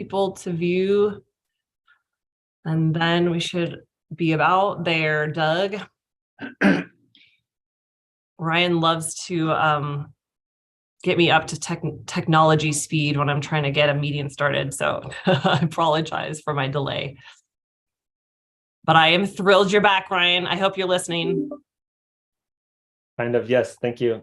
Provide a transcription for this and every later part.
people to view. And then we should be about there. Doug. Ryan loves to get me up to technology speed when I'm trying to get a meeting started. So I apologize for my delay. But I am thrilled you're back, Ryan. I hope you're listening. Kind of, yes. Thank you.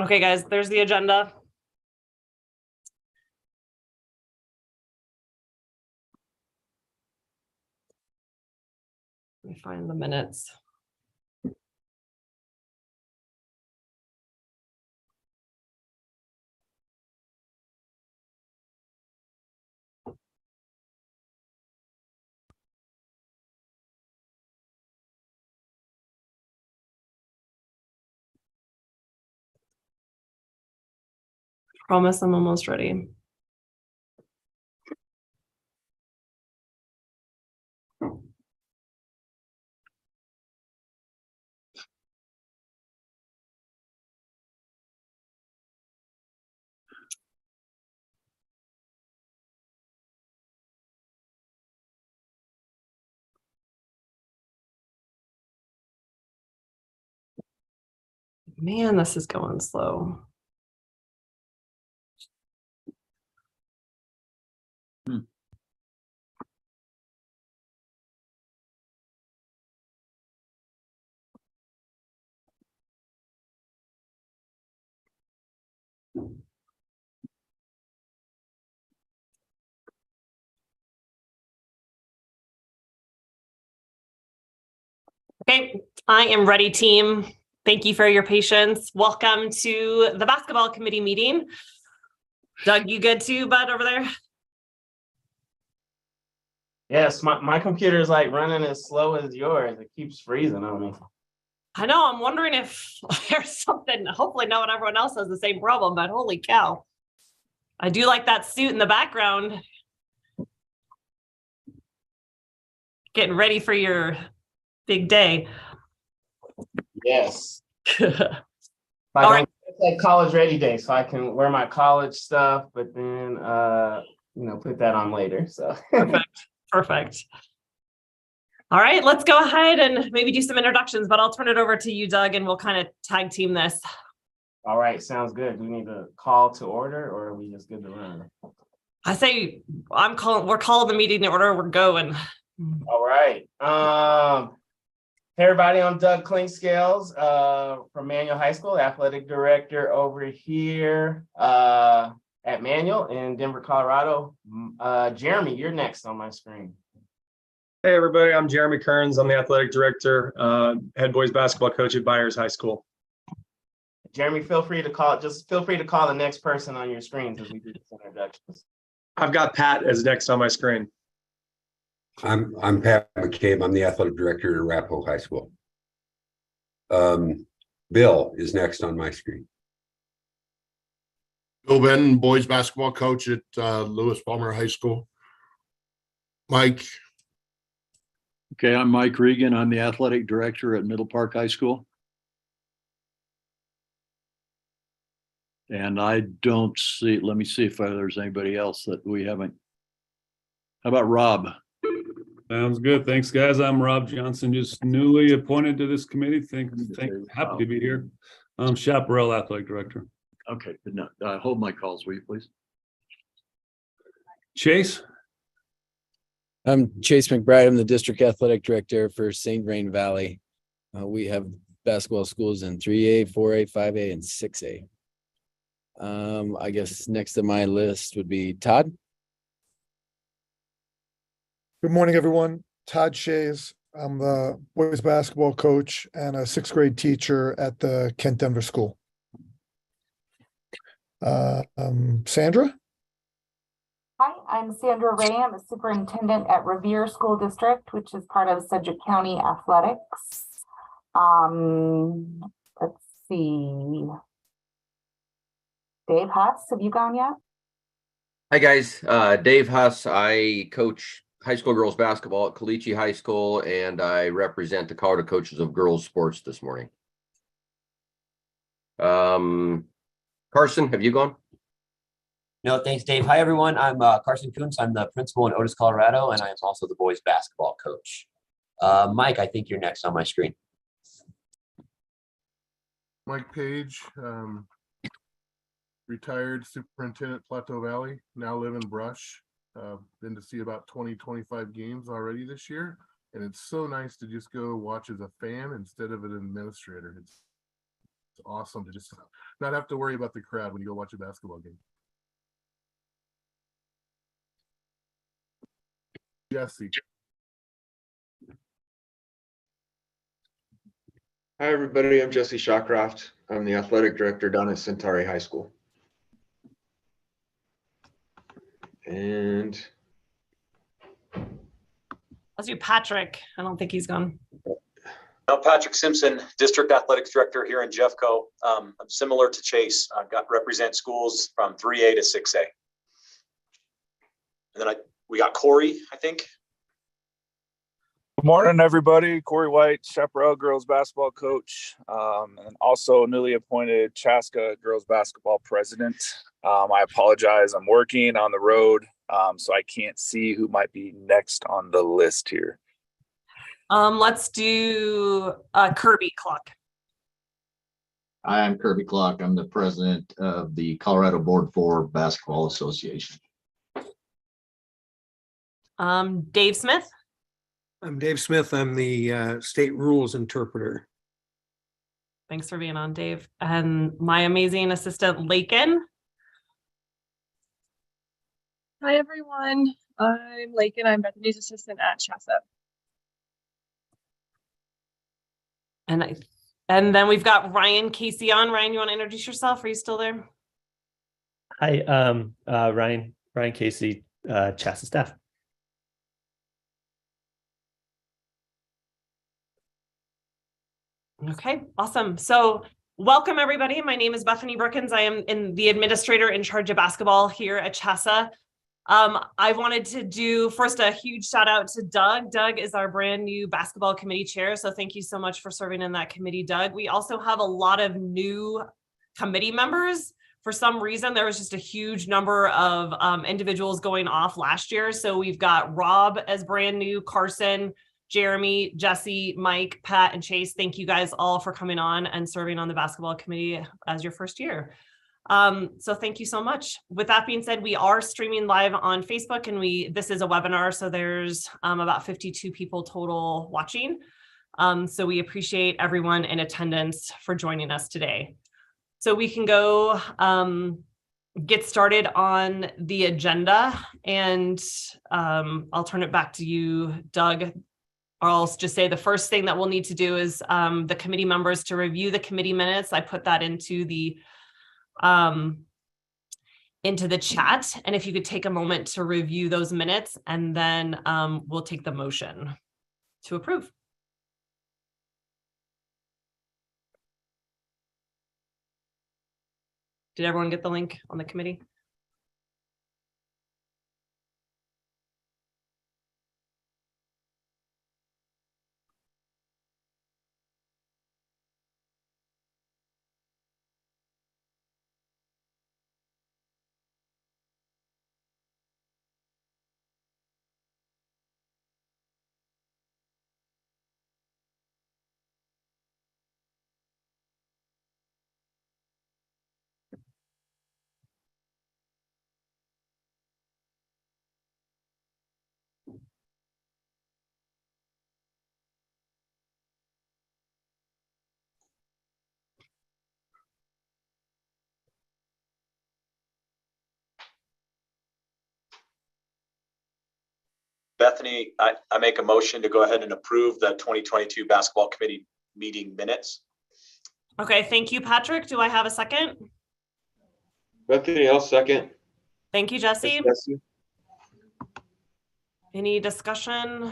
Okay, guys, there's the agenda. Let me find the minutes. Promise I'm almost ready. Man, this is going slow. Okay, I am ready, team. Thank you for your patience. Welcome to the basketball committee meeting. Doug, you good too, bud, over there? Yes, my computer is like running as slow as yours. It keeps freezing on me. I know, I'm wondering if there's something, hopefully not everyone else has the same problem, but holy cow. I do like that suit in the background. Getting ready for your big day. Yes. All right. It's like college ready day, so I can wear my college stuff, but then put that on later. So Perfect. All right, let's go ahead and maybe do some introductions, but I'll turn it over to you, Doug, and we'll kind of tag team this. All right, sounds good. Do we need to call to order, or are we just good to run? I say we're calling the meeting to order, we're going. All right. Hey everybody, I'm Doug Clinkscales from Manual High School, athletic director over here at Manual in Denver, Colorado. Jeremy, you're next on my screen. Hey everybody, I'm Jeremy Kearns. I'm the athletic director, head boys basketball coach at Byers High School. Jeremy, feel free to call the next person on your screens as we do this introductions. I've got Pat as next on my screen. I'm Pat McCabe. I'm the athletic director at Arapahoe High School. Bill is next on my screen. Bill Benton, boys basketball coach at Lewis Palmer High School. Mike. Okay, I'm Mike Regan. I'm the athletic director at Middle Park High School. And I don't see, let me see if there's anybody else that we haven't. How about Rob? Sounds good. Thanks, guys. I'm Rob Johnson, just newly appointed to this committee. Happy to be here. I'm Chaparral Athletic Director. Okay, good enough. Hold my calls, will you please? Chase? I'm Chase McBride. I'm the district athletic director for St. Vrain Valley. We have basketball schools in 3A, 4A, 5A, and 6A. I guess next on my list would be Todd. Good morning, everyone. Todd Shays. I'm the boys basketball coach and a 6th grade teacher at the Kent Denver School. Sandra? Hi, I'm Sandra Ray. I'm a superintendent at Revere School District, which is part of Sedgwick County Athletics. Let's see. Dave Huss, have you gone yet? Hi guys, Dave Huss. I coach high school girls basketball at Caliche High School, and I represent the Colorado coaches of girls sports this morning. Carson, have you gone? No, thanks, Dave. Hi, everyone. I'm Carson Kuntz. I'm the principal in Otis, Colorado, and I am also the boys basketball coach. Mike, I think you're next on my screen. Mike Page, retired superintendent, Plateau Valley, now live in Brush. Been to see about 20-25 games already this year. And it's so nice to just go watch as a fan instead of an administrator. It's awesome to just not have to worry about the crowd when you go watch a basketball game. Jesse. Hi, everybody. I'm Jesse Shawcroft. I'm the athletic director down at Centauri High School. And Let's do Patrick. I don't think he's gone. I'm Patrick Simpson, District Athletics Director here in Jeffco. I'm similar to Chase. I've got represent schools from 3A to 6A. And then we got Corey, I think. Good morning, everybody. Corey White, Chaparral girls basketball coach, and also newly appointed Chaska girls basketball president. I apologize. I'm working on the road, so I can't see who might be next on the list here. Let's do Kirby Clock. Hi, I'm Kirby Clock. I'm the president of the Colorado Board for Basketball Association. Dave Smith. I'm Dave Smith. I'm the state rules interpreter. Thanks for being on, Dave. And my amazing assistant, Lakin. Hi, everyone. I'm Lakin. I'm Bethany's assistant at CHSAA. And then we've got Ryan Casey on. Ryan, you want to introduce yourself? Are you still there? Hi, Ryan Casey, CHSAA staff. Okay, awesome. So welcome, everybody. My name is Bethany Brookins. I am the administrator in charge of basketball here at CHSAA. I wanted to do first a huge shout out to Doug. Doug is our brand new basketball committee chair. So thank you so much for serving in that committee, Doug. We also have a lot of new committee members. For some reason, there was just a huge number of individuals going off last year. So we've got Rob as brand new, Carson, Jeremy, Jesse, Mike, Pat, and Chase. Thank you guys all for coming on and serving on the basketball committee as your first year. So thank you so much. With that being said, we are streaming live on Facebook, and this is a webinar, so there's about 52 people total watching. So we appreciate everyone in attendance for joining us today. So we can go get started on the agenda, and I'll turn it back to you, Doug. I'll just say the first thing that we'll need to do is the committee members to review the committee minutes. I put that into the chat, and if you could take a moment to review those minutes, and then we'll take the motion to approve. Did everyone get the link on the committee? Bethany, I make a motion to go ahead and approve the 2022 basketball committee meeting minutes. Okay, thank you, Patrick. Do I have a second? Bethany, I'll second. Thank you, Jesse. Thanks, Jesse. Any discussion?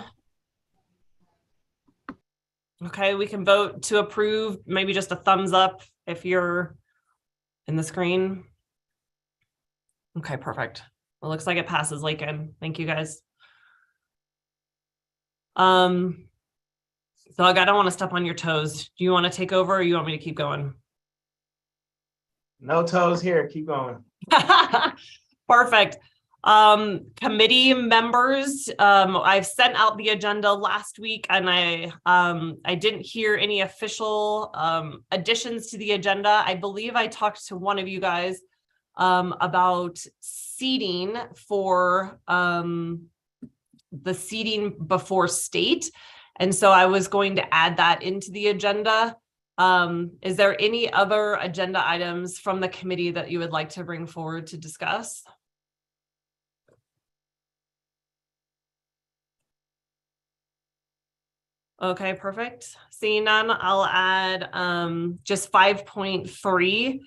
Okay, we can vote to approve, maybe just a thumbs up if you're in the screen. Okay, perfect. It looks like it passes, Lakin. Thank you, guys. Doug, I don't want to step on your toes. Do you want to take over or you want me to keep going? No toes here. Keep going. Perfect. Committee members, I've sent out the agenda last week and I didn't hear any official additions to the agenda. I believe I talked to one of you guys about seating for the seating before state. And so I was going to add that into the agenda. Is there any other agenda items from the committee that you would like to bring forward to discuss? Okay, perfect. Seeing none, I'll add just 5.3.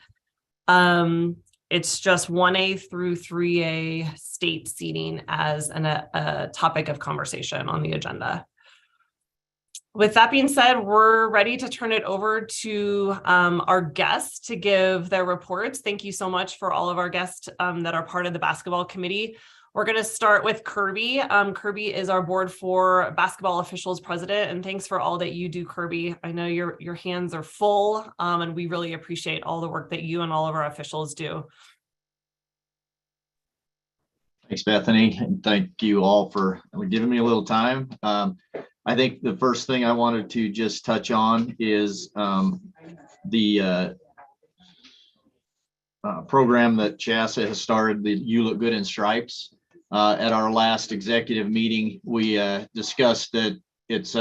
It's just 1A through 3A state seating as a topic of conversation on the agenda. With that being said, we're ready to turn it over to our guests to give their reports. Thank you so much for all of our guests that are part of the basketball committee. We're going to start with Kirby. Kirby is our board for basketball officials president, and thanks for all that you do, Kirby. I know your hands are full, and we really appreciate all the work that you and all of our officials do. Thanks, Bethany, and thank you all for giving me a little time. I think the first thing I wanted to just touch on is the program that CHSAA has started, the You Look Good in Stripes. At our last executive meeting, we discussed that it's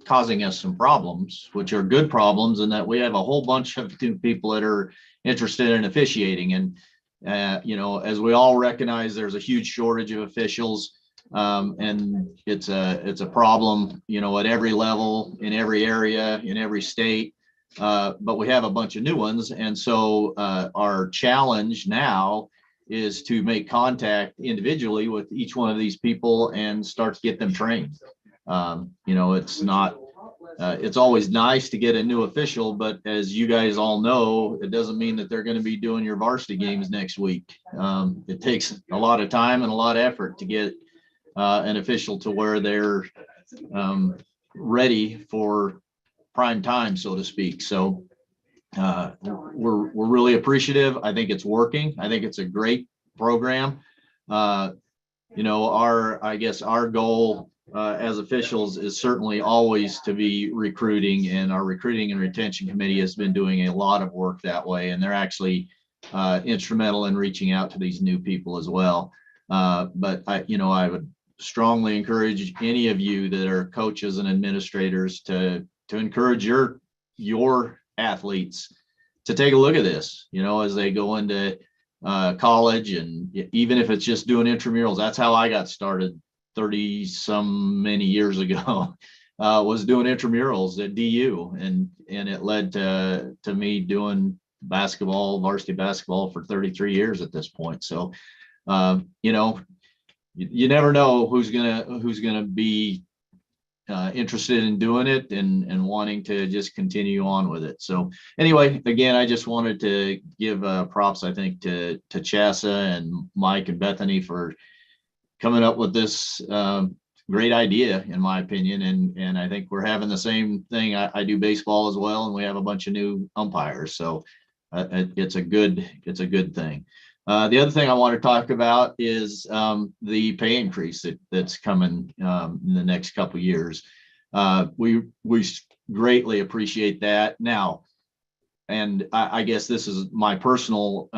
causing us some problems, which are good problems, and that we have a whole bunch of people that are interested in officiating. And, you know, as we all recognize, there's a huge shortage of officials. And it's a problem, you know, at every level, in every area, in every state. But we have a bunch of new ones. And so our challenge now is to make contact individually with each one of these people and start to get them trained. You know, it's not, it's always nice to get a new official, but as you guys all know, it doesn't mean that they're going to be doing your varsity games next week. It takes a lot of time and a lot of effort to get an official to where they're ready for prime time, so to speak. So we're really appreciative. I think it's working. I think it's a great program. You know, I guess our goal as officials is certainly always to be recruiting, and our recruiting and retention committee has been doing a lot of work that way, and they're actually instrumental in reaching out to these new people as well. But I would strongly encourage any of you that are coaches and administrators to encourage your athletes to take a look at this, you know, as they go into college, and even if it's just doing intramurals. That's how I got started 30 some many years ago, was doing intramurals at DU, and it led to me doing basketball, varsity basketball, for 33 years at this point. So you know, you never know who's gonna be interested in doing it and wanting to just continue on with it. So anyway, again, I just wanted to give props, I think, to CHSAA and Mike and Bethany for coming up with this great idea, in my opinion. And I think we're having the same thing. I do baseball as well, and we have a bunch of new umpires. So it's a good thing. The other thing I want to talk about is the pay increase that's coming in the next couple of years. We greatly appreciate that. Now, and I guess this is my personal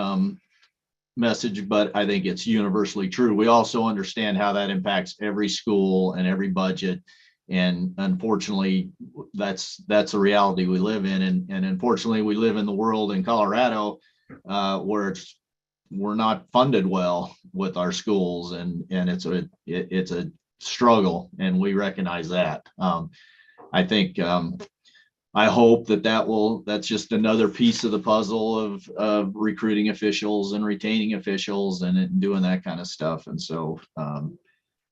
message, but I think it's universally true. We also understand how that impacts every school and every budget. And unfortunately, that's a reality we live in. And unfortunately, we live in the world in Colorado where we're not funded well with our schools, and it's a struggle, and we recognize that. I think I hope that's just another piece of the puzzle of recruiting officials and retaining officials and doing that kind of stuff. And so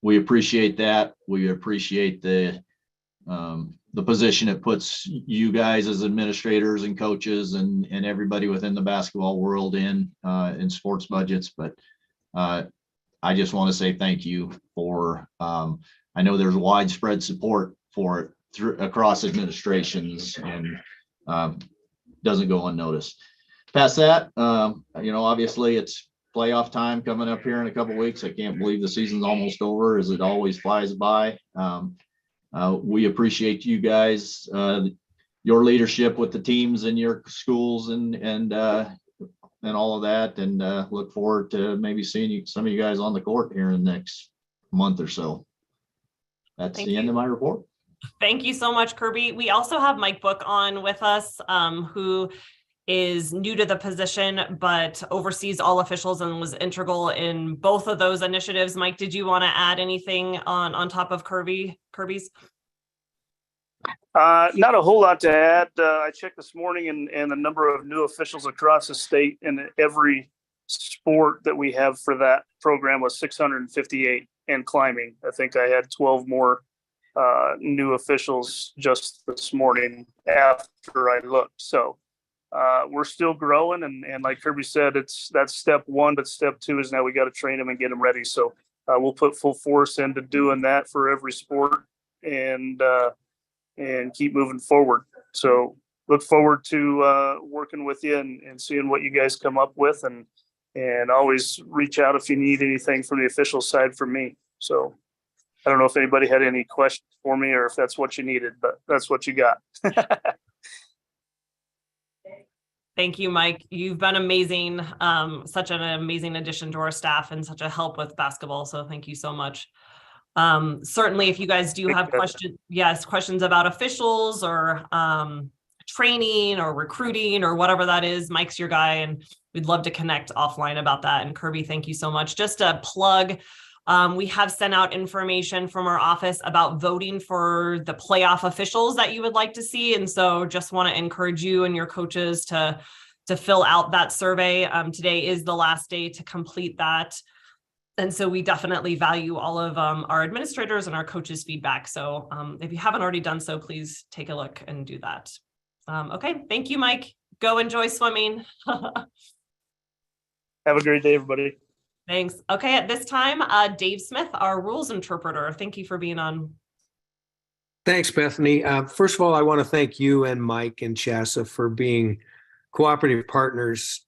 we appreciate that. We appreciate the position it puts you guys as administrators and coaches and everybody within the basketball world in sports budgets. But I just want to say thank you for, I know there's widespread support for it across administrations and doesn't go unnoticed. Past that, obviously it's playoff time coming up here in a couple of weeks. I can't believe the season's almost over, as it always flies by. We appreciate you guys, your leadership with the teams in your schools and all of that, and look forward to maybe seeing some of you guys on the court here in the next month or so. That's the end of my report. Thank you so much, Kirby. We also have Mike Book on with us, who is new to the position, but oversees all officials and was integral in both of those initiatives. Mike, did you want to add anything on top of Kirby's? Not a whole lot to add. I checked this morning and the number of new officials across the state in every sport that we have for that program was 658 and climbing. I think I had 12 more new officials just this morning after I looked. So we're still growing, and like Kirby said, that's step one, but step two is now we got to train them and get them ready. So we'll put full force into doing that for every sport and keep moving forward. So look forward to working with you and seeing what you guys come up with, and always reach out if you need anything from the official side from me. So I don't know if anybody had any questions for me or if that's what you needed, but that's what you got. Thank you, Mike. You've been amazing. Such an amazing addition to our staff and such a help with basketball. So thank you so much. Certainly, if you guys do have questions about officials or training or recruiting or whatever that is, Mike's your guy, and we'd love to connect offline about that. And Kirby, thank you so much. Just a plug. We have sent out information from our office about voting for the playoff officials that you would like to see. And so just want to encourage you and your coaches to fill out that survey. Today is the last day to complete that. And so we definitely value all of our administrators and our coaches' feedback. So if you haven't already done so, please take a look and do that. Okay, thank you, Mike. Go enjoy swimming. Have a great day, everybody. Thanks. Okay, at this time, Dave Smith, our rules interpreter. Thank you for being on. Thanks, Bethany. First of all, I want to thank you and Mike and CHSAA for being cooperative partners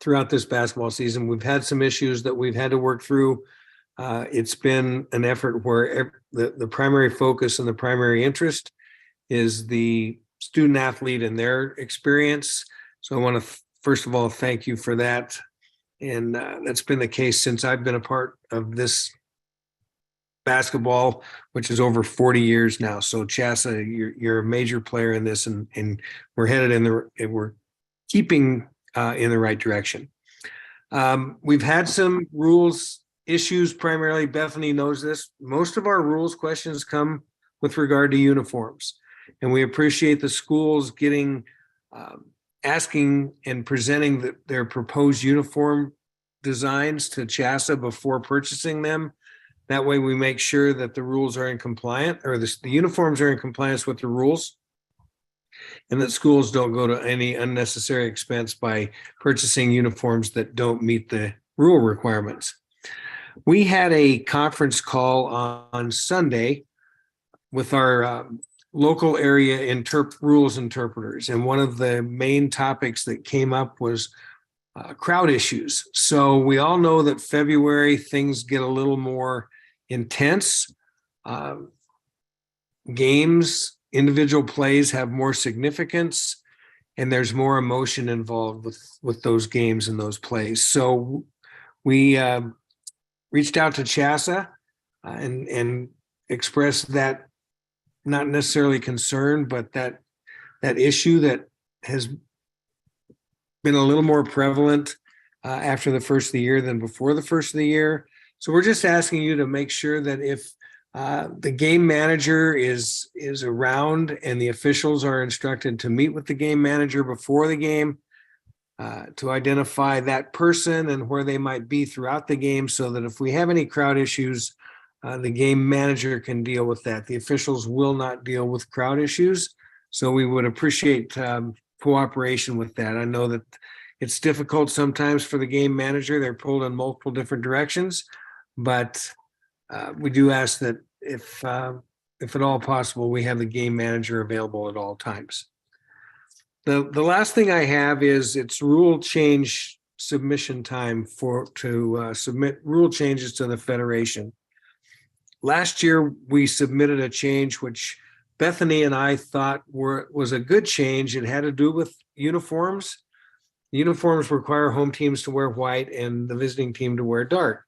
throughout this basketball season. We've had some issues that we've had to work through. It's been an effort where the primary focus and the primary interest is the student athlete and their experience. So I want to first of all thank you for that. And that's been the case since I've been a part of this basketball, which is over 40 years now. So CHSAA, you're a major player in this, and we're headed we're keeping in the right direction. We've had some rules issues, primarily Bethany knows this. Most of our rules questions come with regard to uniforms, and we appreciate the schools getting asking and presenting their proposed uniform designs to CHSAA before purchasing them. That way we make sure that the rules are in compliance, or the uniforms are in compliance with the rules, and that schools don't go to any unnecessary expense by purchasing uniforms that don't meet the rule requirements. We had a conference call on Sunday with our local area rules interpreters, and one of the main topics that came up was crowd issues. So we all know that February things get a little more intense. Games, individual plays have more significance, and there's more emotion involved with those games and those plays. So we reached out to CHSAA and expressed that, not necessarily concern, but that issue that has been a little more prevalent after the first of the year than before the first of the year. So we're just asking you to make sure that if The game manager is around, and the officials are instructed to meet with the game manager before the game to identify that person and where they might be throughout the game, so that if we have any crowd issues, the game manager can deal with that. The officials will not deal with crowd issues, so we would appreciate cooperation with that. I know that it's difficult sometimes for the game manager. They're pulled in multiple different directions, but we do ask that if at all possible, we have the game manager available at all times. The last thing I have is it's rule change submission time to submit rule changes to the Federation. Last year, we submitted a change which Bethany and I thought was a good change. It had to do with uniforms. Uniforms require home teams to wear white and the visiting team to wear dark.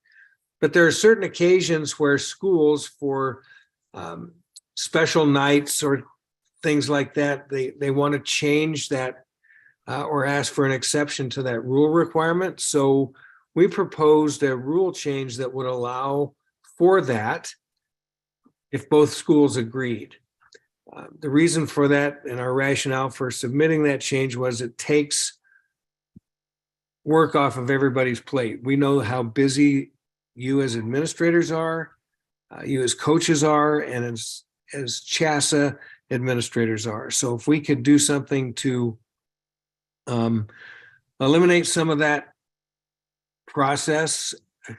But there are certain occasions where schools, for special nights or things like that, they want to change that or ask for an exception to that rule requirement. So we proposed a rule change that would allow for that if both schools agreed. The reason for that and our rationale for submitting that change was it takes work off of everybody's plate. We know how busy you as administrators are, you as coaches are, and as CHSAA administrators are. So if we could do something to eliminate some of that process,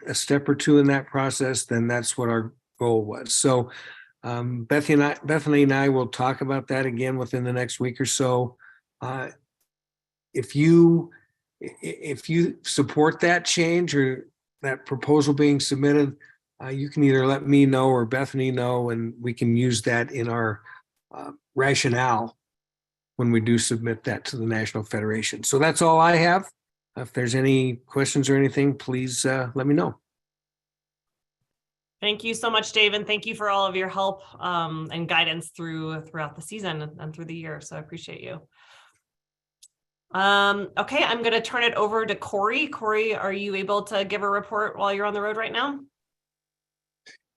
a step or two in that process, then that's what our goal was. So Bethany and I will talk about that again within the next week or so. If you support that change or that proposal being submitted, you can either let me know or Bethany know, and we can use that in our rationale when we do submit that to the National Federation. So that's all I have. If there's any questions or anything, please let me know. Thank you so much, Dave, and thank you for all of your help and guidance throughout the season and through the year. So I appreciate you. Okay, I'm going to turn it over to Corey. Corey, are you able to give a report while you're on the road right now?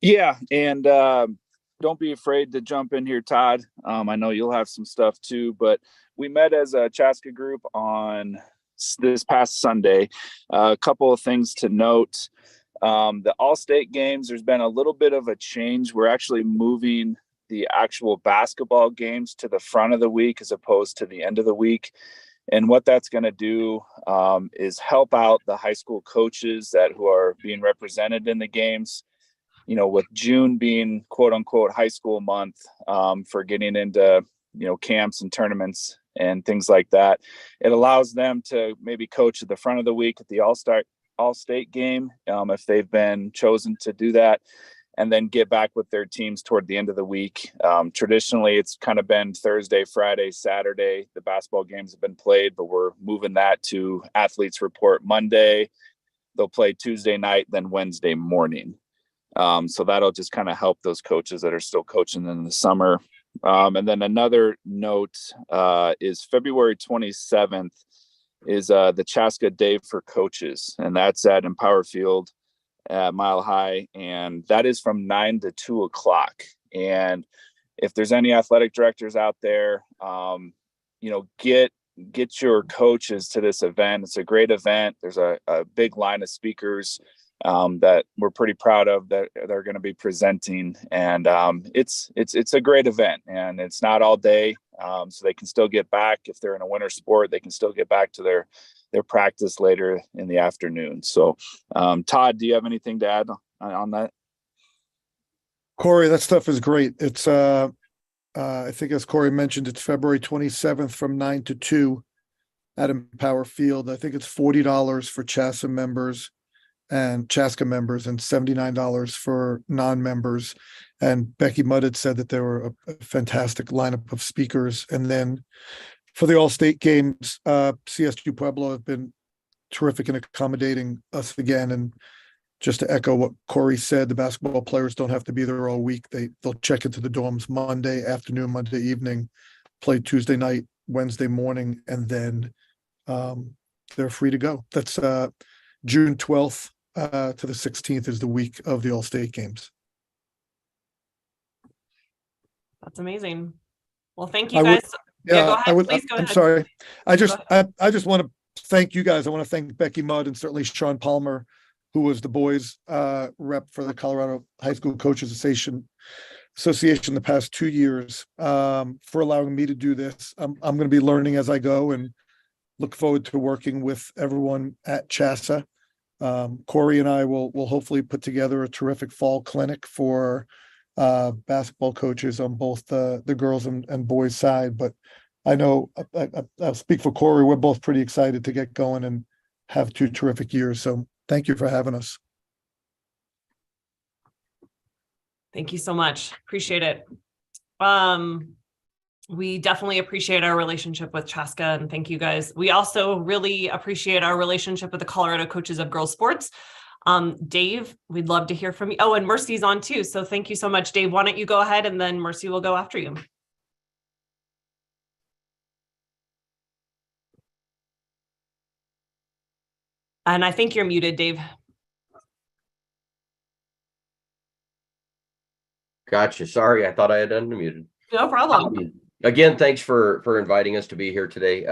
Yeah, and don't be afraid to jump in here, Todd. I know you'll have some stuff too, but we met as a CHSAA group on this past Sunday. A couple of things to note. The all-state games, there's been a little bit of a change. We're actually moving the actual basketball games to the front of the week as opposed to the end of the week. And what that's going to do is help out the high school coaches who are being represented in the games. You know, with June being quote unquote high school month for getting into, camps and tournaments and things like that, it allows them to maybe coach at the front of the week at the all-state game if they've been chosen to do that, and then get back with their teams toward the end of the week. Traditionally, it's kind of been Thursday, Friday, Saturday. The basketball games have been played, but we're moving that to athletes report Monday. They'll play Tuesday night, then Wednesday morning. So that'll just kind of help those coaches that are still coaching in the summer. And then another note is February 27th is the Chaska Day for Coaches, and that's at Empower Field at Mile High, and that is from 9 to 2 o'clock. And if there's any athletic directors out there, get your coaches to this event. It's a great event. There's a big line of speakers that we're pretty proud of that they're going to be presenting, and it's a great event, and it's not all day, so they can still get back. If they're in a winter sport, they can still get back to their practice later in the afternoon. So Todd, do you have anything to add on that? Corey, that stuff is great. It's I think as Corey mentioned, it's February 27th from 9 to 2 at Empower Field. I think it's $40 for CHSAA members and Chaska members and $79 for non-members. And Becky Mudd had said that there were a fantastic lineup of speakers. And then for the all-state games, CSU Pueblo have been terrific in accommodating us again. And just to echo what Corey said, the basketball players don't have to be there all week. They'll check into the dorms Monday afternoon, Monday evening, play Tuesday night, Wednesday morning, and then they're free to go. That's June 12th to the 16th is the week of the all-state games. That's amazing. Well, thank you I would- guys. Yeah, go Yeah, ahead. Please go I'm ahead. sorry. I just Go want to thank you guys. I want to thank Becky Mudd and certainly Sean Palmer, who was the boys rep for the Colorado High School Coaches Association the past 2 years, for allowing me to do this. I'm going to be learning as I go and look forward to working with everyone at CHSAA. Corey and I will hopefully put together a terrific fall clinic for basketball coaches on both the girls and boys side. But I know I'll speak for Corey. We're both pretty excited to get going and have 2 terrific years. So thank you for having us. Thank you so much. Appreciate it. We definitely appreciate our relationship with CHSAA, and thank you guys. We also really appreciate our relationship with the Colorado Coaches of Girls Sports. Dave, we'd love to hear from you. Oh, and Mercy's on too. So thank you so much, Dave. Why don't you go ahead and then Mercy will go after you. And I think you're muted, Dave. Gotcha. Sorry, I thought I had unmuted. No problem. Again, thanks for inviting us to be here today.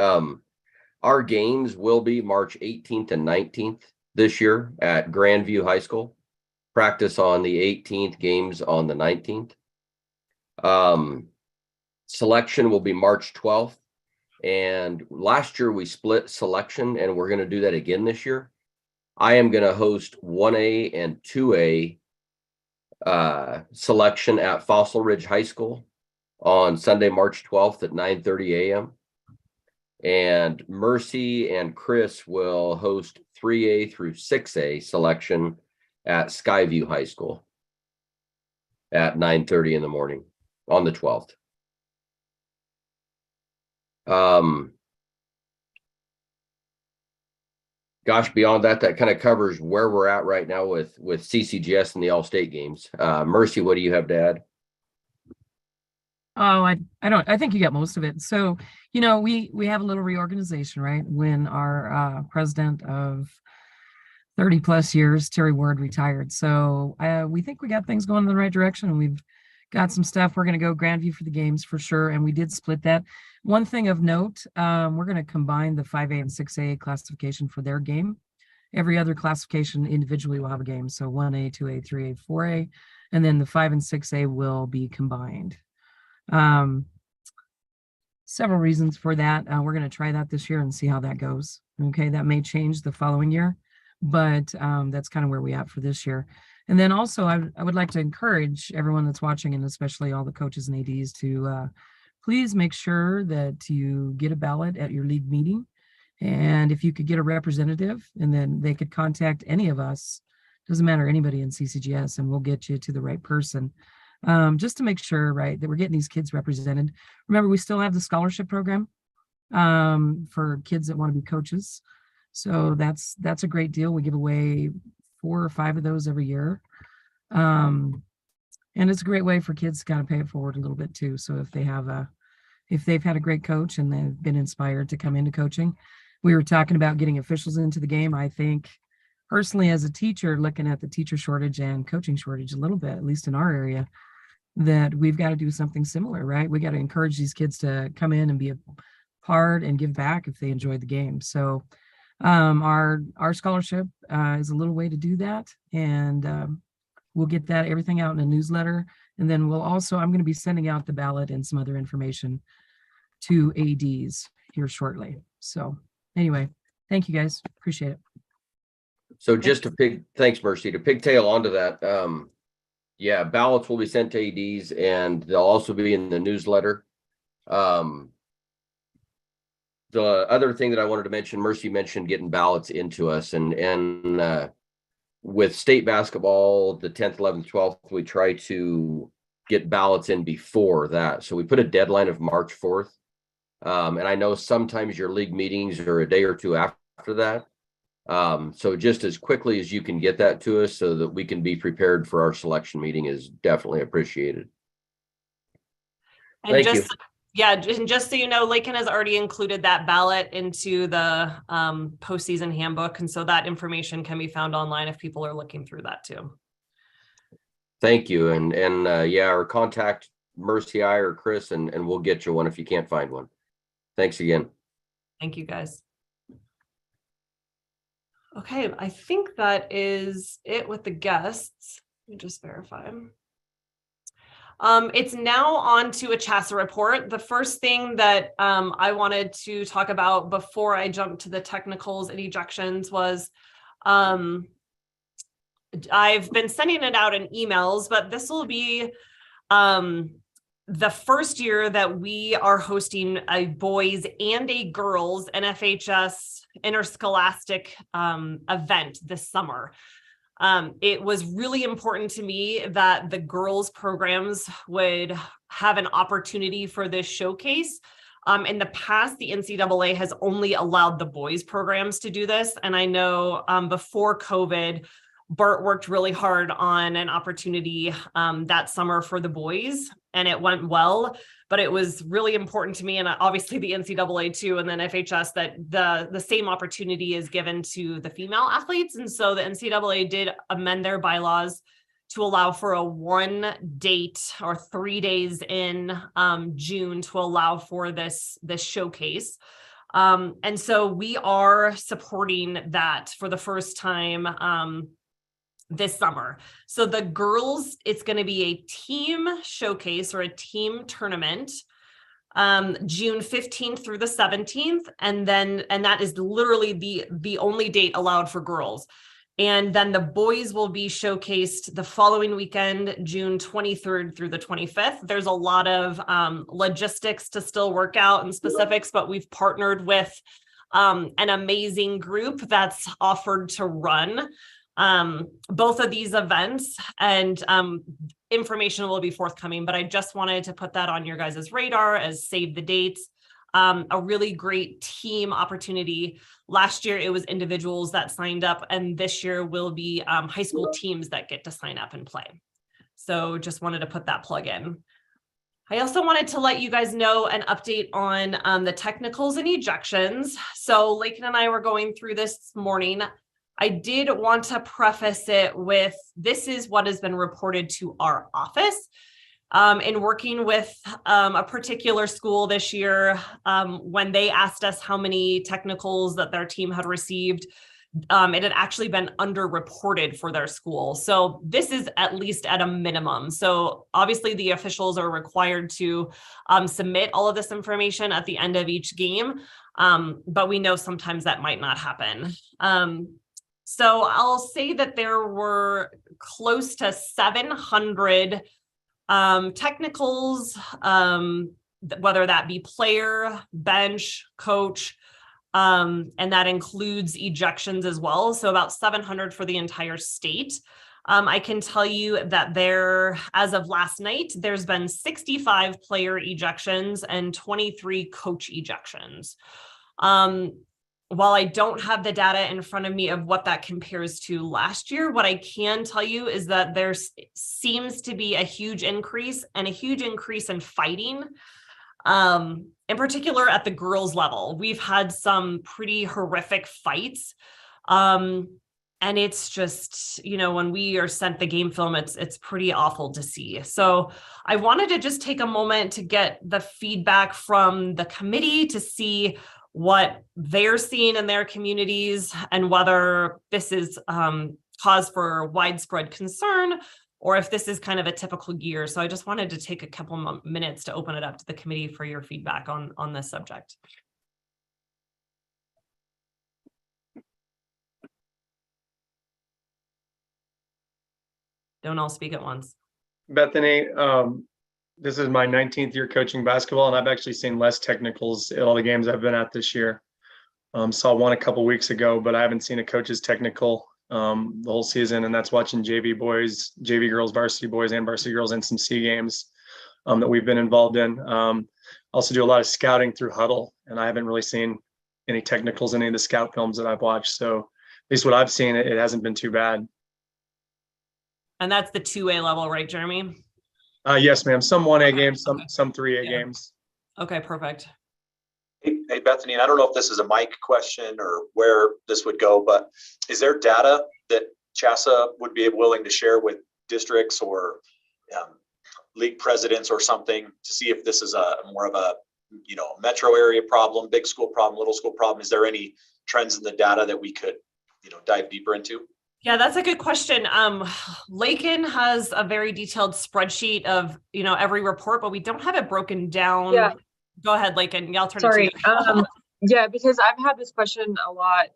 Our games will be March 18th and 19th this year at Grandview High School. Practice on the 18th, games on the 19th. Selection will be March 12th. And last year we split selection, and we're going to do that again this year. I am going to host 1A and 2A selection at Fossil Ridge High School on Sunday, March 12th at 9:30 a.m. And Mercy and Chris will host 3A through 6A selection at Skyview High School at 9:30 in the morning on the 12th. Gosh, beyond that, that kind of covers where we're at right now with CCGS and the All-State games. Mercy, what do you have to add? Oh, I think you got most of it. So, we have a little reorganization, right? When our president of 30 plus years, Terry Ward, retired. So we think we got things going in the right direction. We've got some stuff. We're going to go Grandview for the games for sure. And we did split that. One thing of note, we're going to combine the 5A and 6A classification for their game. Every other classification individually will have a game. So 1A, 2A, 3A, 4A, and then the 5 and 6A will be combined. Several reasons for that. We're going to try that this year and see how that goes. Okay, that may change the following year, but that's kind of where we at for this year. And then also, I would like to encourage everyone that's watching, and especially all the coaches and ADs, to please make sure that you get a ballot at your league meeting. And if you could get a representative, and then they could contact any of us, doesn't matter, anybody in CCGS, and we'll get you to the right person. Just to make sure, right, that we're getting these kids represented. Remember, we still have the scholarship program for kids that want to be coaches. So that's a great deal. We give away 4 or 5 of those every year. And it's a great way for kids to kind of pay it forward a little bit too. So if they've had a great coach and they've been inspired to come into coaching, we were talking about getting officials into the game. I think personally, as a teacher, looking at the teacher shortage and coaching shortage a little bit, at least in our area, that we've got to do something similar, right? We got to encourage these kids to come in and be a part and give back if they enjoy the game. So our scholarship is a little way to do that. And we'll get that everything out in a newsletter. And then I'm going to be sending out the ballot and some other information to ADs here shortly. So anyway, thank you guys. Appreciate it. So just thanks, Mercy, to pigtail onto that. Yeah, ballots will be sent to ADs and they'll also be in the newsletter. The other thing that I wanted to mention, Mercy mentioned getting ballots into us, and with state basketball, the 10th, 11th, 12th, we try to get ballots in before that. So we put a deadline of March 4th. And I know sometimes your league meetings are a day or two after that. So just as quickly as you can get that to us so that we can be prepared for our selection meeting is definitely appreciated. And Thank you. Yeah, and just so you know, Lakin has already included that ballot into the postseason handbook. And so that information can be found online if people are looking through that too. Thank you. And yeah, our contact Mercy, I, or Chris, and we'll get you one if you can't find one. Thanks again. Thank you, guys. Okay, I think that is it with the guests. Let me just verify. It's now on to a CHSAA report. The first thing that I wanted to talk about before I jump to the technicals and ejections was I've been sending it out in emails, but this will be the first year that we are hosting a boys and a girls NFHS interscholastic event this summer. It was really important to me that the girls programs would have an opportunity for this showcase. In the past, the NCAA has only allowed the boys programs to do this. And I know before COVID, Bart worked really hard on an opportunity that summer for the boys, and it went well, but it was really important to me, and obviously the NCAA too, and then FHS, that the same opportunity is given to the female athletes. And so the NCAA did amend their bylaws to allow for a 1 date or 3 days in June to allow for this showcase. And so we are supporting that for the first time this summer. So the girls, it's going to be a team showcase or a team tournament, June 15th through the 17th. And that is literally the only date allowed for girls. And then the boys will be showcased the following weekend, June 23rd through the 25th. There's a lot of logistics to still work out and specifics, but we've partnered with an amazing group that's offered to run both of these events, and information will be forthcoming, but I just wanted to put that on your guys' radar as save the dates. A really great team opportunity. Last year, it was individuals that signed up, and this year will be high school teams that get to sign up and play. So just wanted to put that plug in. I also wanted to let you guys know an update on the technicals and ejections. So Lakin and I were going through this morning. I did want to preface it with, this is what has been reported to our office. In working with a particular school this year, when they asked us how many technicals that their team had received, it had actually been underreported for their school. So this is at least at a minimum. So obviously the officials are required to submit all of this information at the end of each game, but we know sometimes that might not happen. So I'll say that there were close to 700 technicals, whether that be player, bench, coach, and that includes ejections as well. So about 700 for the entire state. I can tell you that as of last night, there's been 65 player ejections and 23 coach ejections. While I don't have the data in front of me of what that compares to last year, what I can tell you is that there seems to be a huge increase in fighting, in particular at the girls level. We've had some pretty horrific fights. And it's just, when we are sent the game film, it's pretty awful to see. So I wanted to just take a moment to get the feedback from the committee to see what they're seeing in their communities and whether this is cause for widespread concern or if this is kind of a typical year. So I just wanted to take a couple minutes to open it up to the committee for your feedback on this subject. Don't all speak at once. Bethany, this is my 19th year coaching basketball, and I've actually seen less technicals at all the games I've been at this year. Saw one a couple weeks ago, but I haven't seen a coach's technical the whole season, and that's watching JV boys, JV girls, varsity boys, and varsity girls in some C games that we've been involved in. Also do a lot of scouting through Huddle, and I haven't really seen any technicals in any of the scout films that I've watched. So at least what I've seen, it hasn't been too bad. And that's the 2A level, right, Jeremy? Yes, ma'am. Some 1A games, some 3A games. Okay, perfect. Hey, Bethany, and I don't know if this is a Mike question or where this would go, but is there data that CHSAA would be willing to share with districts or league presidents or something to see if this is a more of a, metro area problem, big school problem, little school problem? Is there any trends in the data that we could, dive deeper into? Yeah, that's a good question. Lakin has a very detailed spreadsheet of, every report, but we don't have it broken down. Yeah. Go ahead, Lakin. Yeah, I'll turn Sorry. it to you. Yeah, because I've had this question a lot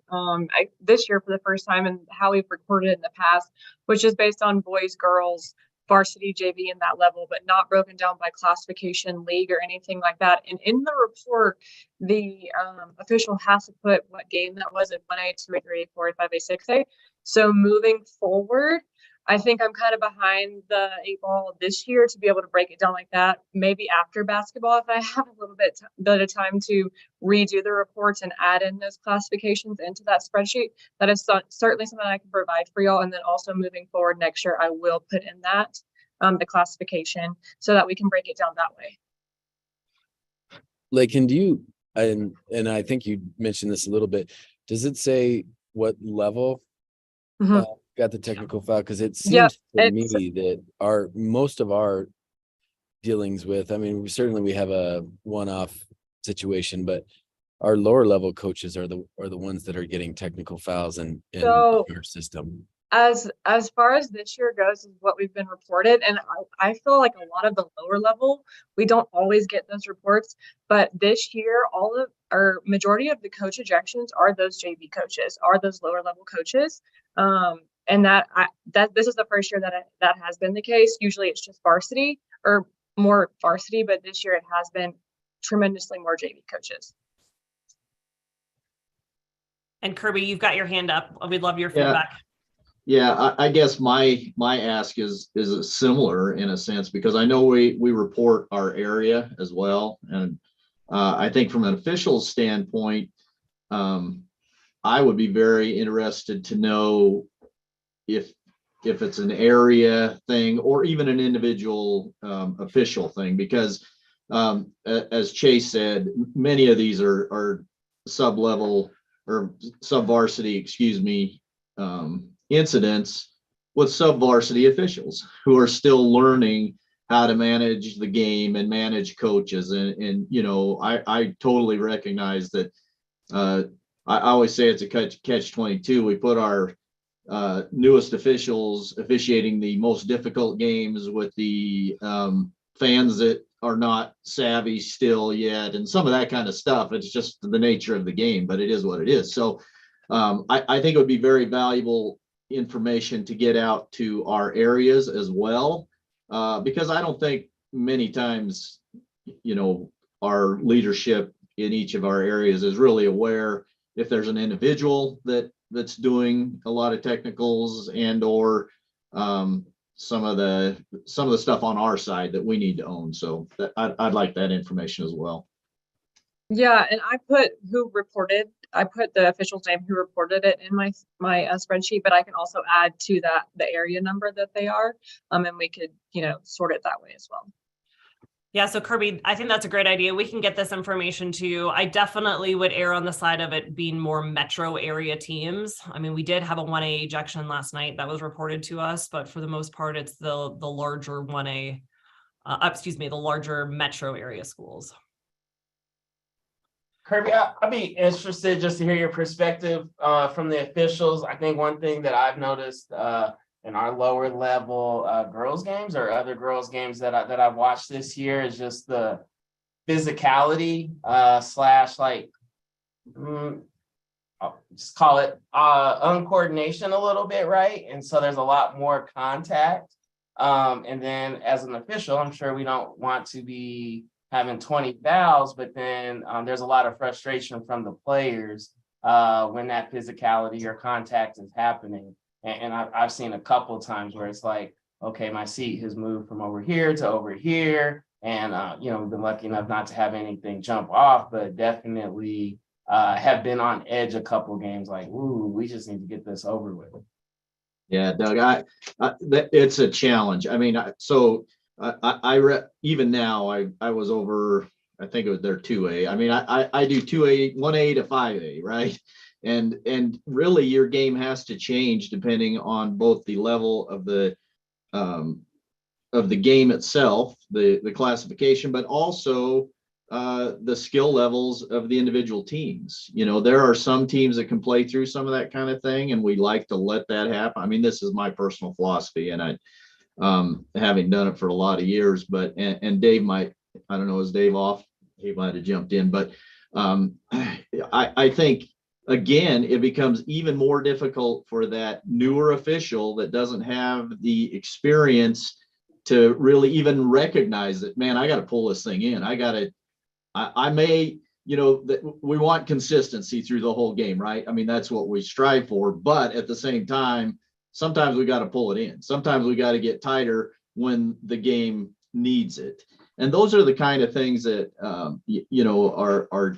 this year for the first time, and how we've recorded it in the past, which is based on boys, girls, varsity, JV, and that level, but not broken down by classification, league, or anything like that. And in the report, the official has to put what game that was at 1A, 2A, 3A, 4A, 5A, 6A. So moving forward, I think I'm kind of behind the 8 ball this year to be able to break it down like that. Maybe after basketball, if I have a little bit of time to redo the reports and add in those classifications into that spreadsheet, that is certainly something I can provide for y'all. And then also moving forward next year, I will put in that the classification so that we can break it down that way. Lakin, do you, and I think you mentioned this a little bit, does it say what level got the technical foul? Because it seems to me that most of our dealings with, I mean, we have a one-off situation, but our lower level coaches are the ones that are getting technical fouls in our system. As far as this year goes, is what we've been reported, and I feel like a lot of the lower level, we don't always get those reports, but this year majority of the coach ejections are those JV coaches, are those lower level coaches. And that this is the first year that has been the case. Usually it's just varsity or more varsity, but this year it has been tremendously more JV coaches. And Kirby, you've got your hand up. We'd love your feedback. Yeah, I guess my ask is similar in a sense, because I know we report our area as well. And I think from an official standpoint, I would be very interested to know if it's an area thing or even an individual official thing, because as Chase said, many of these are sub-level or sub-varsity, incidents with sub-varsity officials who are still learning how to manage the game and manage coaches. And I totally recognize that. I always say it's a catch-22. We put our newest officials officiating the most difficult games with the fans that are not savvy still yet, and some of that kind of stuff. It's just the nature of the game, but it is what it is. So I think it would be very valuable information to get out to our areas as well, because I don't think many times, our leadership in each of our areas is really aware if there's an individual that's doing a lot of technicals and or some of the stuff on our side that we need to own. So I'd like that information as well. Yeah, and I put the official's name who reported it in my spreadsheet, but I can also add to that the area number that they are, and we could sort it that way as well. Yeah, so Kirby, I think that's a great idea. We can get this information to you. I definitely would err on the side of it being more metro area teams. I mean, we did have a 1A ejection last night that was reported to us, but for the most part, it's the larger 1A, the larger metro area schools. Kirby, I'd be interested just to hear your perspective from the officials. I think one thing that I've noticed in our lower level girls games or other girls games that I've watched this year is just the physicality slash I'll just call it uncoordination a little bit, right? And so there's a lot more contact. And then as an official, I'm sure we don't want to be having 20 fouls, but then there's a lot of frustration from the players when that physicality or contact is happening. And I've seen a couple of times where it's like, okay, my seat has moved from over here to over here. And, we've been lucky enough not to have anything jump off, but definitely have been on edge a couple of games like, ooh, we just need to get this over with. Yeah, Doug, it's a challenge. I mean, even now I was over, I think it was their 2A. I mean, I do 2A, 1A to 5A, right? And really your game has to change depending on both the level of the the game itself, the classification, but also the skill levels of the individual teams. You know, there are some teams that can play through some of that kind of thing, and we like to let that happen. I mean, this is my personal philosophy, and I, having done it for a lot of years, but, and Dave might, I don't know, is Dave off? He might have jumped in, but I think, again, it becomes even more difficult for that newer official that doesn't have the experience to really even recognize that, man, I got to pull this thing in. I may, you know, we want consistency through the whole game, right? I mean, that's what we strive for. But at the same time, sometimes we got to pull it in. Sometimes we got to get tighter when the game needs it. And those are the kind of things that, you know, are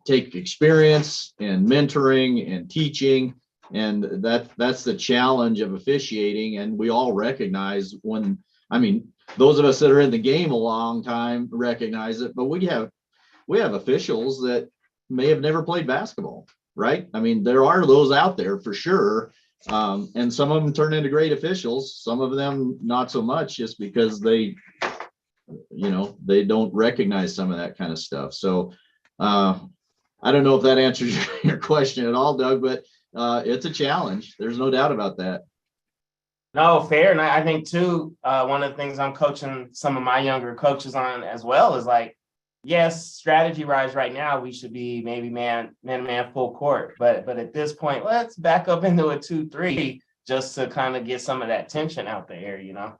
take experience and mentoring and teaching. And that's the challenge of officiating. And we all recognize when, I mean, those of us that are in the game a long time recognize it, but we have officials that may have never played basketball, right? I mean, there are those out there for sure. And some of them turn into great officials, some of them not so much, just because they, you know, they don't recognize some of that kind of stuff. So I don't know if that answers your question at all, Doug, but it's a challenge. There's no doubt about that. No, fair. And I think too, one of the things I'm coaching some of my younger coaches on as well is like, yes, strategy wise right now, we should be maybe man full court. But at this point, let's back up into a 2-3 just to kind of get some of that tension out there, you know?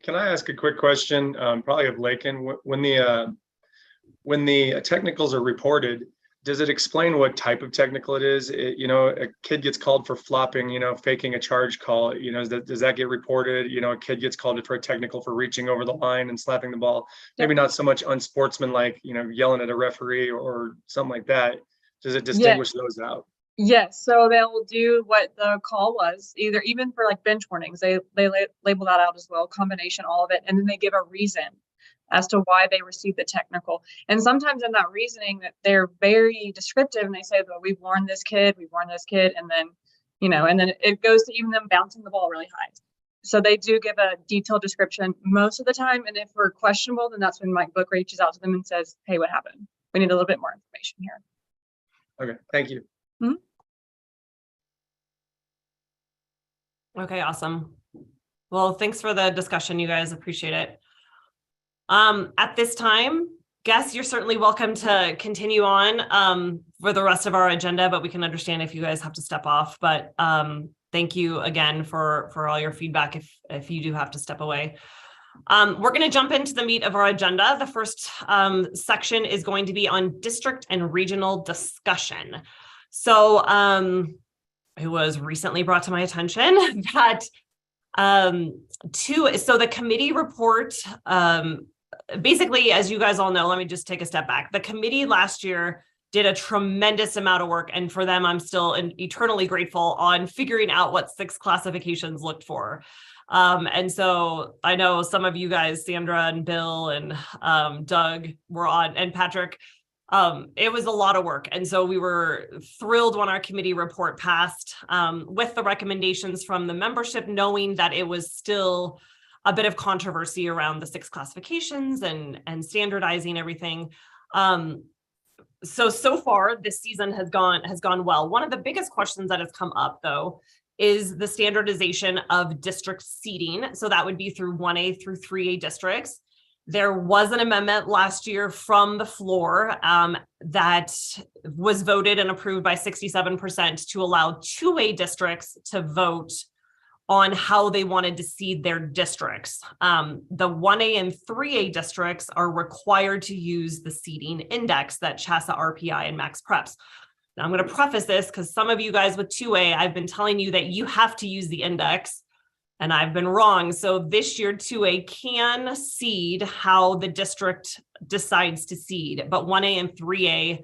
Can I ask a quick question? Probably of Lakin. When the technicals are reported, does it explain what type of technical it is? You know, a kid gets called for flopping, you know, faking a charge call, you know, does that get reported? You know, a kid gets called for a technical for reaching over the line and slapping the ball. Maybe not so much unsportsmanlike, you know, yelling at a referee or something like that. Does it distinguish those out? Yes, so they'll do what the call was, even for like bench warnings, they label that out as well, combination, all of it, and then they give a reason as to why they received the technical. And sometimes in that reasoning that they're very descriptive and they say, but we've warned this kid, and then, you know, and then it goes to even them bouncing the ball really high. So they do give a detailed description most of the time. And if we're questionable, then that's when Mike Book reaches out to them and says, hey, what happened? We need a little bit more information here. Okay, thank you. Okay, awesome. Well, thanks for the discussion, you guys. Appreciate it. At this time, guests, you're certainly welcome to continue on for the rest of our agenda, but we can understand if you guys have to step off. But thank you again for all your feedback if you do have to step away. We're going to jump into the meat of our agenda. The first section is going to be on district and regional discussion. So it was recently brought to my attention that so the committee report, basically, as you guys all know, let me just take a step back. The committee last year did a tremendous amount of work, and for them, I'm still eternally grateful on figuring out what 6 classifications looked for. And so I know some of you guys, Sandra and Bill and Doug were on, and Patrick, it was a lot of work. And so we were thrilled when our committee report passed with the recommendations from the membership, knowing that it was still a bit of controversy around the 6 classifications and standardizing everything. So far this season has gone well. One of the biggest questions that has come up though is the standardization of district seating. So that would be through 1A through 3A districts. There was an amendment last year from the floor that was voted and approved by 67% to allow 2A districts to vote on how they wanted to seed their districts. The 1A and 3A districts are required to use the seeding index that CHSAA RPI and Max Preps. Now I'm going to preface this because some of you guys with 2A, I've been telling you that you have to use the index, and I've been wrong. So this year 2A can seed how the district decides to seed, but 1A and 3A,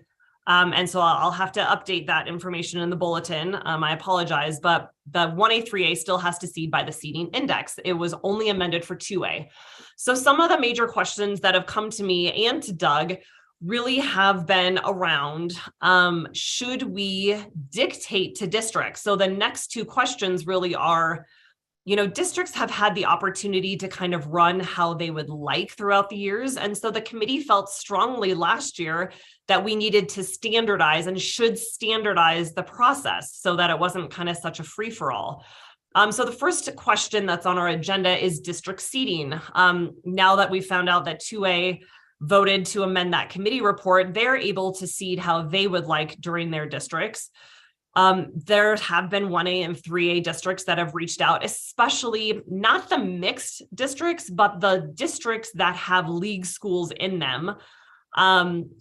and so I'll have to update that information in the bulletin. I apologize, but the 1A, 3A still has to seed by the seeding index. It was only amended for 2A. So some of the major questions that have come to me and to Doug really have been around, should we dictate to districts? So the next two questions really are, districts have had the opportunity to kind of run how they would like throughout the years. And so the committee felt strongly last year that we needed to standardize and should standardize the process so that it wasn't kind of such a free-for-all. So the first question that's on our agenda is district seating. Now that we found out that 2A voted to amend that committee report, they're able to seed how they would like during their districts. There have been 1A and 3A districts that have reached out, especially not the mixed districts, but the districts that have league schools in them.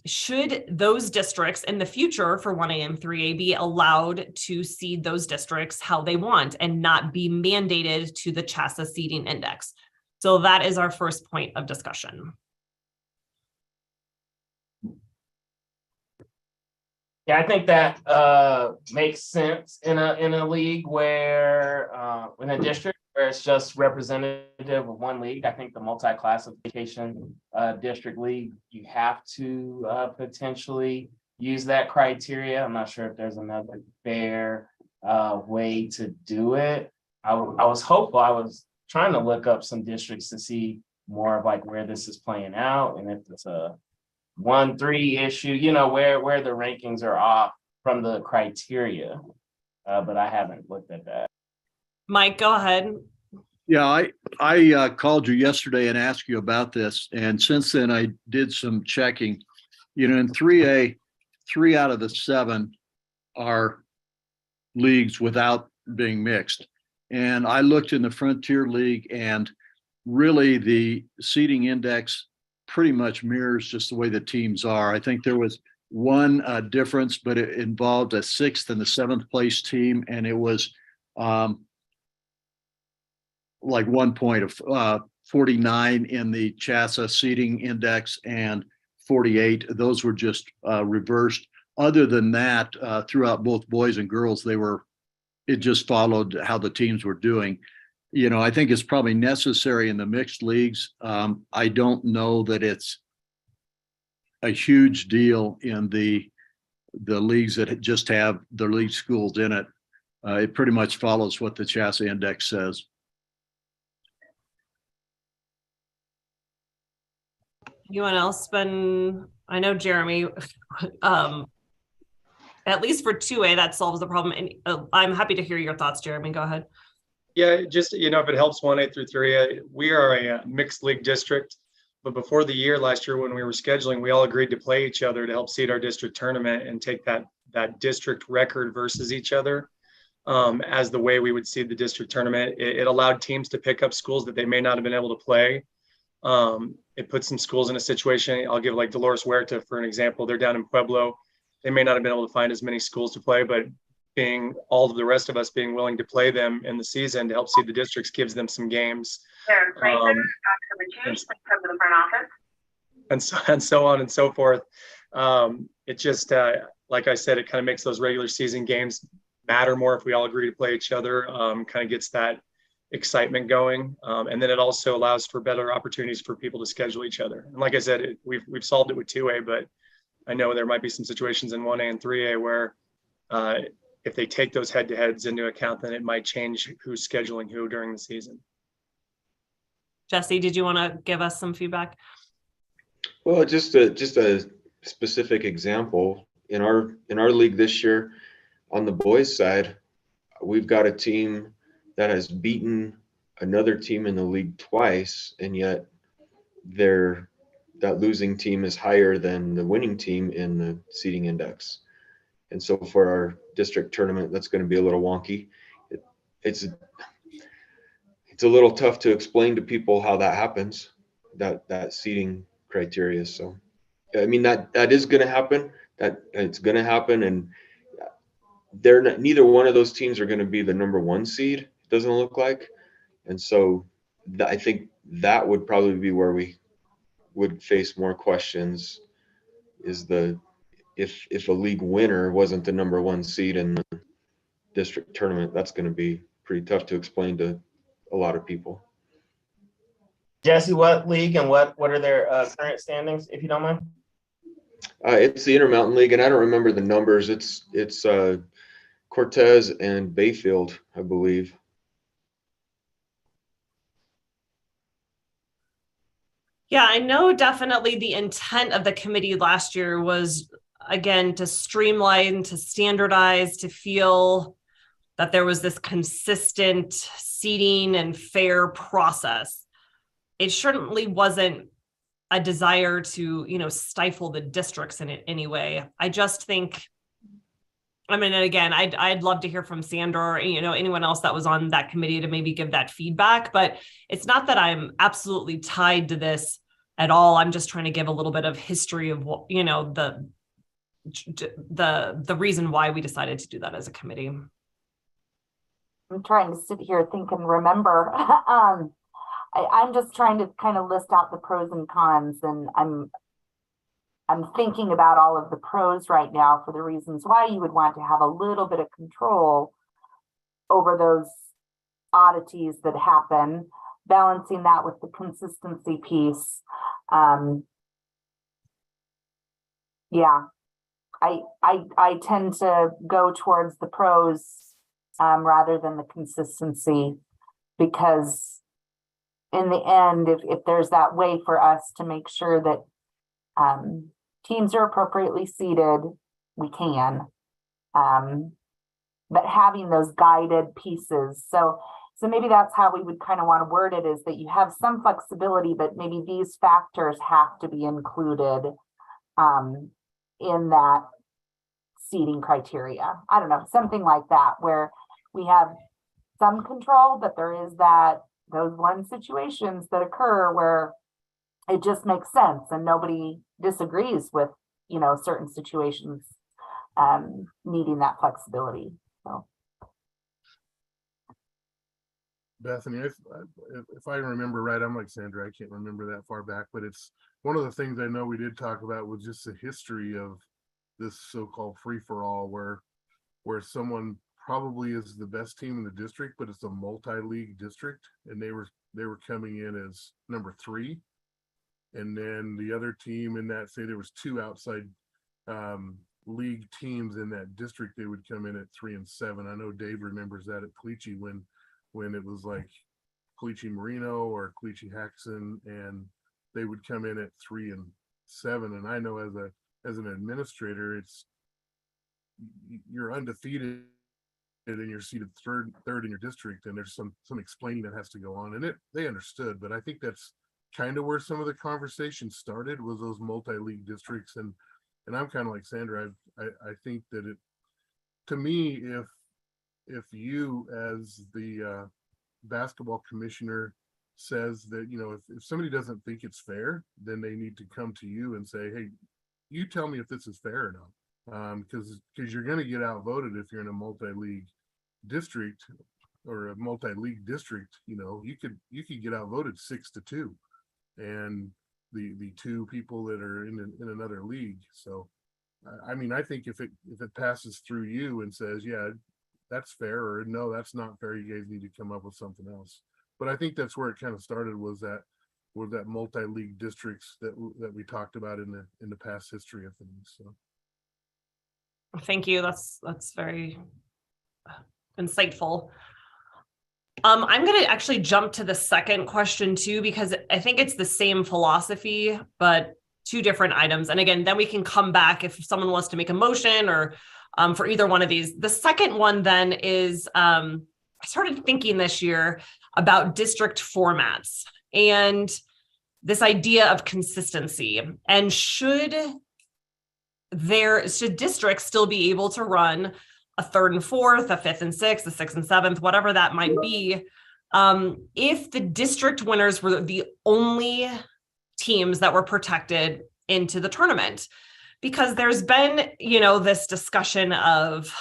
Should those districts in the future for 1A and 3A be allowed to seed those districts how they want and not be mandated to the CHSAA seeding index? So that is our first point of discussion. Yeah, I think that makes sense in a league where in a district where it's just representative of one league. I think the multi-classification district league, you have to potentially use that criteria. I'm not sure if there's another fair way to do it. I was hopeful. I was trying to look up some districts to see more of like where this is playing out and if it's a 1-3 issue, where the rankings are off from the criteria, but I haven't looked at that. Mike, go ahead. Yeah, I called you yesterday and asked you about this, and since then I did some checking. In 3A, 3 out of the 7 are leagues without being mixed, and I looked in the Frontier League, and really the seeding index pretty much mirrors just the way the teams are. I think there was one difference, but it involved a 6th and the 7th place team, and it was like 1 point of 49 in the CHSAA seeding index and 48. Those were just reversed. Other than that, throughout both boys and girls, it just followed how the teams were doing. I think it's probably necessary in the mixed leagues. I don't know that it's a huge deal in the leagues that just have the league schools in it. It pretty much follows what the CHSAA index says. Anyone else I know Jeremy, at least for 2A, that solves the problem. And I'm happy to hear your thoughts, Jeremy. Go ahead. Yeah, just, if it helps 1A through 3A, we are a mixed league district. But before the year, last year when we were scheduling, we all agreed to play each other to help seed our district tournament and take that district record versus each other as the way we would seed the district tournament. It allowed teams to pick up schools that they may not have been able to play. It put some schools in a situation. I'll give like Dolores Huerta for an example. They're down in Pueblo. They may not have been able to find as many schools to play, but being all of the rest of us being willing to play them in the season to help seed the districts gives them some games. And so on and so forth. It just, like I said, it kind of makes those regular season games matter more if we all agree to play each other, kind of gets that excitement going. And then it also allows for better opportunities for people to schedule each other. And like I said, we've solved it with 2A, but I know there might be some situations in 1A and 3A where if they take those head-to-heads into account, then it might change who's scheduling who during the season. Jesse, did you want to give us some feedback? Well, just a specific example in our league this year on the boys side, we've got a team that has beaten another team in the league twice, and yet that losing team is higher than the winning team in the seeding index. And so for our district tournament, that's going to be a little wonky. It's a little tough to explain to people how that happens, that seeding criteria. So, I mean, that is going to happen. That it's going to happen, and neither one of those teams are going to be the number 1 seed. It doesn't look like, and so I think that would probably be where we would face more questions. Is if a league winner wasn't the number 1 seed in the district tournament, that's going to be pretty tough to explain to a lot of people. Jesse, what league and what are their current standings, if you don't mind? It's the Intermountain League, and I don't remember the numbers. It's Cortez and Bayfield, I believe. Yeah, I know definitely the intent of the committee last year was, again, to streamline, to standardize, to feel that there was this consistent seating and fair process. It certainly wasn't a desire to, stifle the districts in any way. I just think, and again, I'd love to hear from Sandra or, anyone else that was on that committee to maybe give that feedback, but it's not that I'm absolutely tied to this at all. I'm just trying to give a little bit of history of what, the reason why we decided to do that as a committee. I'm trying to sit here, think and remember. I'm just trying to kind of list out the pros and cons, and I'm thinking about all of the pros right now for the reasons why you would want to have a little bit of control over those oddities that happen, balancing that with the consistency piece. Yeah, I tend to go towards the pros rather than the consistency, because in the end, if there's that way for us to make sure that teams are appropriately seated, we can. But having those guided pieces, so maybe that's how we would kind of want to word it, is that you have some flexibility, but maybe these factors have to be included in that seating criteria. I don't know, something like that, where we have some control, but there is those one situations that occur where it just makes sense and nobody disagrees with, certain situations needing that flexibility. So, Bethany, if I remember right, I'm like Sandra, I can't remember that far back, but it's one of the things I know we did talk about was just the history of this so-called free-for-all where someone probably is the best team in the district, but it's a multi-league district, and they were coming in as number 3, and then the other team in that, say there was 2 outside league teams in that district, they would come in at 3 and 7. I know Dave remembers that at Cleachy when it was like Cleachy Marino or Cleachy Haxon, and they would come in at 3 and 7. And I know as an administrator, you're undefeated and you're seated third in your district, and there's some explaining that has to go on, and they understood. But I think that's kind of where some of the conversation started, was those multi-league districts, and I'm kind of like Sandra. I think that to me, if you as the basketball commissioner says that, if somebody doesn't think it's fair, then they need to come to you and say, hey, you tell me if this is fair or not. Because you're going to get outvoted if you're in a multi-league district or a multi-league district. You could get outvoted 6-2, and the 2 people that are in another league. So, I think if it passes through you and says, yeah, that's fair, or no, that's not fair, you guys need to come up with something else. But I think that's where it kind of started, was that multi-league districts that we talked about in the past history of things. So. Thank you. That's very insightful. I'm going to actually jump to the second question too, because I think it's the same philosophy, but 2 different items. And again, then we can come back if someone wants to make a motion or for either one of these. The second one then is, I started thinking this year about district formats and this idea of consistency, and should districts still be able to run a 3rd and 4th, a 5th and 6th, a 6th and 7th, whatever that might be, if the district winners were the only teams that were protected into the tournament? Because there's been, this discussion of,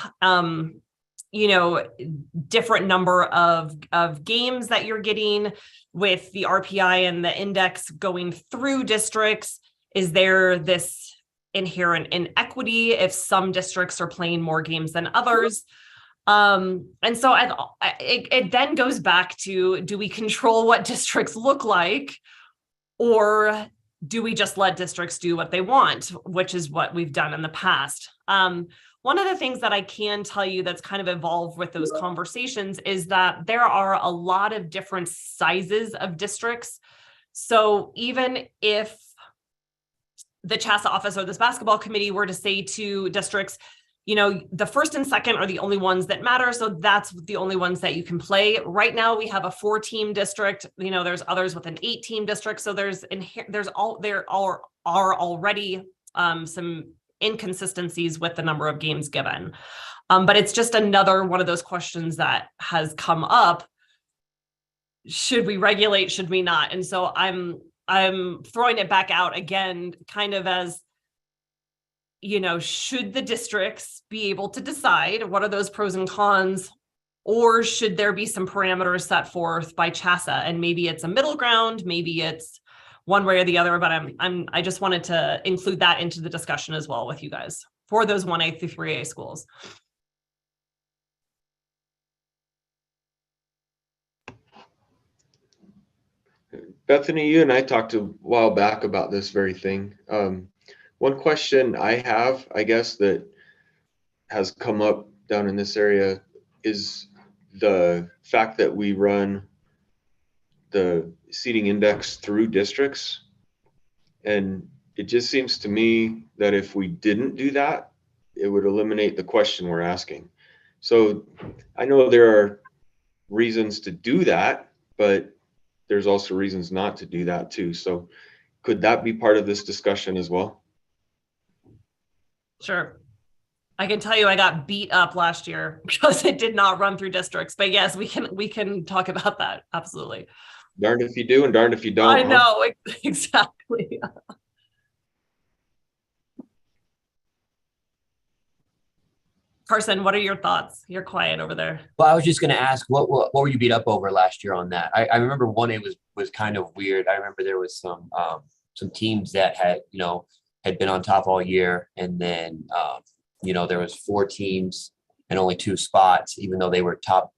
different number of games that you're getting with the RPI and the index going through districts. Is there this inherent inequity if some districts are playing more games than others? And so it then goes back to, do we control what districts look like, or do we just let districts do what they want, which is what we've done in the past? One of the things that I can tell you that's kind of evolved with those conversations is that there are a lot of different sizes of districts. So even if the CHSAA office or this basketball committee were to say to districts, you know, the first and second are the only ones that matter. So that's the only ones that you can play. Right now we have a 4-team district. You know, there's others with an 8-team district. So there are already some inconsistencies with the number of games given. But it's just another one of those questions that has come up. Should we regulate? Should we not? And so I'm throwing it back out again, kind of as, you know, should the districts be able to decide what are those pros and cons, or should there be some parameters set forth by CHSAA? And maybe it's a middle ground, maybe it's one way or the other, but I just wanted to include that into the discussion as well with you guys for those 1A through 3A schools. Bethany, you and I talked a while back about this very thing. One question I have, I guess, that has come up down in this area is the fact that we run the seating index through districts. And it just seems to me that if we didn't do that, it would eliminate the question we're asking. So I know there are reasons to do that, but there's also reasons not to do that too. So could that be part of this discussion as well? Sure. I can tell you I got beat up last year because it did not run through districts, but yes, we can talk about that. Absolutely. Darned if you do and darned if you don't. I know, exactly. Carson, what are your thoughts? You're quiet over there. Well, I was just going to ask, what were you beat up over last year on that? I remember 1A was kind of weird. I remember there was some teams that had been on top all year, and then there was 4 teams and only 2 spots, even though they were top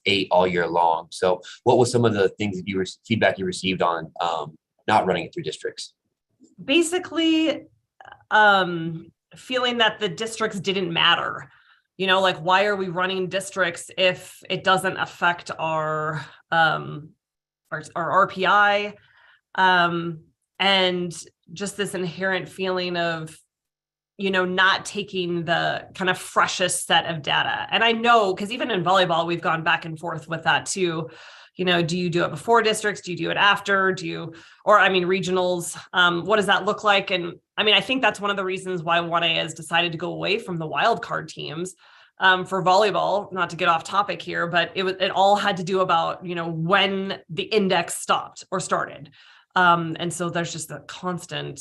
8 all year long. So what was some of the things that feedback you received on not running it through districts? Basically, feeling that the districts didn't matter. Like, why are we running districts if it doesn't affect our RPI? And just this inherent feeling of, not taking the kind of freshest set of data. And I know, because even in volleyball, we've gone back and forth with that too. Do you do it before districts? Do you do it after? Regionals? What does that look like? And I think that's one of the reasons why 1A has decided to go away from the wild card teams for volleyball, not to get off topic here, but it all had to do about, when the index stopped or started. And so there's just a constant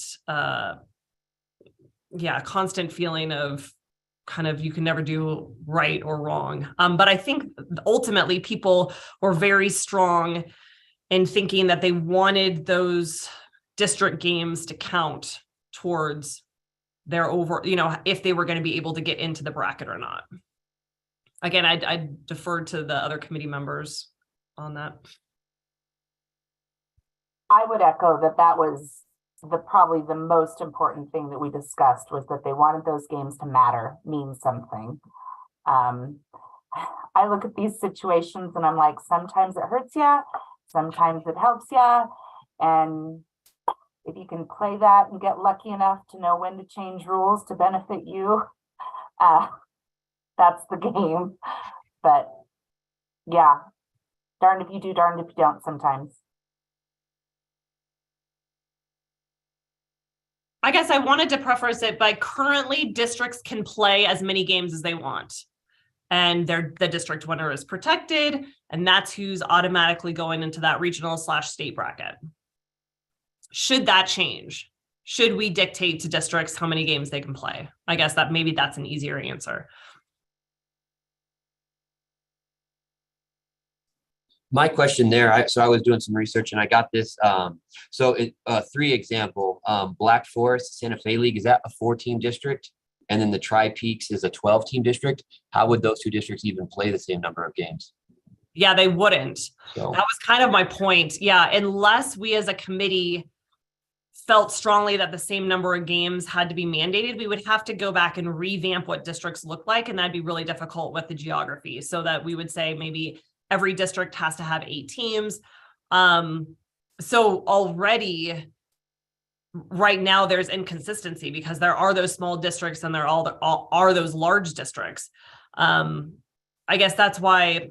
feeling of kind of, you can never do right or wrong. But I think ultimately people were very strong in thinking that they wanted those district games to count towards their if they were going to be able to get into the bracket or not. Again, I defer to the other committee members on that. I would echo that was probably the most important thing that we discussed, was that they wanted those games to matter, mean something. I look at these situations and I'm like, sometimes it hurts ya, sometimes it helps ya. And if you can play that and get lucky enough to know when to change rules to benefit you, that's the game. But yeah, darned if you do, darned if you don't sometimes. I guess I wanted to preface it by currently districts can play as many games as they want. And the district winner is protected, and that's who's automatically going into that regional/state bracket. Should that change? Should we dictate to districts how many games they can play? I guess maybe that's an easier answer. My question there, so I was doing some research and I got this. 3 example, Black Forest, Santa Fe League, is that a 4-team district? And then the Tri-Peaks is a 12-team district. How would those 2 districts even play the same number of games? Yeah, they wouldn't. So. That was kind of my point. Yeah, unless we as a committee felt strongly that the same number of games had to be mandated, we would have to go back and revamp what districts look like. And that'd be really difficult with the geography, so that we would say maybe every district has to have 8 teams. So already right now there's inconsistency because there are those small districts and there are those large districts. I guess that's why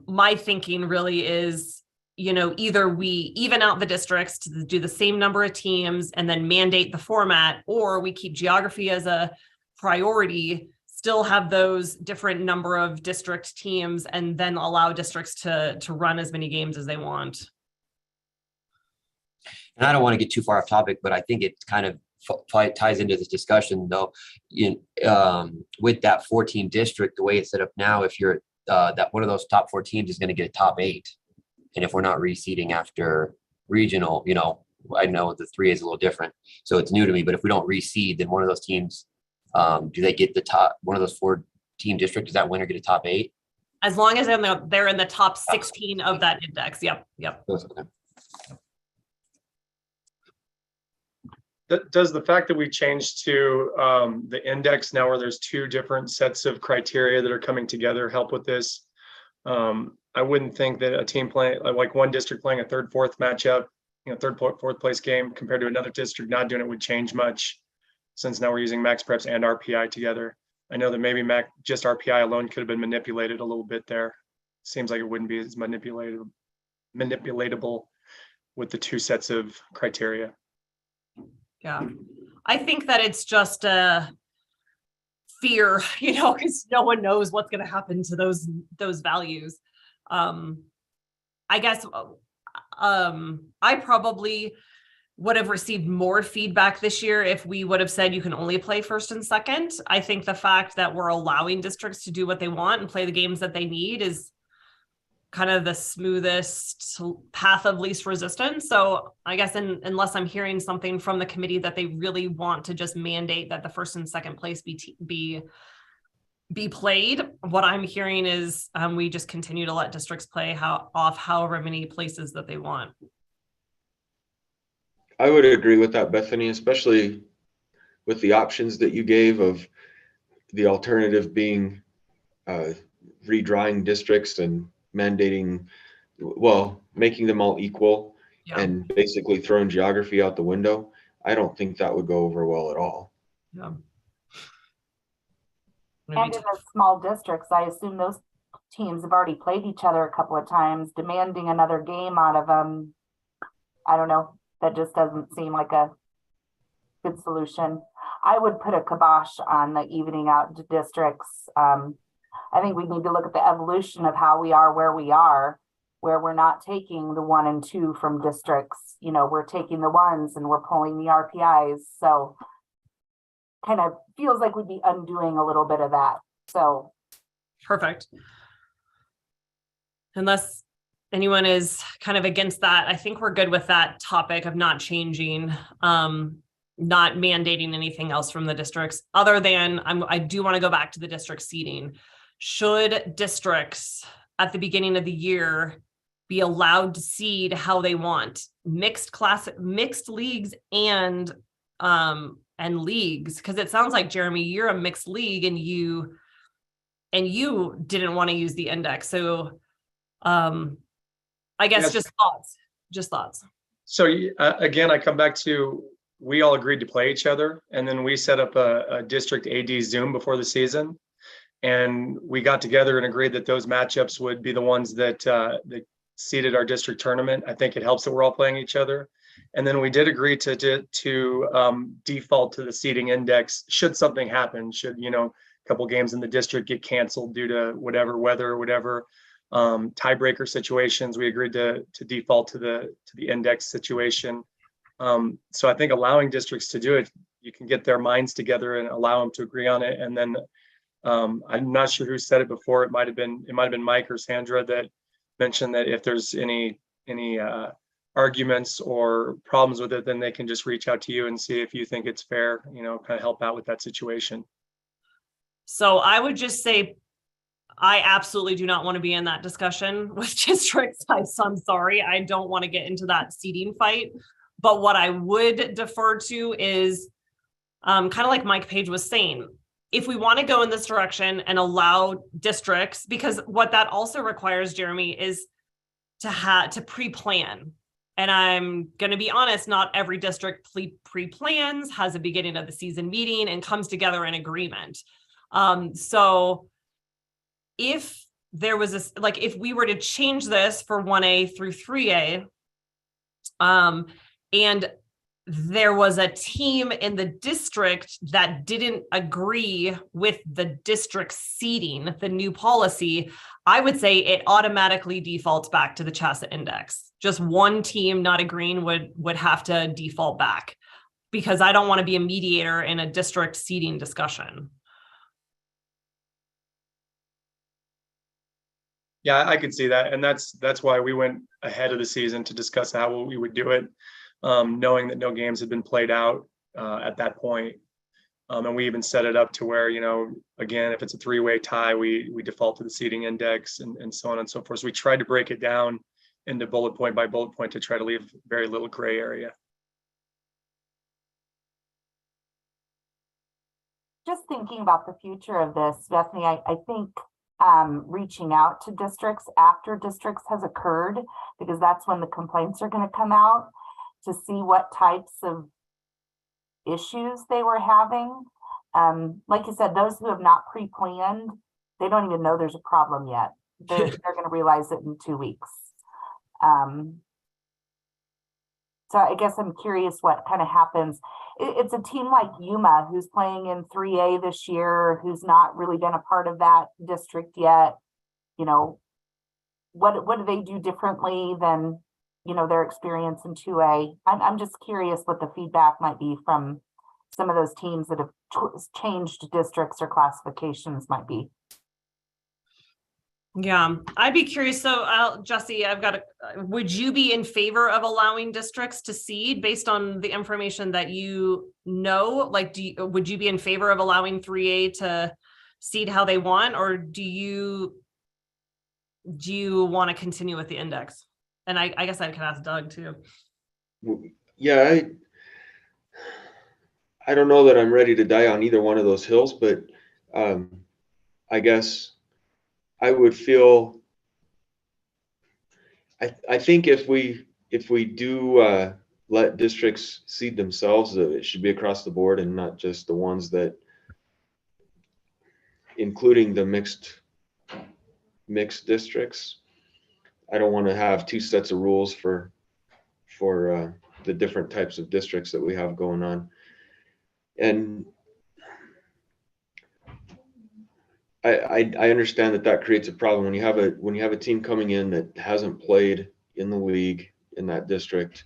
my thinking really is, either we even out the districts to do the same number of teams and then mandate the format, or we keep geography as a priority, still have those different number of district teams, and then allow districts to run as many games as they want. And I don't want to get too far off topic, but I think it kind of ties into this discussion though. With that 14 district, the way it's set up now, if you're that one of those top 4 teams is going to get a top 8. And if we're not reseeding after regional, I know the 3 is a little different, so it's new to me, but if we don't reseed, then one of those teams, do they get the top, one of those 4 team district, does that winner get a top 8? As long as they're in the top 16 of that index. Yep. Okay. Does the fact that we changed to the index now where there's 2 different sets of criteria that are coming together help with this? I wouldn't think that a team playing, like one district playing a 3rd, 4th matchup, 3rd, 4th place game compared to another district not doing it would change much, since now we're using max preps and RPI together. I know that maybe just RPI alone could have been manipulated a little bit there. Seems like it wouldn't be as manipulatable with the 2 sets of criteria. Yeah, I think that it's just a fear, because no one knows what's going to happen to those values. I guess I probably would have received more feedback this year if we would have said you can only play 1st and 2nd. I think the fact that we're allowing districts to do what they want and play the games that they need is kind of the smoothest path of least resistance. So I guess unless I'm hearing something from the committee that they really want to just mandate that the 1st and 2nd place be played, what I'm hearing is we just continue to let districts play off however many places that they want. I would agree with that, Bethany, especially with the options that you gave of the alternative being redrawing districts and mandating, making them all equal, and basically throwing geography out the window. I don't think that would go over well at all. Yeah. And in the small districts, I assume those teams have already played each other a couple of times. Demanding another game out of them, I don't know. That just doesn't seem like a good solution. I would put a kibosh on the evening out districts. I think we need to look at the evolution of how we are where we are, where we're not taking the 1 and 2 from districts. We're taking the 1s and we're pulling the RPIs. So kind of feels like we'd be undoing a little bit of that. So perfect. Unless anyone is kind of against that, I think we're good with that topic of not changing, not mandating anything else from the districts, other than I do want to go back to the district seating. Should districts at the beginning of the year be allowed to seed how they want, mixed leagues and leagues? Because it sounds like, Jeremy, you're a mixed league and you didn't want to use the index. So I guess just thoughts. So again, I come back to, we all agreed to play each other, and then we set up a district AD Zoom before the season. And we got together and agreed that those matchups would be the ones that seeded our district tournament. I think it helps that we're all playing each other. And then we did agree to default to the seeding index should something happen, should, a couple games in the district get canceled due to whatever weather or whatever tiebreaker situations. We agreed to default to the index situation. So I think allowing districts to do it, you can get their minds together and allow them to agree on it. And then I'm not sure who said it before. It might have been Mike or Sandra that mentioned that if there's any arguments or problems with it, then they can just reach out to you and see if you think it's fair, kind of help out with that situation. So I would just say, I absolutely do not want to be in that discussion with districts. I'm sorry. I don't want to get into that seating fight. But what I would defer to is kind of like Mike Page was saying, if we want to go in this direction and allow districts, because what that also requires, Jeremy, is to pre-plan. And I'm going to be honest, not every district pre-plans, has a beginning of the season meeting and comes together in agreement. So if there was a, like, if we were to change this for 1A through 3A, and there was a team in the district that didn't agree with the district seating, the new policy, I would say it automatically defaults back to the CHSAA index. Just one team not agreeing would have to default back, because I don't want to be a mediator in a district seating discussion. Yeah, I could see that. And that's why we went ahead of the season to discuss how we would do it, knowing that no games had been played out at that point. And we even set it up to where, you know, again, if it's a three-way tie, we default to the seating index and so on and so forth. So we tried to break it down into bullet point by bullet point to try to leave very little gray area. Just thinking about the future of this, Bethany, I think reaching out to districts after districts has occurred, because that's when the complaints are going to come out, to see what types of issues they were having. Like you said, those who have not pre-planned, they don't even know there's a problem yet. They're going to realize it in 2 weeks. So I guess I'm curious what kind of happens. It's a team like Yuma who's playing in 3A this year, who's not really been a part of that district yet. You know, what do they do differently than, you know, their experience in 2A? I'm just curious what the feedback might be from some of those teams that have changed districts or classifications might be. Yeah, I'd be curious. So, Jesse, would you be in favor of allowing districts to seed based on the information that you know? Like, would you be in favor of allowing 3A to seed how they want, or do you want to continue with the index? And I guess I could ask Doug too. Yeah, I don't know that I'm ready to die on either one of those hills, but I guess I would feel, I think if we do let districts seed themselves, it should be across the board and not just the ones that, including the mixed districts. I don't want to have two sets of rules for the different types of districts that we have going on. And I understand that creates a problem when you have a team coming in that hasn't played in the league in that district.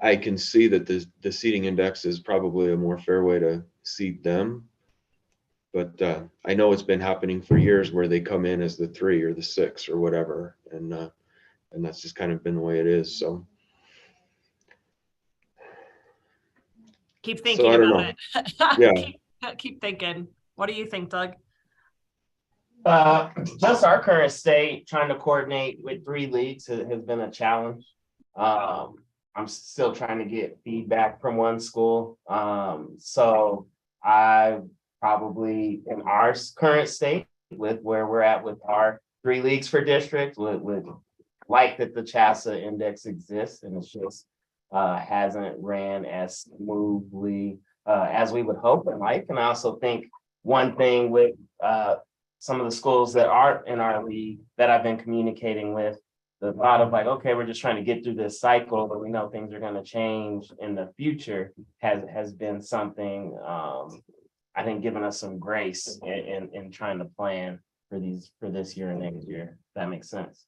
I can see that the seeding index is probably a more fair way to seed them, but I know it's been happening for years where they come in as the 3 or the 6 or whatever, and that's just kind of been the way it is. So keep thinking about it. Yeah. keep thinking. What do you think, Doug? Just our current state, trying to coordinate with 3 leagues has been a challenge. I'm still trying to get feedback from one school. So I probably, in our current state, with where we're at with our 3 leagues for districts, would like that the CHSAA index exists, and it's just hasn't ran as smoothly as we would hope and like. And I also think one thing with some of the schools that aren't in our league that I've been communicating with, the thought of like, okay, we're just trying to get through this cycle, but we know things are going to change in the future has been something I think giving us some grace in trying to plan for this year and next year. If that makes sense.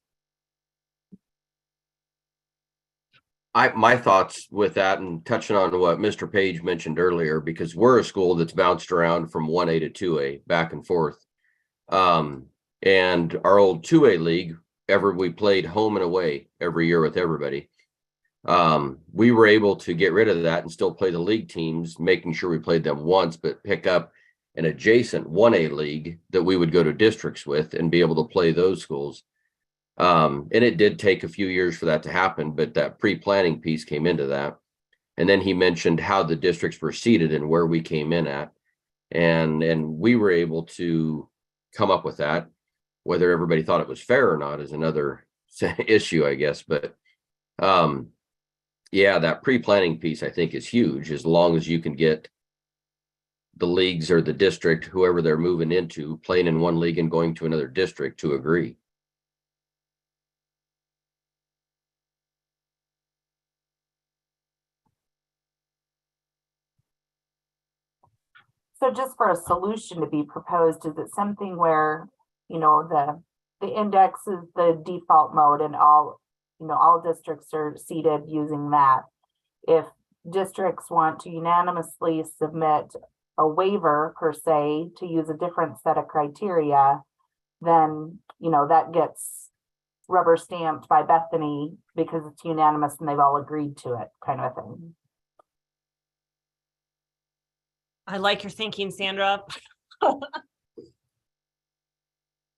My thoughts with that, and touching on what Mr. Page mentioned earlier, because we're a school that's bounced around from 1A to 2A back and forth. And our old 2A league, we played home and away every year with everybody. We were able to get rid of that and still play the league teams, making sure we played them once, but pick up an adjacent 1A league that we would go to districts with and be able to play those schools. And it did take a few years for that to happen, but that pre-planning piece came into that. And then he mentioned how the districts were seated and where we came in at. And we were able to come up with that. Whether everybody thought it was fair or not is another issue, I guess. But yeah, that pre-planning piece I think is huge, as long as you can get the leagues or the district, whoever they're moving into, playing in one league and going to another district to agree. So just for a solution to be proposed, is it something where, you know, the index is the default mode and all, you know, all districts are seated using that? If districts want to unanimously submit a waiver per se to use a different set of criteria, then, you know, that gets rubber stamped by Bethany because it's unanimous and they've all agreed to it, kind of a thing. I like your thinking, Sandra.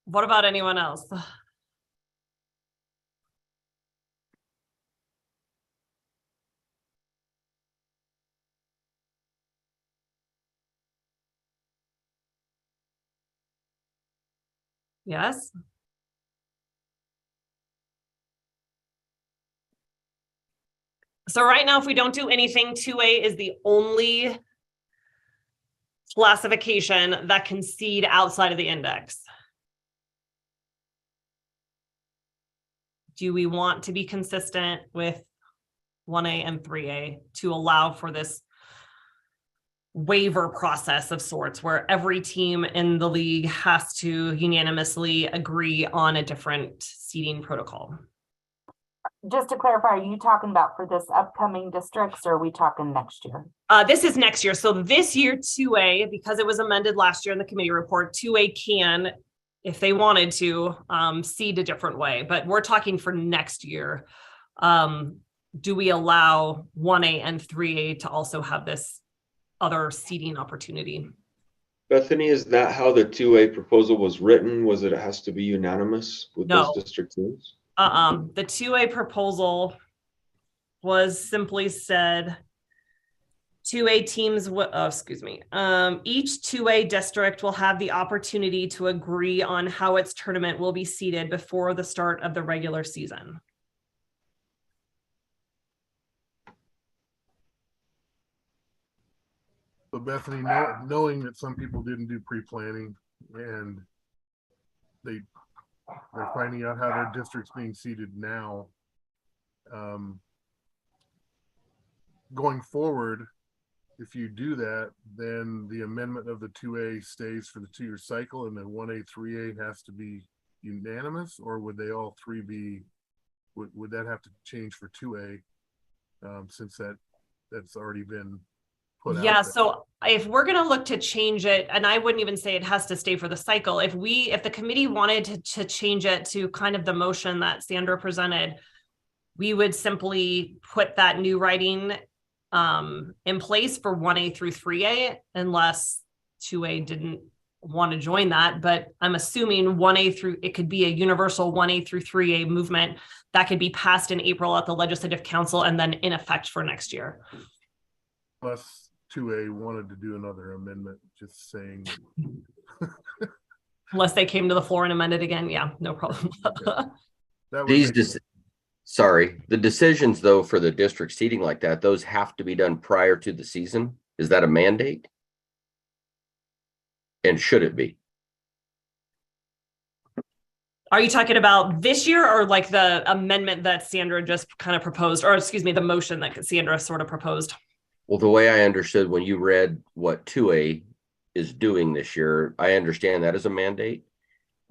What about anyone else? Yes. So right now, if we don't do anything, 2A is the only classification that can seed outside of the index. Do we want to be consistent with 1A and 3A to allow for this waiver process of sorts where every team in the league has to unanimously agree on a different seating protocol? Just to clarify, are you talking about for this upcoming districts or are we talking next year? This is next year. So this year, 2A, because it was amended last year in the committee report, 2A can, if they wanted to, seed a different way. But we're talking for next year. Do we allow 1A and 3A to also have this other seating opportunity? Bethany, is that how the 2A proposal was written? Was it has to be unanimous with No. those district teams? The 2A proposal was simply said 2A teams, each 2A district will have the opportunity to agree on how its tournament will be seated before the start of the regular season. So Bethany, knowing that some people didn't do pre-planning and they're finding out how their district's being seated now, going forward, if you do that, then the amendment of the 2A stays for the 2-year cycle and then 1A, 3A has to be unanimous, or would they all three be, would that have to change for 2A since that's already been put out there? So if we're going to look to change it, and I wouldn't even say it has to stay for the cycle, if the committee wanted to change it to kind of the motion that Sandra presented, we would simply put that new writing in place for 1A through 3A, unless 2A didn't want to join that. But I'm assuming 1A through, it could be a universal 1A through 3A movement that could be passed in April at the Legislative Council and then in effect for next year. Plus 2A wanted to do another amendment, just saying. Unless they came to the floor and amended again. Yeah, no problem. The decisions though for the district seating like that, those have to be done prior to the season. Is that a mandate? And should it be? Are you talking about this year or like the amendment that Sandra just kind of proposed, or excuse me, the motion that Sandra sort of proposed? Well, the way I understood when you read what 2A is doing this year, I understand that as a mandate.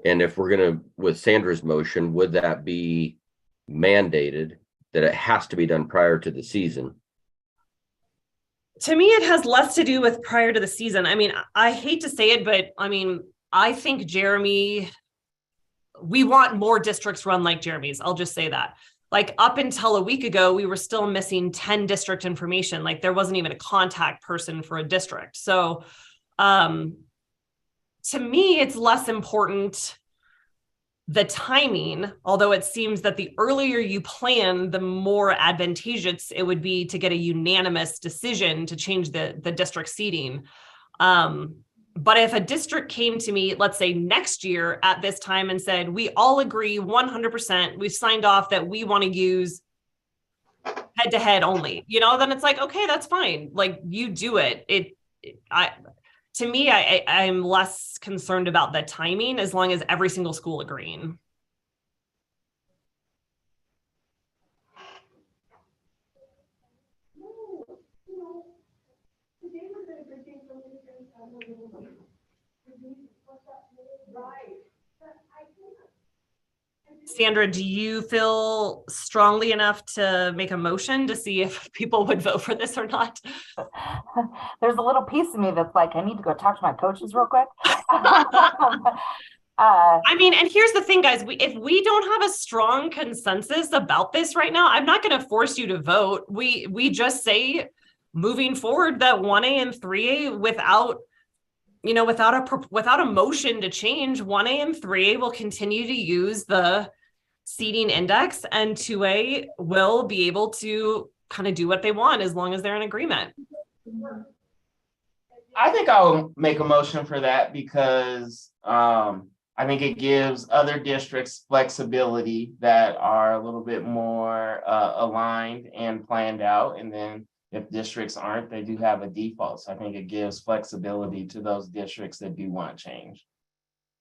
And if we're going to, with Sandra's motion, would that be mandated that it has to be done prior to the season? To me, it has less to do with prior to the season. I mean, I hate to say it, but I mean, I think Jeremy, we want more districts run like Jeremy's. I'll just say that. Like up until a week ago, we were still missing 10 district information. Like there wasn't even a contact person for a district. So to me, it's less important the timing, although it seems that the earlier you plan, the more advantageous it would be to get a unanimous decision to change the district seating. But if a district came to me, let's say next year at this time and said, we all agree 100%, we've signed off that we want to use head to head only, you know, then it's like, okay, that's fine. Like, you do it. To me, I'm less concerned about the timing as long as every single school agreeing. Sandra, do you feel strongly enough to make a motion to see if people would vote for this or not? There's a little piece of me that's like, I need to go talk to my coaches real quick. I mean, and here's the thing, guys, if we don't have a strong consensus about this right now, I'm not going to force you to vote. We just say moving forward that 1A and 3A without a motion to change, 1A and 3A will continue to use the seating index, and 2A will be able to kind of do what they want as long as they're in agreement. I think I'll make a motion for that because I think it gives other districts flexibility that are a little bit more aligned and planned out. And then if districts aren't, they do have a default. So I think it gives flexibility to those districts that do want change.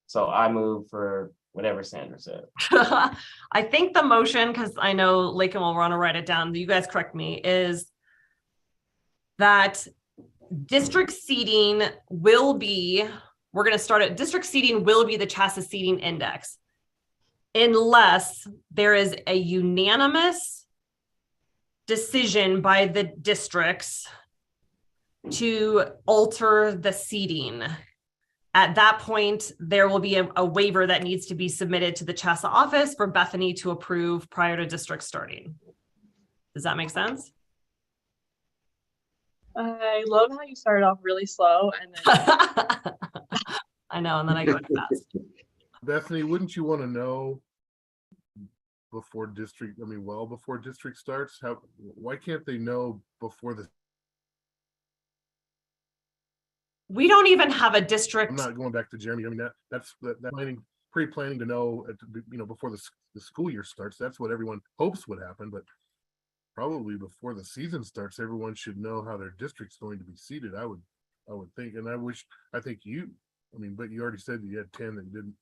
So I move for whatever Sandra said. I think the motion, because I know Lakin will want to write it down, you guys correct me, is that district seating will be, we're going to start at district seating will be the CHSAA seating index, unless there is a unanimous decision by the districts to alter the seating. At that point, there will be a waiver that needs to be submitted to the CHSAA office for Bethany to approve prior to district starting. Does that make sense? I love how you started off really slow and then I know, and then I go fast. Bethany, wouldn't you want to know before district, well before district starts? Why can't they know before the? We don't even have a district. I'm not going back to Jeremy. That's planning, pre-planning to know, before the school year starts. That's what everyone hopes would happen, but probably before the season starts, everyone should know how their district's going to be seated. I would think, and I think you, but you already said that you had 10 that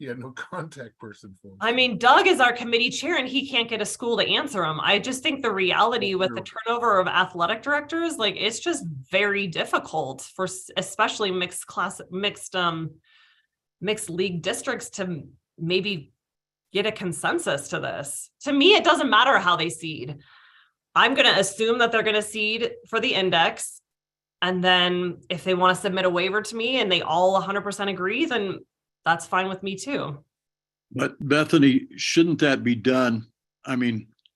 you had no contact person for. I mean, Doug is our committee chair and he can't get a school to answer him. I just think the reality with the turnover of athletic directors, like, it's just very difficult for especially mixed league districts to maybe get a consensus to this. To me, it doesn't matter how they seed. I'm going to assume that they're going to seed for the index. And then if they want to submit a waiver to me and they all 100% agree, then that's fine with me too. But Bethany, shouldn't that be done? At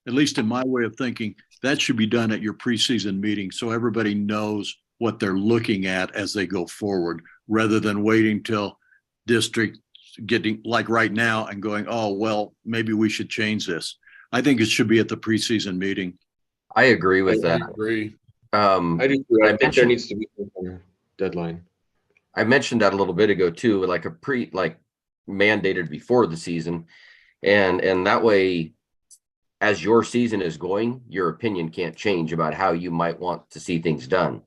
least in my way of thinking, that should be done at your preseason meeting so everybody knows what they're looking at as they go forward, rather than waiting till district getting like right now and going, oh, well, maybe we should change this. I think it should be at the preseason meeting. I agree with that. I agree. I think there needs to be a deadline. I mentioned that a little bit ago too, like mandated before the season. And that way, as your season is going, your opinion can't change about how you might want to see things done.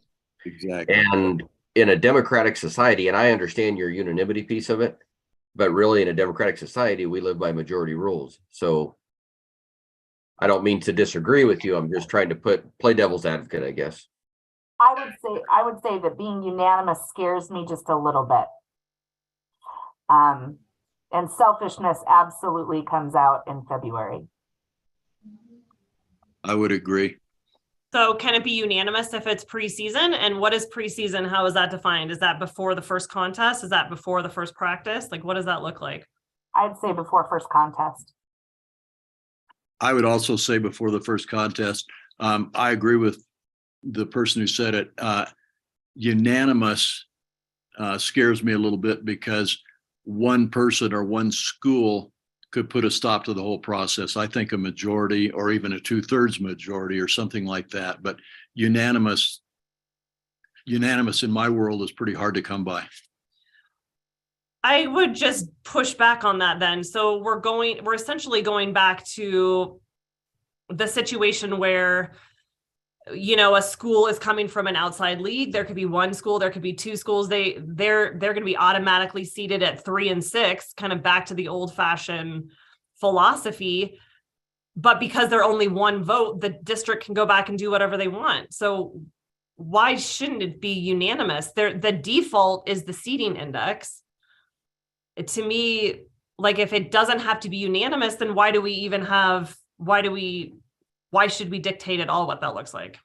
Exactly. And in a democratic society, and I understand your unanimity piece of it, but really in a democratic society, we live by majority rules. So I don't mean to disagree with you. I'm just trying to play devil's advocate, I guess. I would say that being unanimous scares me just a little bit. And selfishness absolutely comes out in February. I would agree. So can it be unanimous if it's preseason? And what is preseason? How is that defined? Is that before the first contest? Is that before the first practice? Like, what does that look like? I'd say before first contest. I would also say before the first contest. I agree with the person who said it. Unanimous scares me a little bit because one person or one school could put a stop to the whole process. I think a majority or even a 2/3 majority or something like that, but unanimous in my world is pretty hard to come by. I would just push back on that then. So we're essentially going back to the situation where, you know, a school is coming from an outside league. There could be one school, there could be two schools. They're going to be automatically seated at 3 and 6, kind of back to the old fashioned philosophy. But because they're only one vote, the district can go back and do whatever they want. So why shouldn't it be unanimous? The default is the seating index. To me, like, if it doesn't have to be unanimous, then why should we dictate at all what that looks like?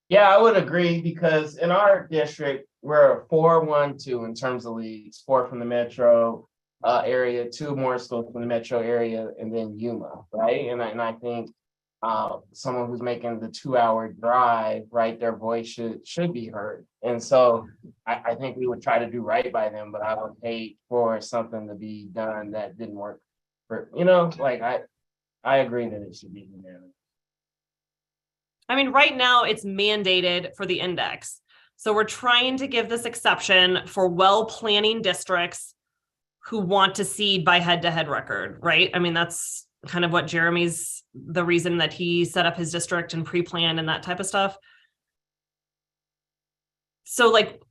Yeah, I would agree, because in our district, we're a 4-1-2 in terms of leagues, 4 from the metro area, 2 more schools from the metro area, and then Yuma, right? And I think someone who's making the 2-hour drive, right, their voice should be heard. And so I think we would try to do right by them, but I would hate for something to be done that didn't work for, you know, like I agree that it should be unanimous. I mean, right now it's mandated for the index. So we're trying to give this exception for well-planning districts who want to seed by head-to-head record, right? I mean, that's kind of what the reason that he set up his district and pre-planned and that type of stuff. So, like,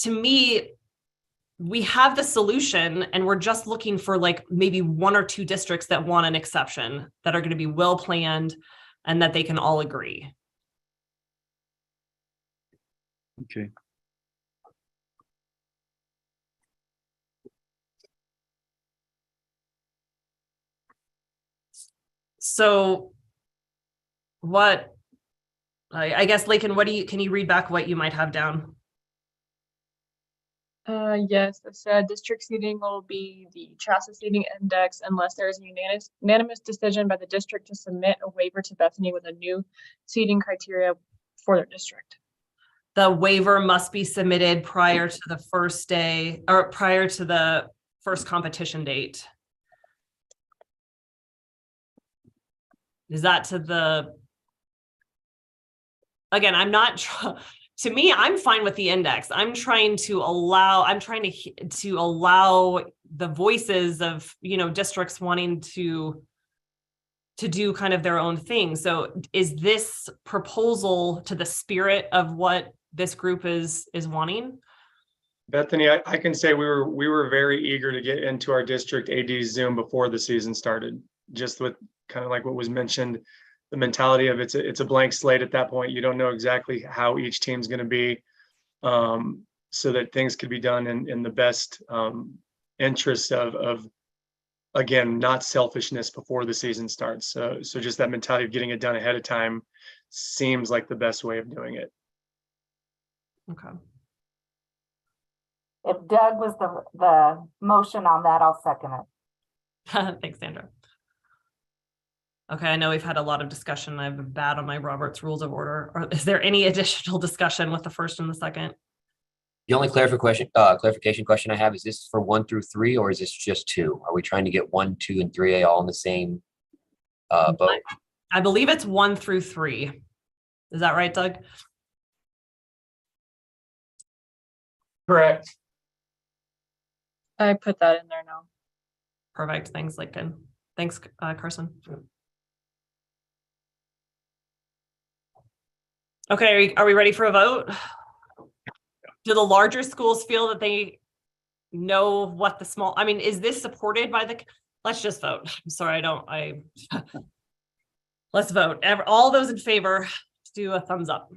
to me, we have the solution, and we're just looking for like maybe 1 or 2 districts that want an exception, that are going to be well planned and that they can all agree. Okay. So I guess, Lakin, can you read back what you might have down? Yes, it said district seating will be the CHSAA seating index unless there is a unanimous decision by the district to submit a waiver to Bethany with a new seating criteria for their district. The waiver must be submitted prior to the first day, or prior to the first competition date. Is that again, to me, I'm fine with the index. I'm trying to allow the voices of, you know, districts wanting to do kind of their own thing. So is this proposal to the spirit of what this group is wanting? Bethany, I can say we were very eager to get into our district AD Zoom before the season started, just with kind of like what was mentioned, the mentality of it's a blank slate at that point. You don't know exactly how each team's going to be, so that things could be done in the best interest of again, not selfishness before the season starts. So just that mentality of getting it done ahead of time seems like the best way of doing it. Okay. If Doug was the motion on that, I'll second it. Thanks, Sandra. Okay, I know we've had a lot of discussion. I've been bad on my Robert's Rules of Order. Is there any additional discussion with the first and the second? The only clarification question I have is this for 1 through 3, or is this just 2? Are we trying to get 1, 2, and 3A all in the same boat? I believe it's 1 through 3. Is that right, Doug? Correct. I put that in there now. Perfect. Thanks, Lincoln. Thanks, Carson. Okay, are we ready for a vote? Do the larger schools feel that they know what the small, I mean, is this supported by let's just vote. I'm sorry, let's vote. All those in favor, do a thumbs up.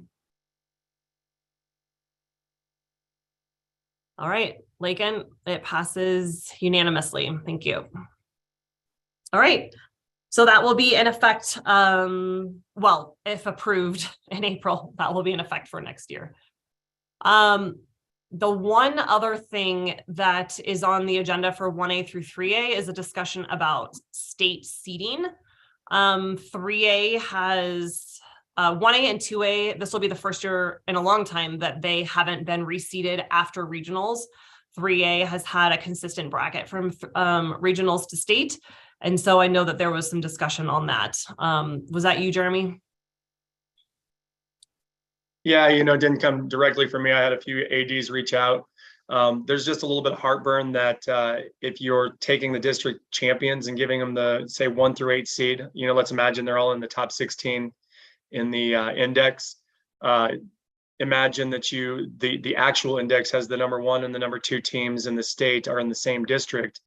All right, Lakin, it passes unanimously. Thank you. All right, so that will be in effect, well, if approved in April, that will be in effect for next year. The one other thing that is on the agenda for 1A through 3A is a discussion about state seating. 3A has 1A and 2A. This will be the first year in a long time that they haven't been reseated after regionals 3A has had a consistent bracket from regionals to state. And so I know that there was some discussion on that. Was that you, Jeremy? Yeah, didn't come directly from me. I had a few ADs reach out. There's just a little bit of heartburn that if you're taking the district champions and giving them the, say, 1 through 8 seed, let's imagine they're all in the top 16 in the index. Imagine that the actual index has the number 1 and the number 2 teams in the state are in the same district.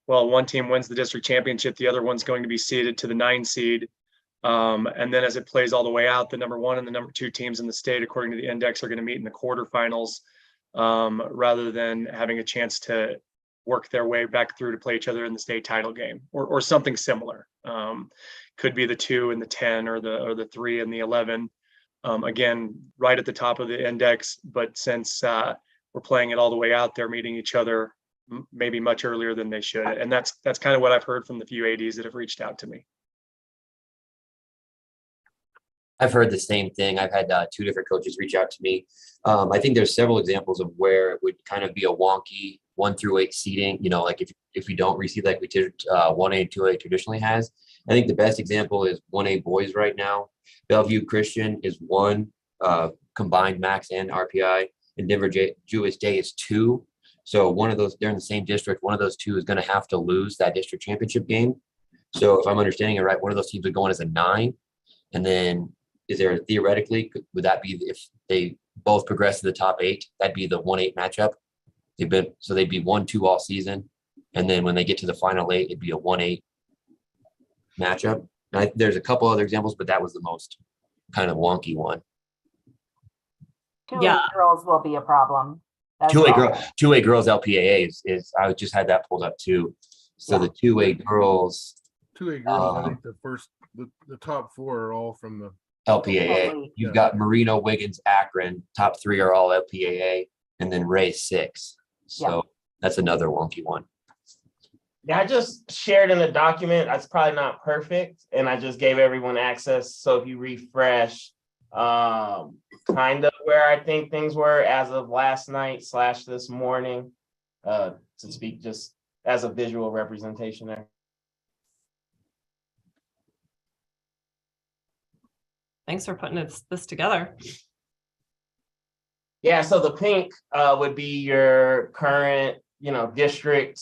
Well, one team wins the district championship, the other one's going to be seeded to the 9 seed. And then as it plays all the way out, the number 1 and the number 2 teams in the state, according to the index, are going to meet in the quarterfinals, rather than having a chance to work their way back through to play each other in the state title game, or something similar. Could be the 2 and the 10, or the 3 and the 11. Again, right at the top of the index, but since we're playing it all the way out, they're meeting each other maybe much earlier than they should. And that's kind of what I've heard from the few ADs that have reached out to me. I've heard the same thing. I've had 2 different coaches reach out to me. I think there's several examples of where it would kind of be a wonky 1 through 8 seeding. Like if we don't receive like we did 1A and 2A traditionally has. I think the best example is 1A boys right now. Bellevue Christian is 1 combined max and RPI, and Denver Jewish Day is 2. So one of those, they're in the same district. One of those 2 is going to have to lose that district championship game. So if I'm understanding it right, one of those teams would go in as a 9, and then is there theoretically, would that be if they both progress to the top 8, that'd be the 1-8 matchup? They'd be 1-2 all season. And then when they get to the final 8, it'd be a 1-8 matchup. And there's a couple other examples, but that was the most kind of wonky one. 2A girls will be a problem. 2A girls LPAA is I just had that pulled up too. So the 2A girls. 2A girls, I think the top 4 are all from the LPAA. You've got Marino, Wiggins, Akron. Top 3 are all LPAA, and then Ray 6. So that's another wonky one. Yeah, I just shared in the document. That's probably not perfect, and I just gave everyone access. So if you refresh, kind of where I think things were as of last night / this morning, to speak just as a visual representation there. Thanks for putting this together. Yeah, so the pink would be your current, district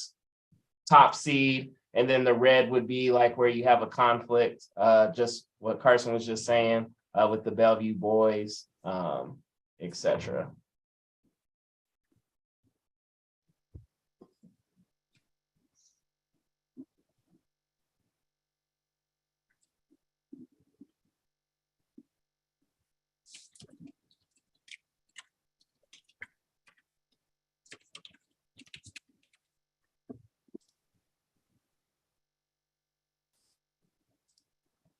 top seed, and then the red would be like where you have a conflict, just what Carson was just saying, with the Bellevue boys, etc.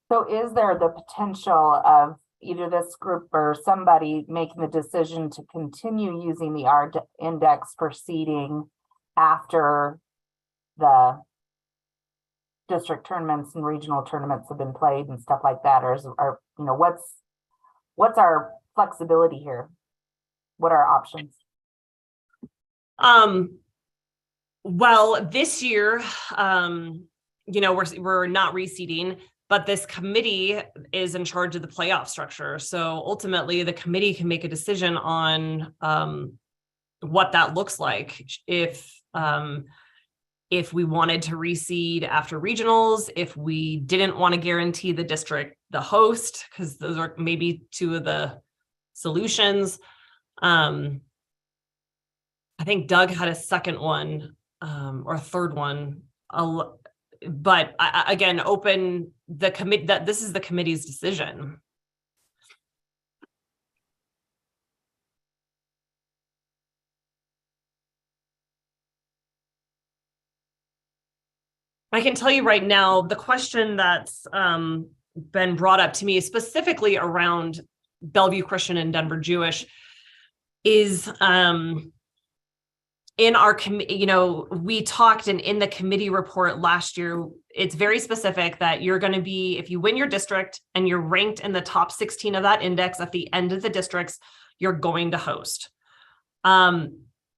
So is there the potential of either this group or somebody making the decision to continue using the R index for seeding after the district tournaments and regional tournaments have been played and stuff like that? Or what's our flexibility here? What are our options? Well, this year, we're not reseeding, but this committee is in charge of the playoff structure. So ultimately the committee can make a decision on what that looks like. If we wanted to reseed after regionals, if we didn't want to guarantee the district the host, because those are maybe 2 of the solutions. I think Doug had a second one or a third one. But again, open the committee, that this is the committee's decision. I can tell you right now, the question that's been brought up to me specifically around Bellevue Christian and Denver Jewish is in our committee, we talked and in the committee report last year, it's very specific that you're going to be, if you win your district and you're ranked in the top 16 of that index at the end of the districts, you're going to host.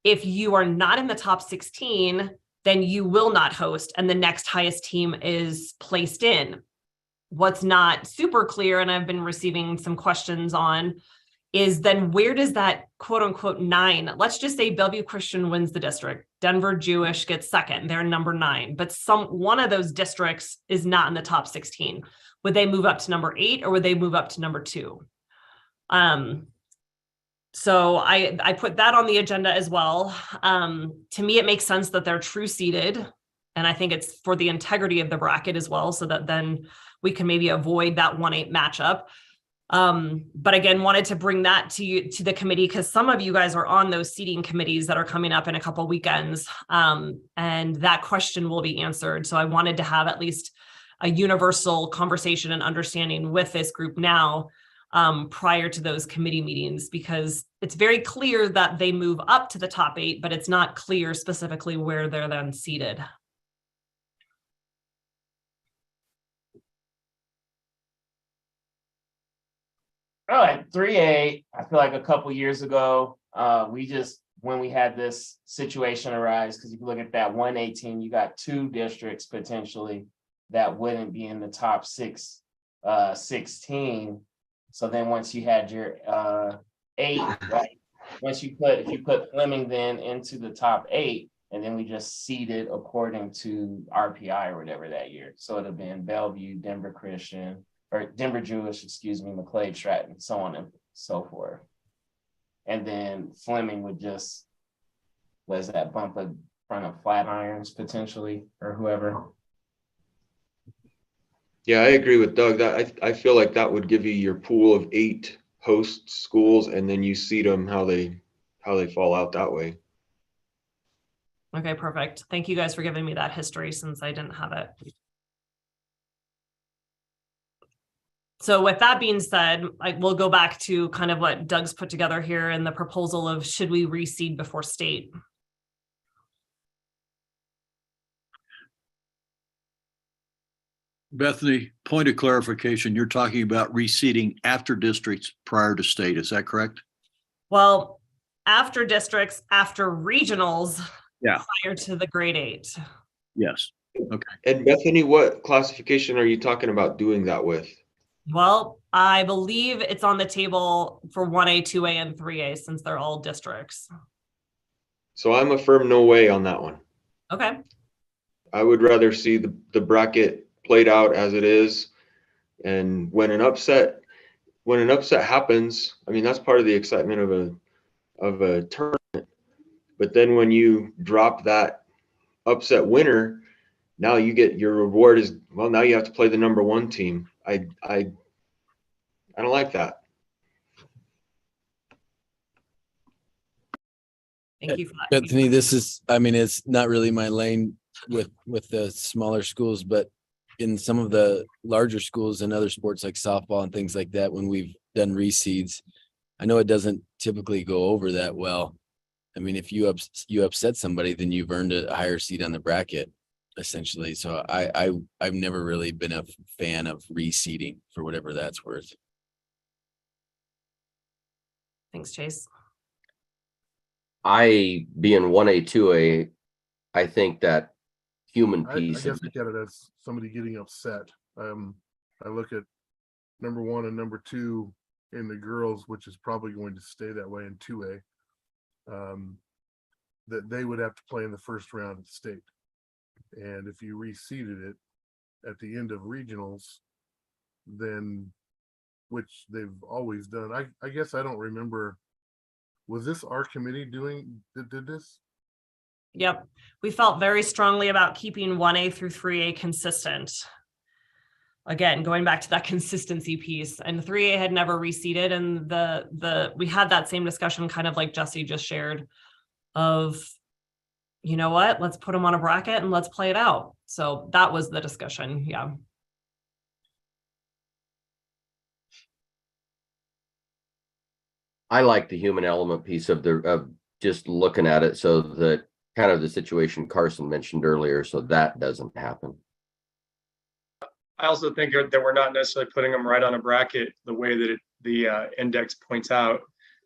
If you are not in the top 16, then you will not host, and the next highest team is placed in. What's not super clear, and I've been receiving some questions on, is then where does that quote unquote 9, let's just say Bellevue Christian wins the district, Denver Jewish gets second, they're number 9, but one of those districts is not in the top 16. Would they move up to number 8 or would they move up to number 2? So I put that on the agenda as well. To me, it makes sense that they're true seeded. And I think it's for the integrity of the bracket as well, so that then we can maybe avoid that 1-8 matchup. But again, wanted to bring that to the committee, because some of you guys are on those seating committees that are coming up in a couple weekends. And that question will be answered. So I wanted to have at least a universal conversation and understanding with this group now, prior to those committee meetings, because it's very clear that they move up to the top 8, but it's not clear specifically where they're then seated. Oh, at 3A, I feel like a couple years ago, when we had this situation arise, because if you look at that 1A team, you got 2 districts potentially that wouldn't be in the top 16. So then once you had your 8, right? If you put Fleming then into the top 8, and then we just seeded according to RPI or whatever that year. So it'd have been Bellevue, Denver Christian, or Denver Jewish, McClave, Stratton, so on and so forth. And then Fleming would just, was that bump in front of Flatirons potentially, or whoever. Yeah, I agree with Doug. That I feel like that would give you your pool of 8 host schools, and then you seed them how they fall out that way. Okay, perfect. Thank you guys for giving me that history, since I didn't have it. So with that being said, we'll go back to kind of what Doug's put together here in the proposal of, should we reseed before state? Bethany, point of clarification, you're talking about reseeding after districts prior to state, is that correct? Well, after districts, after regionals, yeah, prior to the grade 8. Yes. Okay. And Bethany, what classification are you talking about doing that with? Well, I believe it's on the table for 1A, 2A, and 3A, since they're all districts. So I'm a firm no way on that one. Okay. I would rather see the bracket played out as it is. And when an upset happens, I mean, that's part of the excitement of a tournament. But then when you drop that upset winner, now you get your reward is, well, now you have to play the number 1 team. I don't like that. Thank you for that. Bethany, it's not really my lane with the smaller schools, but in some of the larger schools and other sports like softball and things like that, when we've done reseeds, I know it doesn't typically go over that well. I mean, if you upset somebody, then you've earned a higher seed on the bracket, essentially. So I've never really been a fan of reseeding, for whatever that's worth. Thanks, Chase. I, being 1A, 2A, I think that human I piece guess of look at it as somebody getting upset. I look at number 1 and number 2 in the girls, which is probably going to stay that way in 2A. That they would have to play in the first round of state. And if you reseeded it at the end of regionals, then, which they've always done, I guess I don't remember, was this our committee that did this? Yep. We felt very strongly about keeping 1A through 3A consistent. Again, going back to that consistency piece, and 3A had never reseeded, and we had that same discussion, kind of like Jesse just shared, of, you know what, let's put them on a bracket and let's play it out. So that was the discussion. Yeah. I like the human element piece of just looking at it, so that kind of the situation Carson mentioned earlier, so that doesn't happen. I also think that we're not necessarily putting them right on a bracket the way that the index points out.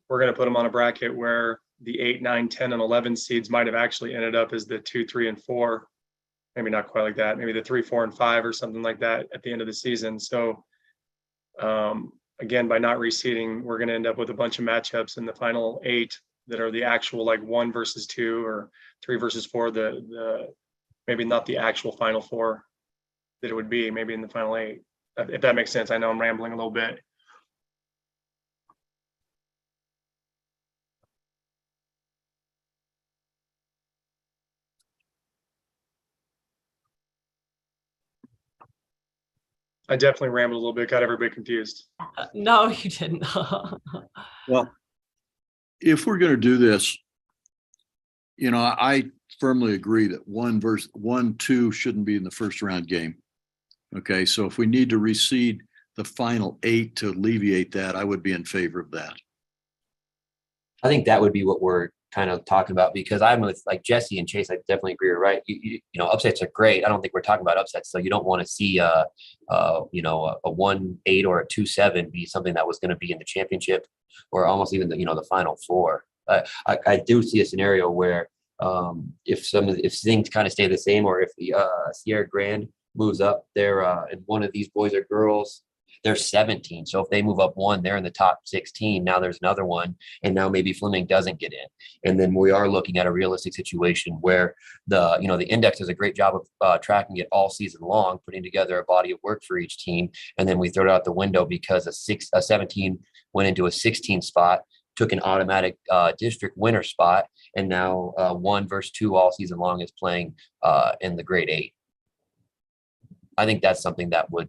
We're going to put them on a bracket where the 8, 9, 10, and 11 seeds might have actually ended up as the 2, 3, and 4. Maybe not quite like that. Maybe the 3, 4, and 5 or something like that at the end of the season. So again, by not reseeding, we're going to end up with a bunch of matchups in the final 8 that are the actual like 1 versus 2 or 3 versus 4. The maybe not the actual final 4 that it would be, maybe in the final 8. If that makes sense. I know I'm rambling a little bit. I definitely rambled a little bit, got everybody confused. No, you didn't. Well, if we're going to do this, I firmly agree that 1, 2 shouldn't be in the first round game. Okay, so if we need to reseed the final 8 to alleviate that, I would be in favor of that. I think that would be what we're kind of talking about, because I'm with like Jesse and Chase. I definitely agree. Right. You know, upsets are great. I don't think we're talking about upsets. So you don't want to see a 1-8 or a 2-7 be something that was going to be in the championship or almost even the final 4. I do see a scenario where if things kind of stay the same, or if the Sierra Grande moves up there and one of these boys or girls, they're 17. So if they move up 1, they're in the top 16. Now there's another one, and now maybe Fleming doesn't get in. And then we are looking at a realistic situation where the index does a great job of tracking it all season long, putting together a body of work for each team. And then we throw it out the window because a 17 went into a 16 spot, took an automatic district winner spot, and now 1 versus 2 all season long is playing in the grade 8. I think that's something that would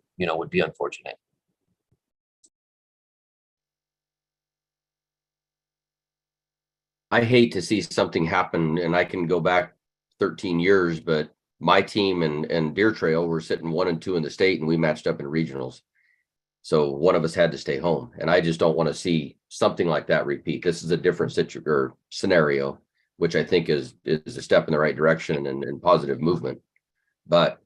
be unfortunate. I hate to see something happen, and I can go back 13 years, but my team and Deer Trail were sitting 1 and 2 in the state, and we matched up in regionals. So one of us had to stay home, and I just don't want to see something like that repeat. This is a different scenario, which I think is a step in the right direction and positive movement. But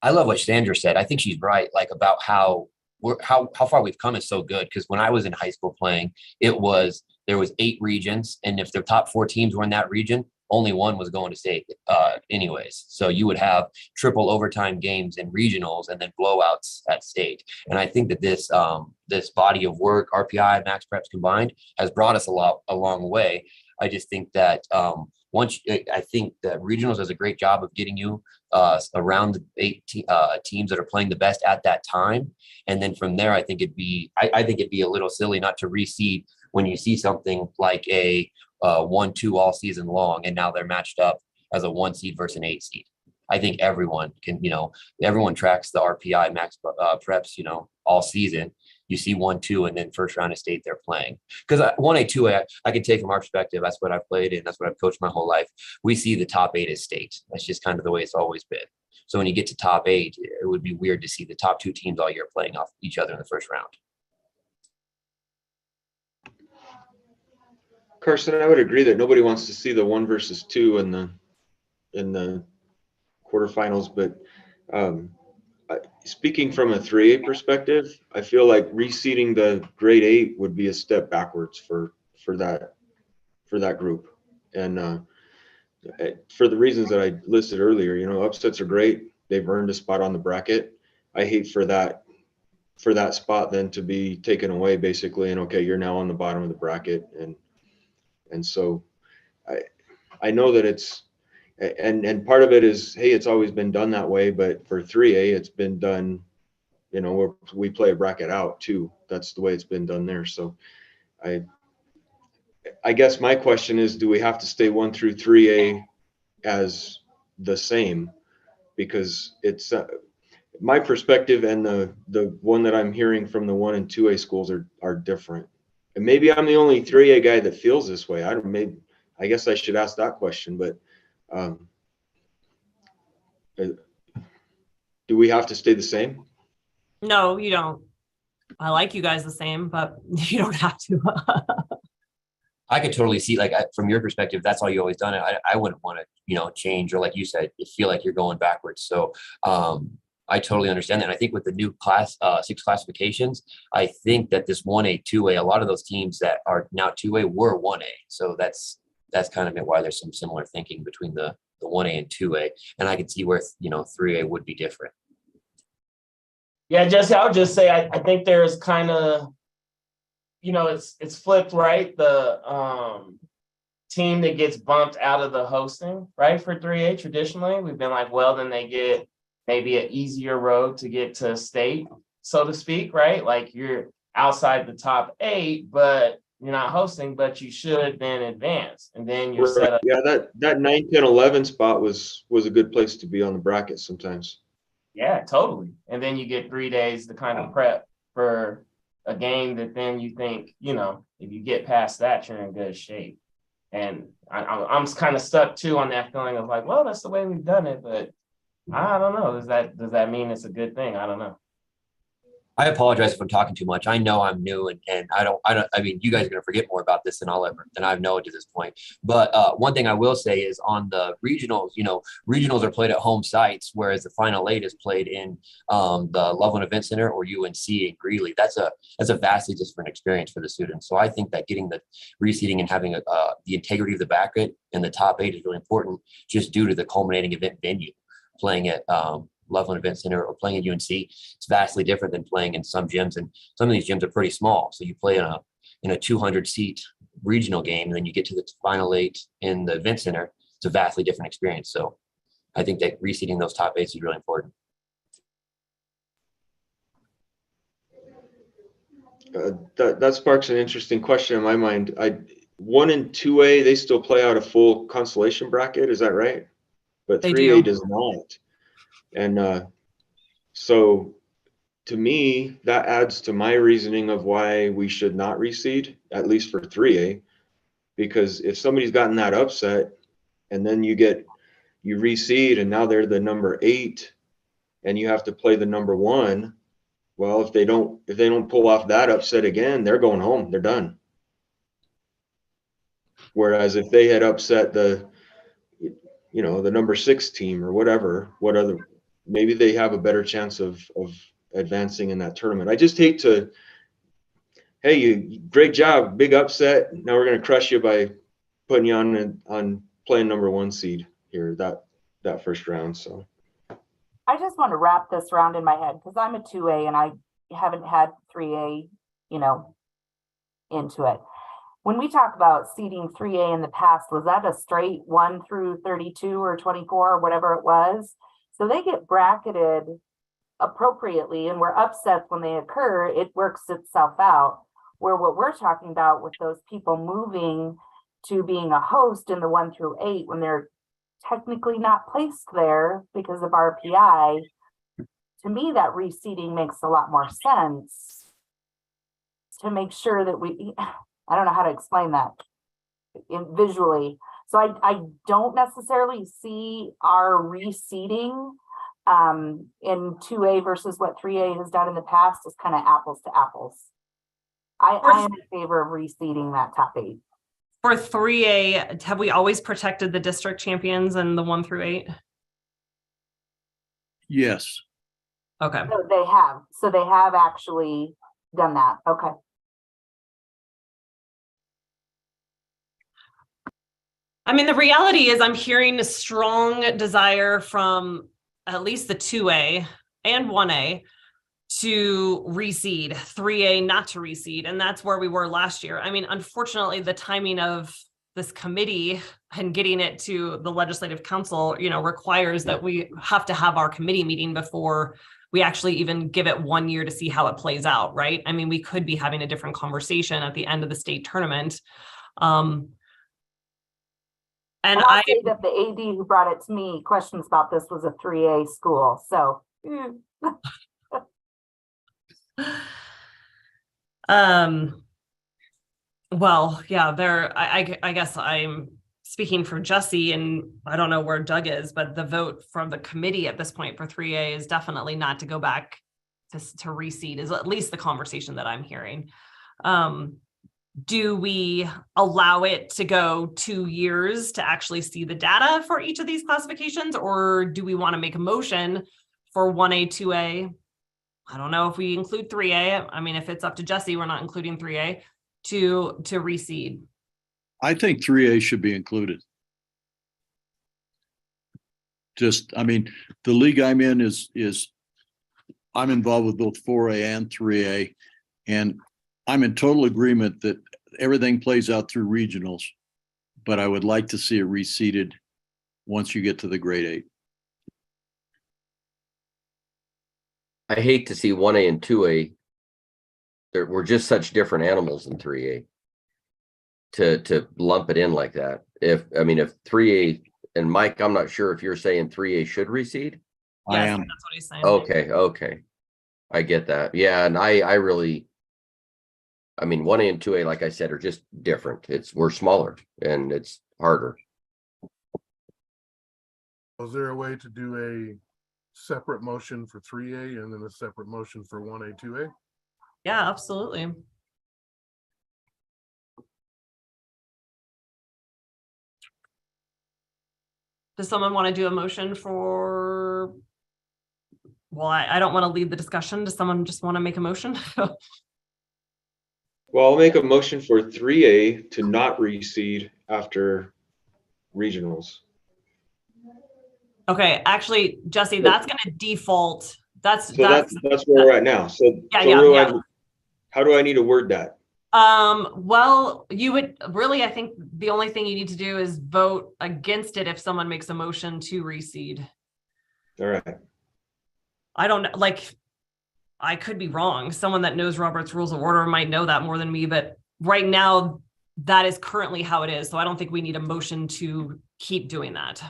I love what Sandra said. I think she's right, like about how far we've come is so good. Because when I was in high school playing, there was 8 regions, and if the top 4 teams were in that region, only 1 was going to state anyways. So you would have triple overtime games in regionals and then blowouts at state. And I think that this body of work, RPI, Max Preps combined, has brought us a long way. I just think that I think that regionals does a great job of getting you around the 8 teams that are playing the best at that time. And then from there, I think it'd be a little silly not to reseed when you see something like a 1-2 all season long, and now they're matched up as a 1 seed versus an 8 seed. I think everyone can, everyone tracks the RPI Max Preps, all season. You see 1-2, and then first round of state they're playing. Because 1A, 2A, I can take from our perspective. That's what I've played, and that's what I've coached my whole life. We see the top 8 as state. That's just kind of the way it's always been. So when you get to top 8, it would be weird to see the top 2 teams all year playing off each other in the first round. Carson, I would agree that nobody wants to see the 1 versus 2 in the quarterfinals, but speaking from a 3A perspective, I feel like reseeding the grade 8 would be a step backwards for that group. And for the reasons that I listed earlier, upsets are great. They've earned a spot on the bracket. I hate for that spot then to be taken away basically, and okay, you're now on the bottom of the bracket. And so I know that it's, and part of it is, hey, it's always been done that way, but for 3A, it's been done, we play a bracket out too. That's the way it's been done there. So I guess my question is, do we have to stay 1 through 3A as the same? Because it's my perspective and the one that I'm hearing from the 1 and 2A schools are different. And maybe I'm the only 3A guy that feels this way. I guess I should ask that question, but do we have to stay the same? No, you don't. I like you guys the same, but you don't have to. I could totally see, like, from your perspective, that's all you always done it. I wouldn't want to, change, or like you said, you feel like you're going backwards. So I totally understand that. And I think with the new class, 6 classifications, I think that this 1A, 2A, a lot of those teams that are now 2A were 1A. So that's kind of why there's some similar thinking between the 1A and 2A. And I can see where, 3A would be different. Yeah, Jesse, I would just say I think there's kind of, it's flipped, right? The team that gets bumped out of the hosting, right, for 3A traditionally, we've been like, well, then they get maybe an easier road to get to state, so to speak, right? Like you're outside the top 8, but you're not hosting, but you should then advance, and then you're set up. Yeah, that 9, 10, 11 spot was a good place to be on the bracket sometimes. Yeah, totally. And then you get 3 days to kind of prep for a game that then you think, if you get past that, you're in good shape. And I'm kind of stuck too on that feeling of like, well, that's the way we've done it, but I don't know. Does that mean it's a good thing? I don't know. I apologize if I'm talking too much. I know I'm new and I mean, you guys are going to forget more about this than I've known to this point. But one thing I will say is on the regionals, regionals are played at home sites, whereas the Final 8 is played in the Loveland Event Center or UNC in Greeley. That's a vastly different experience for the students. So I think that getting the reseeding and having the integrity of the bracket and the top 8 is really important just due to the culminating event venue. Playing at Loveland Event Center or playing at UNC, it's vastly different than playing in some gyms, and some of these gyms are pretty small. So you play in a 200 seat regional game, and then you get to the Final 8 in the event center. It's a vastly different experience. So I think that reseeding those top 8s is really important. That sparks an interesting question in my mind. 1 and 2A, they still play out a full consolation bracket, is that right? But 3A does not. And so to me, that adds to my reasoning of why we should not reseed, at least for 3A, because if somebody's gotten that upset and then you reseed and now they're the number 8 and you have to play the number 1, well, if they don't pull off that upset again, they're going home, they're done. Whereas if they had upset the number 6 team or whatever, maybe they have a better chance of advancing in that tournament. I just hate to, hey, great job, big upset. Now we're going to crush you by putting you on playing number 1 seed here, that first round. So I just want to wrap this around in my head because I'm a 2A and I haven't had 3A, into it. When we talk about seeding 3A in the past, was that a straight 1 through 32 or 24 or whatever it was? So they get bracketed appropriately, and where upsets when they occur, it works itself out. Where what we're talking about with those people moving to being a host in the 1 through 8 when they're technically not placed there because of RPI, to me that reseeding makes a lot more sense to make sure that I don't know how to explain that visually. So I don't necessarily see our reseeding in 2A versus what 3A has done in the past is kind of apples to apples. I am in favor of reseeding that top 8. For 3A, have we always protected the district champions in the 1 through 8? Yes. Okay. So they have actually done that. Okay. I mean, the reality is I'm hearing a strong desire from at least the 2A and 1A to reseed, 3A not to reseed. And that's where we were last year. I mean, unfortunately, the timing of this committee and getting it to the legislative council, requires that we have to have our committee meeting before we actually even give it 1 year to see how it plays out, right? I mean, we could be having a different conversation at the end of the state tournament. And I'll say that the AD who brought it to me questions about this was a 3A school. So well, yeah, I guess I'm speaking for Jesse, and I don't know where Doug is, but the vote from the committee at this point for 3A is definitely not to go back to reseed, is at least the conversation that I'm hearing. Do we allow it to go 2 years to actually see the data for each of these classifications, or do we want to make a motion for 1A, 2A. I don't know if we include 3A. I mean, if it's up to Jesse, we're not including 3A to reseed. I think 3A should be included. Just, I mean, the league I'm in is I'm involved with both 4A and 3A, and I'm in total agreement that everything plays out through regionals, but I would like to see it reseeded once you get to the grade 8. I hate to see 1A and 2A. We're just such different animals in 3A. To lump it in like that. If 3A, and Mike, I'm not sure if you're saying 3A should reseed. I am. That's what he's saying. Okay. I get that. Yeah, and I really, 1A and 2A, like I said, are just different. We're smaller and it's harder. Was there a way to do a separate motion for 3A and then a separate motion for 1A, 2A? Yeah, absolutely. Does someone want to do a motion for, well, I don't want to lead the discussion. Does someone just want to make a motion? Well, I'll make a motion for 3A to not reseed after regionals. Okay, actually, Jesse, that's going to default. That's where we're at now. How do I need to word that? Well, you would really, I think the only thing you need to do is vote against it if someone makes a motion to reseed. All right. I don't know, like, I could be wrong. Someone that knows Robert's Rules of Order might know that more than me, but right now that is currently how it is. So I don't think we need a motion to keep doing that.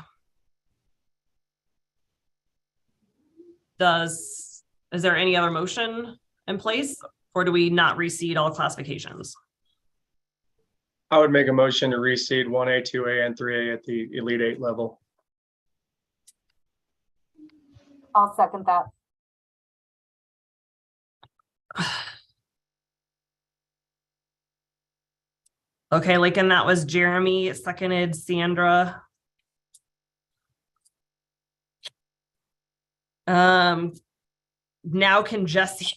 Is there any other motion in place? Or do we not reseed all classifications? I would make a motion to reseed 1A, 2A, and 3A at the Elite 8 level. I'll second that. Okay, like, and that was Jeremy, seconded Sandra. Now can Jesse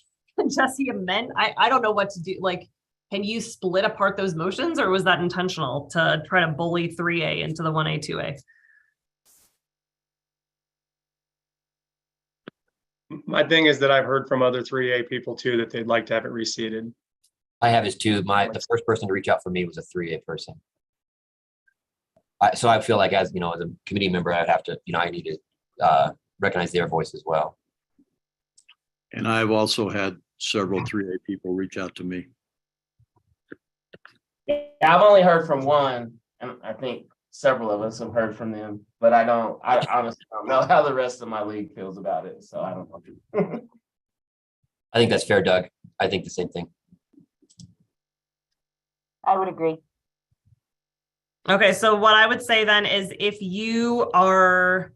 amend? I don't know what to do. Like, can you split apart those motions, or was that intentional to try to bully 3A into the 1A, 2A? My thing is that I've heard from other 3A people too that they'd like to have it reseeded. I have is too. The first person to reach out for me was a 3A person. So I feel like as a committee member, I'd have to, I need to recognize their voice as well. And I've also had several 3A people reach out to me. Yeah, I've only heard from one, and I think several of us have heard from them, but I honestly don't know how the rest of my league feels about it. So I don't know. I think that's fair, Doug. I think the same thing. I would agree. Okay, so what I would say then is if you are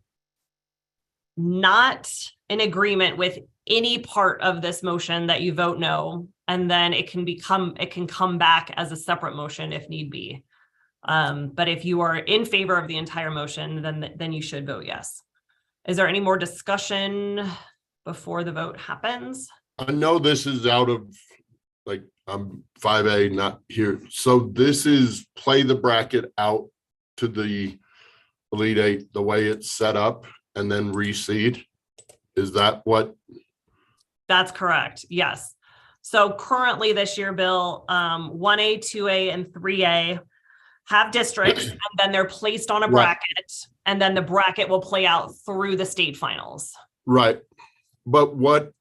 not in agreement with any part of this motion, that you vote no, and then it can come back as a separate motion if need be. But if you are in favor of the entire motion, then you should vote yes. Is there any more discussion before the vote happens? I know this is out of, like, I'm 5A, not here. So this is play the bracket out to the Elite 8 the way it's set up and then reseed. Is that what? That's correct. Yes. So currently this year, Bill, 1A, 2A, and 3A have districts, and then they're placed on a bracket, and then the bracket will play out through the state finals. Right. But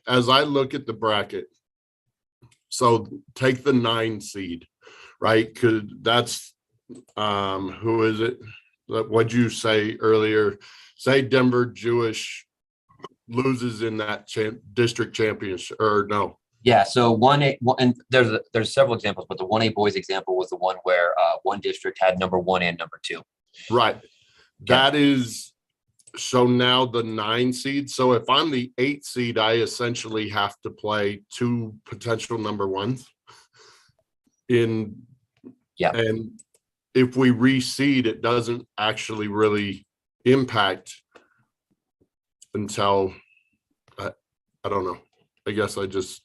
as I look at the bracket, so take the 9 seed, right? Because that's, who is it? What'd you say earlier? Say Denver Jewish loses in that district championship, or no? Yeah, so 1A, and there's several examples, but the 1A boys example was the one where one district had number 1 and number 2. Right. That is, so now the 9 seed. So if I'm the 8 seed, I essentially have to play 2 potential number 1s in. Yeah. And if we reseed, it doesn't actually really impact until I don't know. I guess the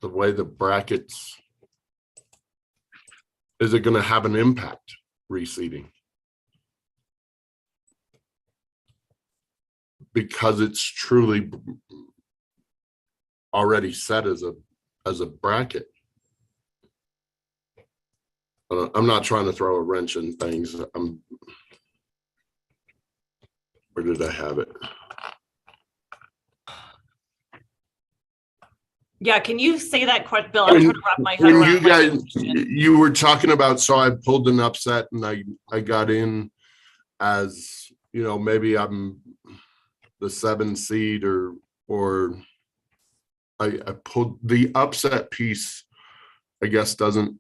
way the brackets, is it going to have an impact reseeding? Because it's truly already set as a bracket. I'm not trying to throw a wrench in things. Where did I have it? Yeah, can you say that question, Bill? I'm trying to wrap my head When around you guys, you were talking about, so I pulled an upset and I got in as, you know, maybe I'm the 7 seed or I pulled the upset piece, I guess, doesn't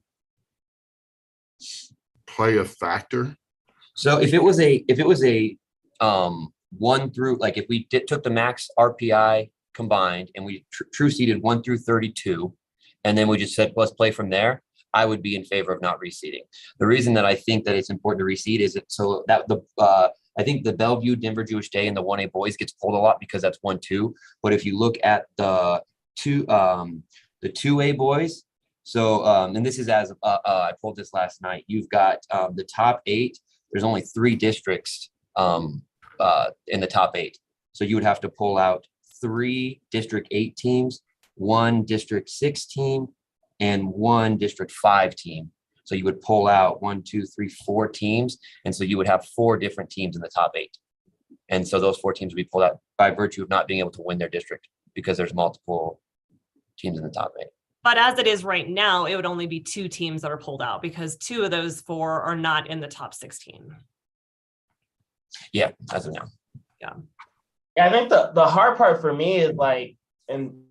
play a factor. So if it was a 1 through, like if we took the max RPI combined and we true seeded 1 through 32, and then we just said, let's play from there, I would be in favor of not reseeding. The reason that I think that it's important to reseed is so that I think the Bellevue, Denver Jewish Day and the 1A boys gets pulled a lot because that's 1-2. But if you look at the 2A boys, so and this is as I pulled this last night, you've got the top 8. There's only 3 districts in the top 8. So you would have to pull out 3 District 8 teams, 1 District 6 team, and 1 District 5 team. So you would pull out 1, 2, 3, 4 teams. And so you would have 4 different teams in the top 8. And so those 4 teams would be pulled out by virtue of not being able to win their district because there's multiple teams in the top 8. But as it is right now, it would only be 2 teams that are pulled out because 2 of those 4 are not in the top 16. Yeah, as of now. Yeah. Yeah, I think the hard part for me is like, and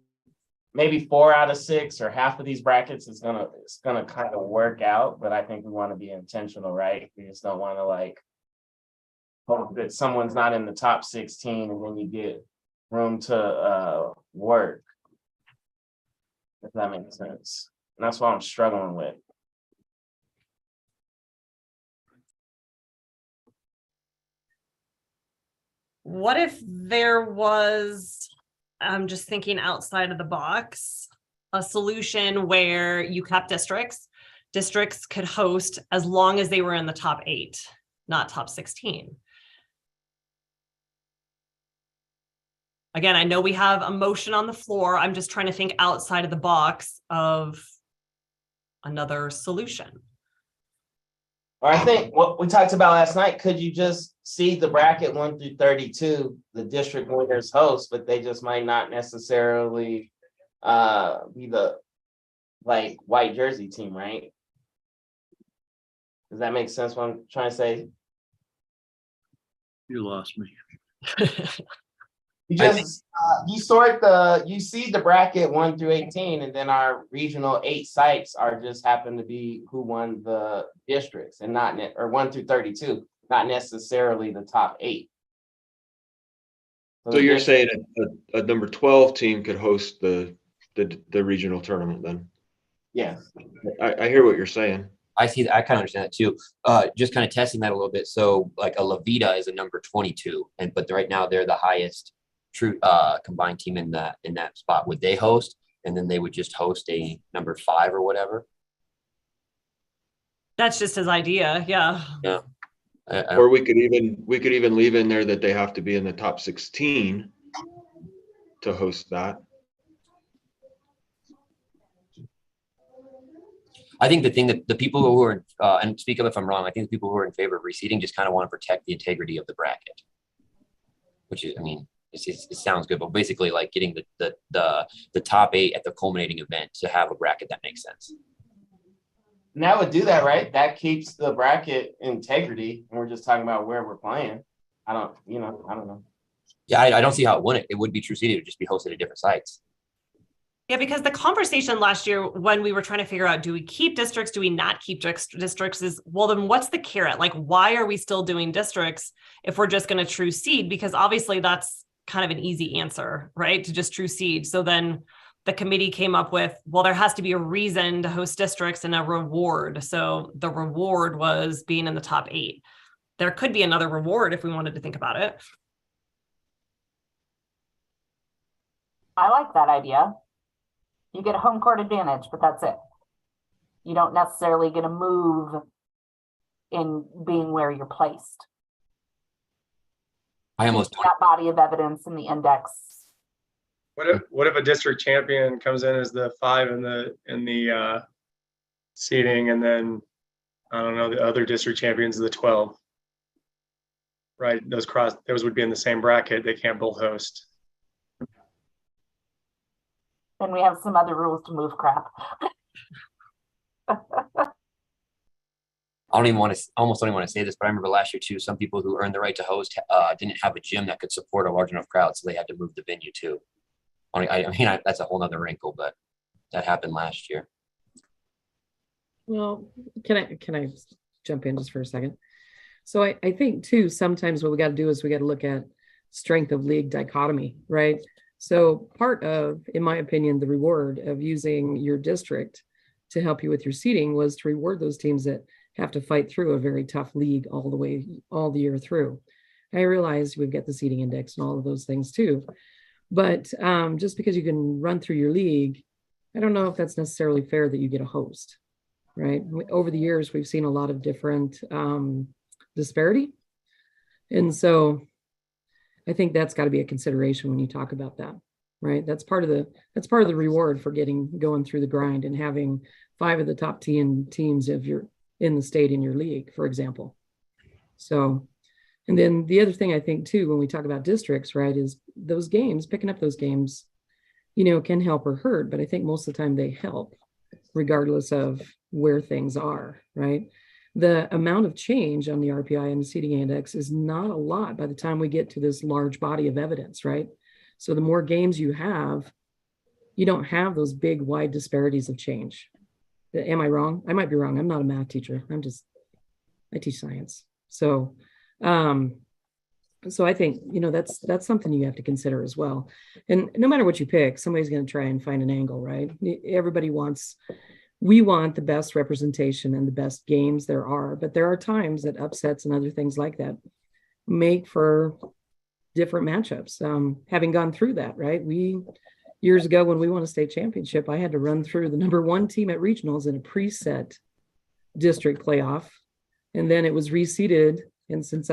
maybe 4 out of 6 or half of these brackets it's gonna kind of work out, but I think we want to be intentional, right? We just don't want to like hope that someone's not in the top 16 and then you get room to work. If that makes sense. And that's what I'm struggling with. What if there was, I'm just thinking outside of the box, a solution where you kept districts could host as long as they were in the top 8, not top 16. Again, I know we have a motion on the floor. I'm just trying to think outside of the box of another solution. Or I think what we talked about last night, could you just seed the bracket 1 through 32, the district winners host, but they just might not necessarily be the like white jersey team, right? Does that make sense what I'm trying to say? You lost me. You just you seed the bracket 1 through 18, and then our regional 8 sites are just happen to be who won the districts, and not or 1 through 32, not necessarily the top 8. So you're saying a number 12 team could host the regional tournament then? Yes. I hear what you're saying. I see that. I kind of understand that too. Just kind of testing that a little bit. So like a Levita is a number 22, but right now they're the highest true combined team in that spot. Would they host, and then they would just host a number 5 or whatever? That's just his idea. Yeah. Yeah. Or we could even leave in there that they have to be in the top 16 to host that. I think the thing that the people who are, and speak up if I'm wrong, I think the people who are in favor of reseeding just kind of want to protect the integrity of the bracket, which is, I mean, it sounds good, but basically like getting the top 8 at the culminating event to have a bracket that makes sense. And that would do that, right? That keeps the bracket integrity. And we're just talking about where we're playing. I don't know. Yeah, I don't see how it wouldn't. It would be true seeded. It would just be hosted at different sites. Yeah, because the conversation last year when we were trying to figure out, do we keep districts, do we not keep districts, is, well, then what's the carrot? Like, why are we still doing districts if we're just going to true seed? Because obviously that's kind of an easy answer, right? To just true seed. So then the committee came up with, well, there has to be a reason to host districts and a reward. So the reward was being in the top 8. There could be another reward if we wanted to think about it. I like that idea. You get a home court advantage, but that's it. You don't necessarily get a move in being where you're placed. I almost that body of evidence in the index. What if a district champion comes in as the 5 in the seating, and then I don't know, the other district champions are the 12? Right, those would be in the same bracket. They can't both host. Then we have some other rules to move crap. I don't even want to, almost don't even want to say this, but I remember last year too, some people who earned the right to host didn't have a gym that could support a large enough crowd, so they had to move the venue too. I mean, that's a whole nother wrinkle, but that happened last year. Well, can I jump in just for a second? So I think too, sometimes what we got to do is we got to look at strength of league dichotomy, right? So part of, in my opinion, the reward of using your district to help you with your seating was to reward those teams that have to fight through a very tough league all the year through. I realize we've got the seating index and all of those things too, but just because you can run through your league, I don't know if that's necessarily fair that you get a host, right? Over the years, we've seen a lot of different disparity. And so I think that's got to be a consideration when you talk about that, right? That's part of the reward for going through the grind and having 5 of the top 10 teams if you're in the state in your league, for example. So, and then the other thing I think too, when we talk about districts, right, is those games, picking up those games, can help or hurt, but I think most of the time they help regardless of where things are, right? The amount of change on the RPI and the seating index is not a lot by the time we get to this large body of evidence, right? So the more games you have, you don't have those big wide disparities of change. Am I wrong? I might be wrong. I'm not a math teacher. I teach science. So, so I think, that's something you have to consider as well. And no matter what you pick, somebody's going to try and find an angle, right? We want the best representation and the best games there are, but there are times that upsets and other things like that make for different matchups. Having gone through that, right? Years ago when we won a state championship, I had to run through the number 1 team at regionals in a preset district playoff. And then it was reseeded. And since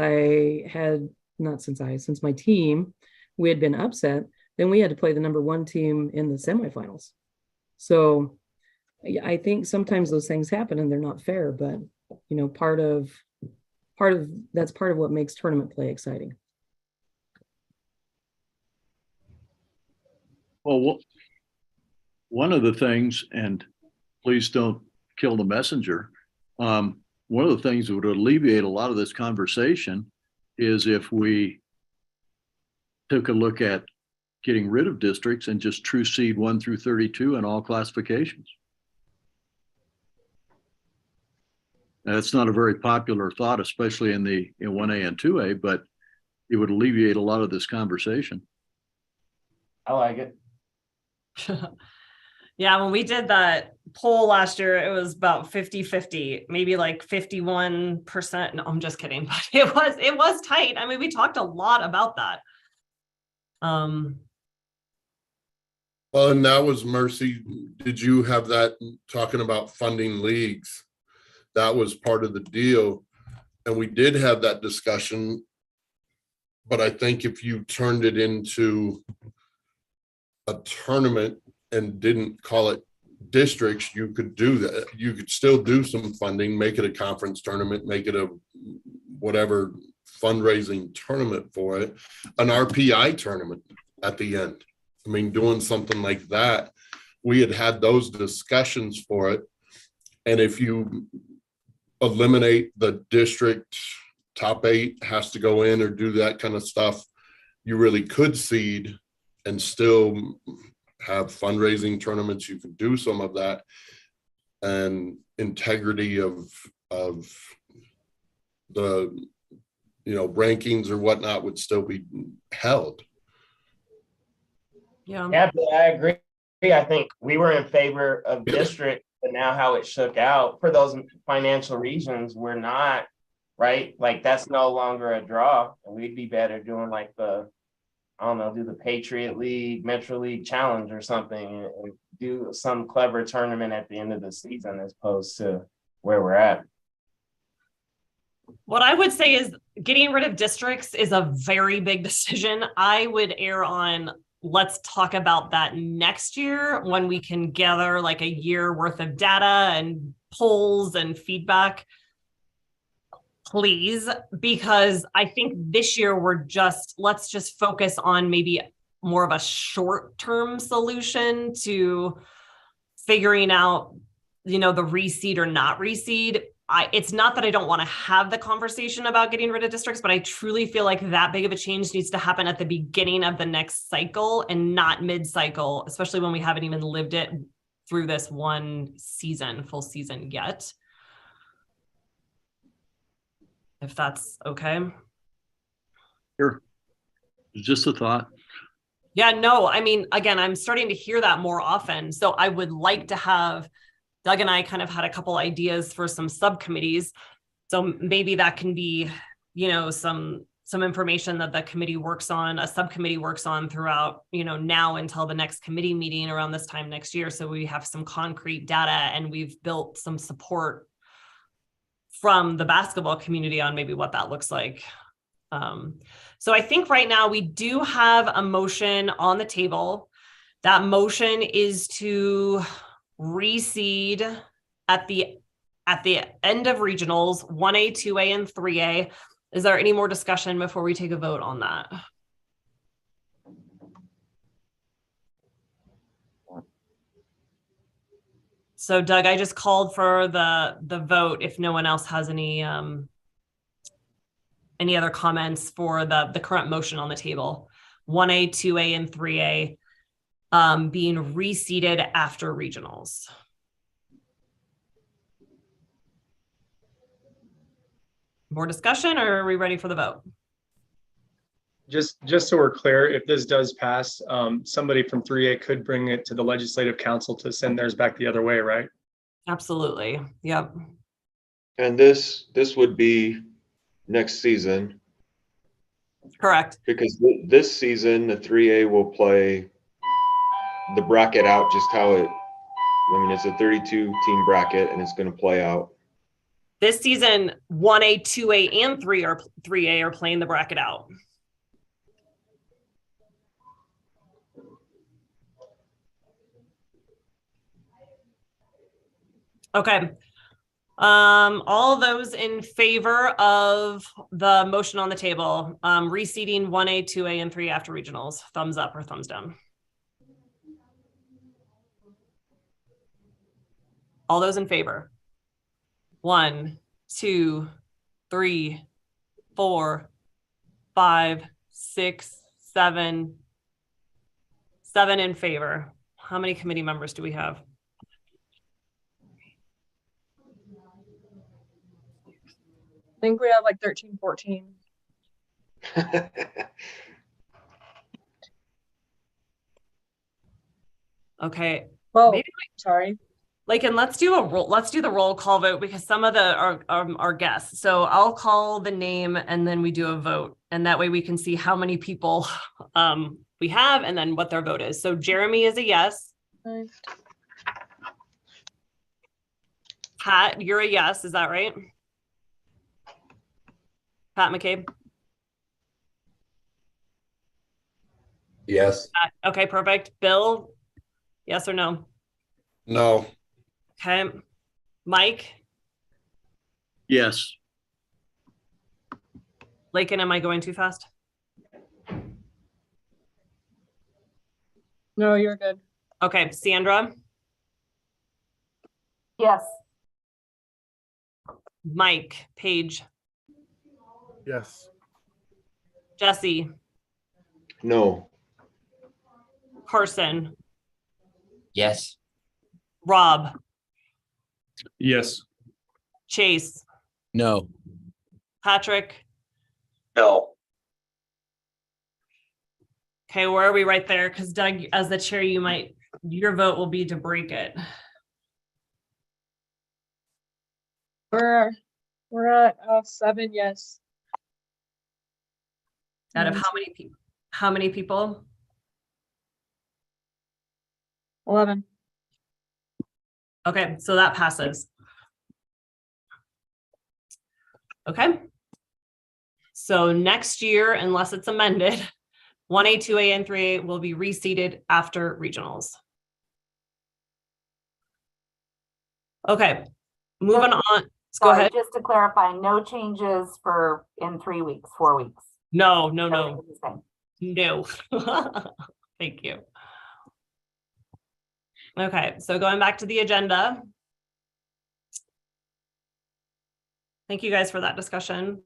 my team, we had been upset, then we had to play the number 1 team in the semifinals. So I think sometimes those things happen and they're not fair, but part of what makes tournament play exciting. Well, one of the things, and please don't kill the messenger, one of the things that would alleviate a lot of this conversation is if we took a look at getting rid of districts and just true seed 1 through 32 in all classifications. Now, that's not a very popular thought, especially in 1A and 2A, but it would alleviate a lot of this conversation. I like it. Yeah, when we did that poll last year, it was about 50-50, maybe like 51%. No, I'm just kidding, but it was tight. I mean, we talked a lot about that. Well, and that was Mercy. Did you have that talking about funding leagues? That was part of the deal. And we did have that discussion, but I think if you turned it into a tournament and didn't call it districts, you could do that. You could still do some funding, make it a conference tournament, make it a whatever fundraising tournament for it, an RPI tournament at the end. I mean, doing something like that. We had those discussions for it. And if you eliminate the district top 8 has to go in or do that kind of stuff, you really could seed and still have fundraising tournaments. You could do some of that, and integrity of the rankings or whatnot would still be held. Yeah, but I agree. I think we were in favor of district, but now how it shook out for those financial reasons, we're not, right? Like that's no longer a draw. And we'd be better doing like the I don't know, do the Patriot League, Metro League Challenge or something, and do some clever tournament at the end of the season as opposed to where we're at. What I would say is getting rid of districts is a very big decision. I would err on, let's talk about that next year when we can gather like a year worth of data and polls and feedback, please, because I think this year let's just focus on maybe more of a short-term solution to figuring out, the reseed or not reseed. It's not that I don't want to have the conversation about getting rid of districts, but I truly feel like that big of a change needs to happen at the beginning of the next cycle and not mid-cycle, especially when we haven't even lived it through this one season, full season yet. If that's okay. Sure. Just a thought. Yeah, no, I mean, again, I'm starting to hear that more often. So I would like to have, Doug and I kind of had a couple ideas for some subcommittees. So maybe that can be, some information that the committee works on, a subcommittee works on throughout, now until the next committee meeting around this time next year. So we have some concrete data and we've built some support from the basketball community on maybe what that looks like. So I think right now we do have a motion on the table. That motion is to reseed at the end of regionals, 1A, 2A, and 3A. Is there any more discussion before we take a vote on that? So Doug, I just called for the vote if no one else has any other comments for the current motion on the table. 1A, 2A, and 3A being reseeded after regionals. More discussion, or are we ready for the vote? Just so we're clear, if this does pass, somebody from 3A could bring it to the legislative council to send theirs back the other way, right? Absolutely. Yep. And this would be next season. Correct. Because this season, the 3A will play the bracket out just how it's a 32 team bracket and it's going to play out. This season, 1A, 2A, and 3A are playing the bracket out. Okay. All those in favor of the motion on the table, reseeding 1A, 2A, and 3 after regionals, thumbs up or thumbs down. All those in favor. 1, 2, 3, 4, 5, 6, 7. 7 in favor. How many committee members do we have? I think we have like 13, 14. Okay. Well, maybe sorry. and let's do the roll call vote because some of our guests. So I'll call the name and then we do a vote, and that way we can see how many people we have and then what their vote is. So Jeremy is a yes. Nice. Pat, you're a yes. Is that right? Pat McCabe. Yes. Okay, perfect. Bill, yes or no? No. Okay. Mike? Yes. Lakin, am I going too fast? No, you're good. Okay, Sandra? Yes. Mike, Paige? Yes. Jesse? No. Carson? Yes. Rob? Yes. Chase? No. Patrick? No. Okay, where are we right there? Because Doug, as the chair, your vote will be to break it. We're at 7 yes. Out of how many people? How many people? 11. Okay, so that passes. Okay. So next year, unless it's amended, 1A, 2A, and 3A will be reseated after regionals. Okay, moving on. Go Sorry, ahead. just to clarify, no changes for in 3 weeks, 4 weeks. No. Everything's the same. No. Thank you. Okay, so going back to the agenda. Thank you guys for that discussion.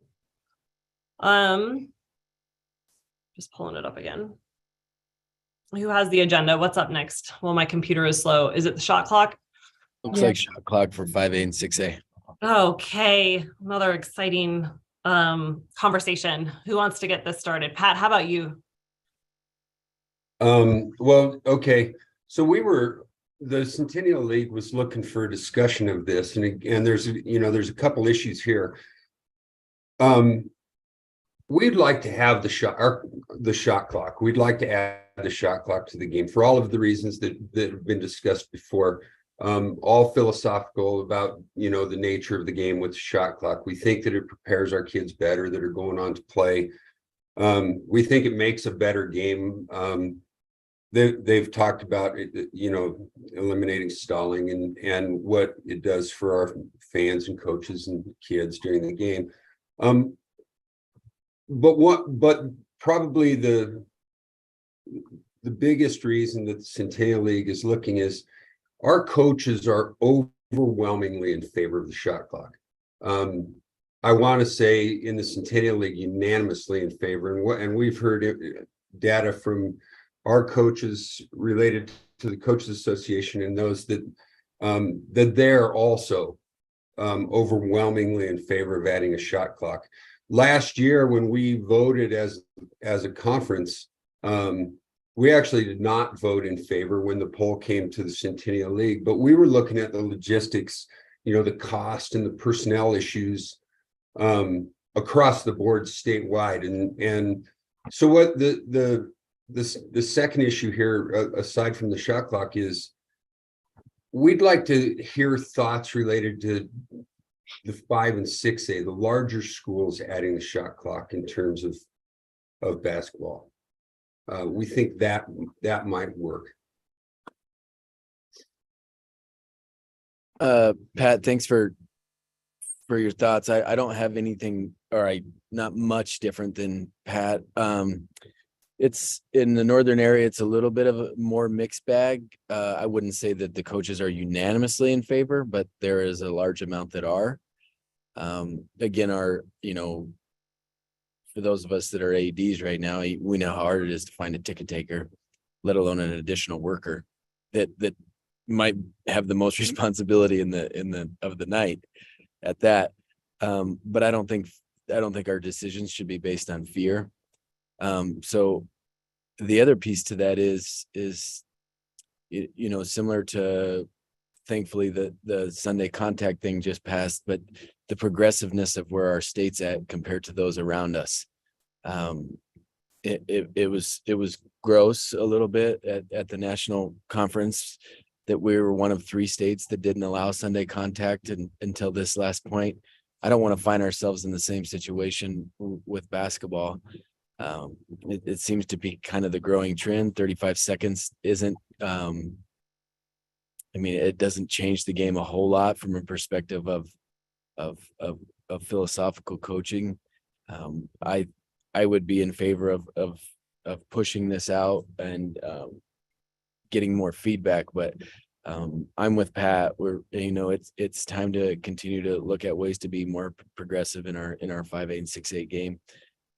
Just pulling it up again. Who has the agenda? What's up next? Well, my computer is slow. Is it the shot clock? Looks like shot clock for 5A and 6A. Okay, another exciting conversation. Who wants to get this started? Pat, how about you? Well, okay. So the Centennial League was looking for a discussion of this, and there's a couple issues here. We'd like to have the shot clock. We'd like to add the shot clock to the game for all of the reasons that have been discussed before. All philosophical about the nature of the game with the shot clock. We think that it prepares our kids better that are going on to play. We think it makes a better game. They've talked about it, eliminating stalling and what it does for our fans and coaches and kids during the game. But probably the biggest reason that the Centennial League is looking is our coaches are overwhelmingly in favor of the shot clock. I want to say in the Centennial League unanimously in favor, and we've heard data from our coaches related to the Coaches Association and those that they're also overwhelmingly in favor of adding a shot clock. Last year, when we voted as a conference, we actually did not vote in favor when the poll came to the Centennial League, but we were looking at the logistics, the cost and the personnel issues across the board statewide. And so what the second issue here, aside from the shot clock, is we'd like to hear thoughts related to the 5 and 6A, the larger schools adding the shot clock in terms of basketball. We think that might work. Pat, thanks for your thoughts. I don't have anything, not much different than Pat. It's in the northern area, it's a little bit of a more mixed bag. I wouldn't say that the coaches are unanimously in favor, but there is a large amount that are. Again, for those of us that are ADs right now, we know how hard it is to find a ticket taker, let alone an additional worker that might have the most responsibility of the night at that. But I don't think our decisions should be based on fear. So the other piece to that is similar to, thankfully, the Sunday contact thing just passed, but the progressiveness of where our state's at compared to those around us. It was gross a little bit at the national conference that we were one of 3 states that didn't allow Sunday contact until this last point. I don't want to find ourselves in the same situation with basketball. It seems to be kind of the growing trend. 35 seconds isn't, it doesn't change the game a whole lot from a perspective of philosophical coaching. I would be in favor of pushing this out and getting more feedback, but I'm with Pat. It's time to continue to look at ways to be more progressive in our 5A and 6A game,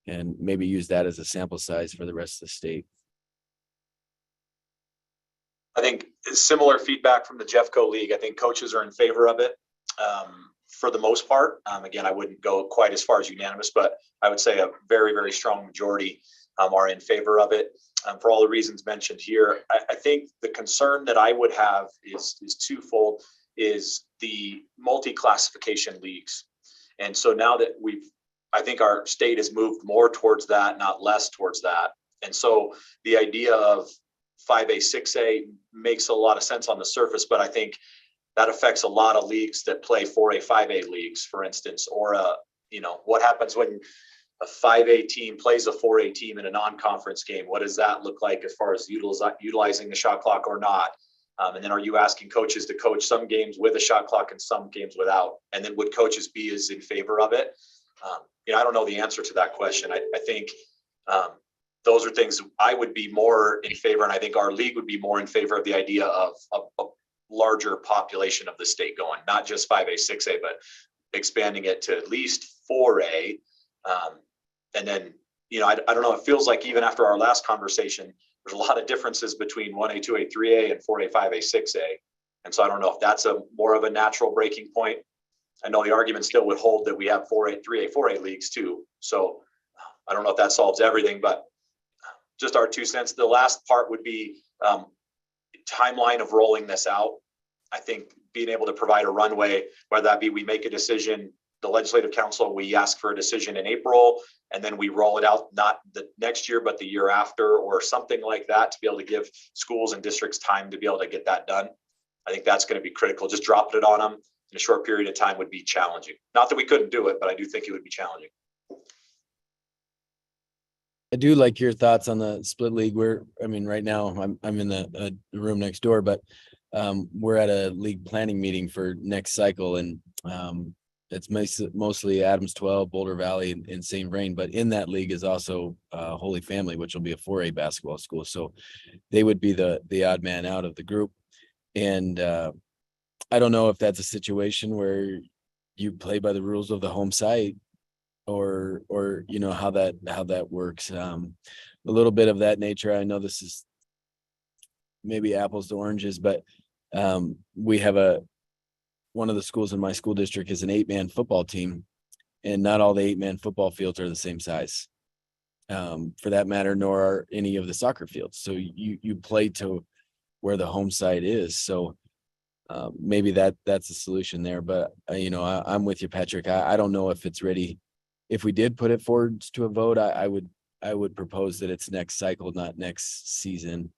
and maybe use that as a sample size for the rest of the state. I think similar feedback from the Jeffco League. I think coaches are in favor of it for the most part. Again, I wouldn't go quite as far as unanimous, but I would say a very, very strong majority are in favor of it for all the reasons mentioned here. I think the concern that I would have is twofold, is the multi-classification leagues. And so now that I think our state has moved more towards that, not less towards that. And so the idea of 5A, 6A makes a lot of sense on the surface, but I think that affects a lot of leagues that play 4A, 5A leagues, for instance, or what happens when a 5A team plays a 4A team in a non-conference game? What does that look like as far as utilizing the shot clock or not? And then are you asking coaches to coach some games with a shot clock and some games without? And then would coaches be as in favor of it? I don't know the answer to that question. I think those are things I would be more in favor, and I think our league would be more in favor of the idea of a larger population of the state going, not just 5A, 6A, but expanding it to at least 4A. And then, I don't know, it feels like even after our last conversation, there's a lot of differences between 1A, 2A, 3A, and 4A, 5A, 6A. And so I don't know if that's more of a natural breaking point. I know the argument still would hold that we have 4A, 3A, 4A leagues too. So I don't know if that solves everything, but just our 2 cents. The last part would be timeline of rolling this out. I think being able to provide a runway, whether that be we make a decision, the legislative council, we ask for a decision in April, and then we roll it out not the next year, but the year after, or something like that, to be able to give schools and districts time to be able to get that done. I think that's going to be critical. Just dropping it on them in a short period of time would be challenging. Not that we couldn't do it, but I do think it would be challenging. I do like your thoughts on the split league. Right now I'm in the room next door, but we're at a league planning meeting for next cycle, and it's mostly Adams 12, Boulder Valley, and St. Vrain. But in that league is also Holy Family, which will be a 4A basketball school. So they would be the odd man out of the group. And I don't know if that's a situation where you play by the rules of the home site, or how that works. A little bit of that nature. I know this is maybe apples to oranges, but we have one of the schools in my school district is an 8-man football team, and not all the 8-man football fields are the same size, for that matter, nor are any of the soccer fields. So you play to where the home site is. So maybe that's a solution there. But I'm with you, Patrick. I don't know if it's ready. If we did put it forward to a vote, I would propose that it's next cycle, not next season.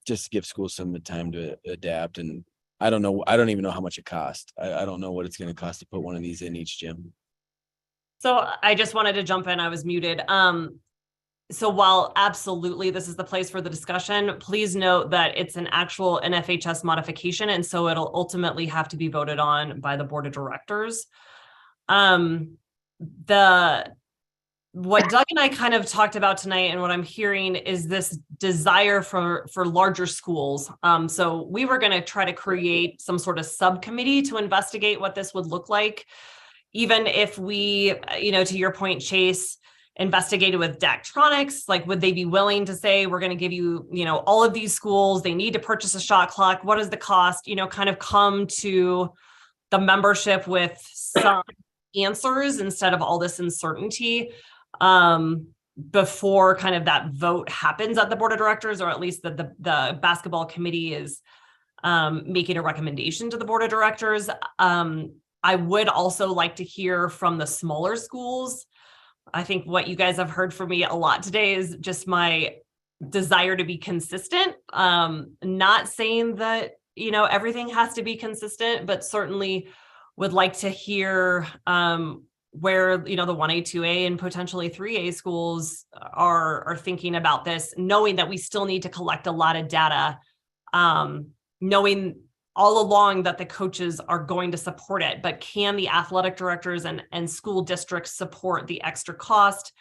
Just to give schools some time to adapt. And I don't know. I don't even know how much it costs. I don't know what it's going to cost to put one of these in each gym. So I just wanted to jump in. I was muted. So while absolutely this is the place for the discussion, please note that it's an actual NFHS modification. And so it'll ultimately have to be voted on by the board of directors. What Doug and I kind of talked about tonight, and what I'm hearing is this desire for larger schools. So we were going to try to create some sort of subcommittee to investigate what this would look like. Even if we, to your point, Chase, investigated with Daktronics, like, would they be willing to say, we're going to give you, all of these schools, they need to purchase a shot clock. What is the cost? Kind of come to the membership with some answers instead of all this uncertainty before kind of that vote happens at the board of directors, or at least that the basketball committee is making a recommendation to the board of directors. I would also like to hear from the smaller schools. I think what you guys have heard from me a lot today is just my desire to be consistent. Not saying that, everything has to be consistent, but certainly would like to hear where, the 1A, 2A, and potentially 3A schools are thinking about this, knowing that we still need to collect a lot of data, knowing all along that the coaches are going to support it, but can the athletic directors and school districts support the extra cost,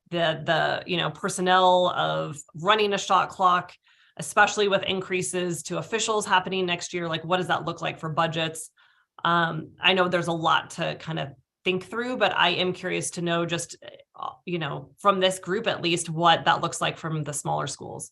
the personnel of running a shot clock, especially with increases to officials happening next year? Like, what does that look like for budgets? I know there's a lot to kind of think through, but I am curious to know just, from this group, at least, what that looks like from the smaller schools.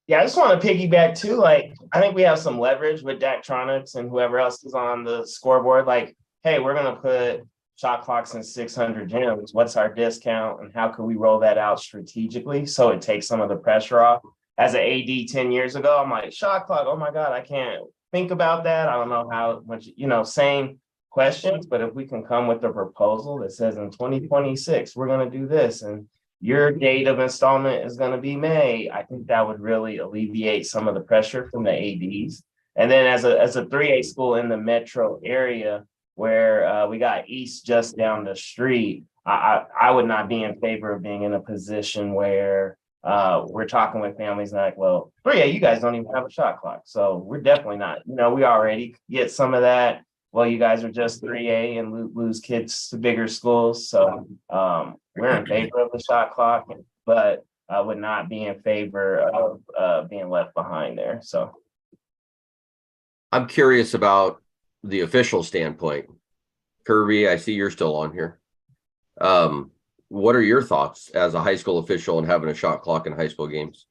Yeah, I just want to piggyback too. Like, I think we have some leverage with Daktronics and whoever else is on the scoreboard. Like, hey, we're going to put shot clocks in 600 gyms. What's our discount, and how can we roll that out strategically so it takes some of the pressure off? As an AD 10 years ago, I'm like, shot clock, oh my God, I can't think about that. I don't know how much, same questions, but if we can come with a proposal that says in 2026, we're gonna do this and your date of installment is gonna be May, I think that would really alleviate some of the pressure from the ADs. And then as a 3A school in the metro area where we got East just down the street, I would not be in favor of being in a position where we're talking with families like, well, 3A, you guys don't even have a shot clock. So we're definitely not, we already get some of that. Well, you guys are just 3A and lose kids to bigger schools. So we're in favor of the shot clock, but I would not be in favor of being left behind there. So I'm curious about the official standpoint. Kirby, I see you're still on here. What are your thoughts as a high school official and having a shot clock in high school games?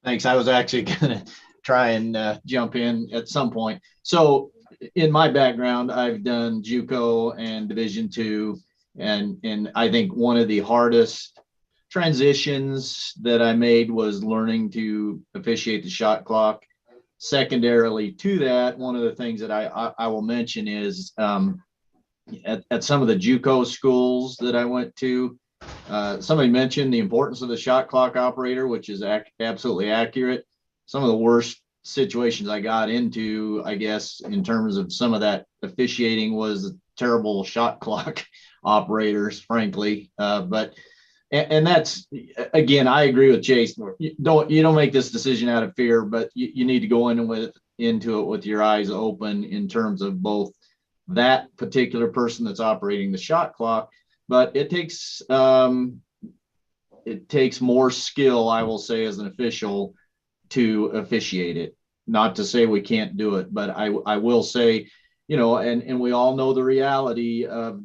Thanks. I was actually going to try and jump in at some point. So in my background, I've done JUCO and Division II, and I think one of the hardest transitions that I made was learning to officiate the shot clock. Secondarily to that, one of the things that I will mention is at some of the JUCO schools that I went to, somebody mentioned the importance of the shot clock operator, which is absolutely accurate. Some of the worst situations I got into, I guess, in terms of some of that officiating was terrible shot clock operators, frankly. And that's, again, I agree with Chase. You don't make this decision out of fear, but you need to go into it with your eyes open in terms of both that particular person that's operating the shot clock, but it takes more skill, I will say, as an official to officiate it. Not to say we can't do it, but I will say, and we all know the reality of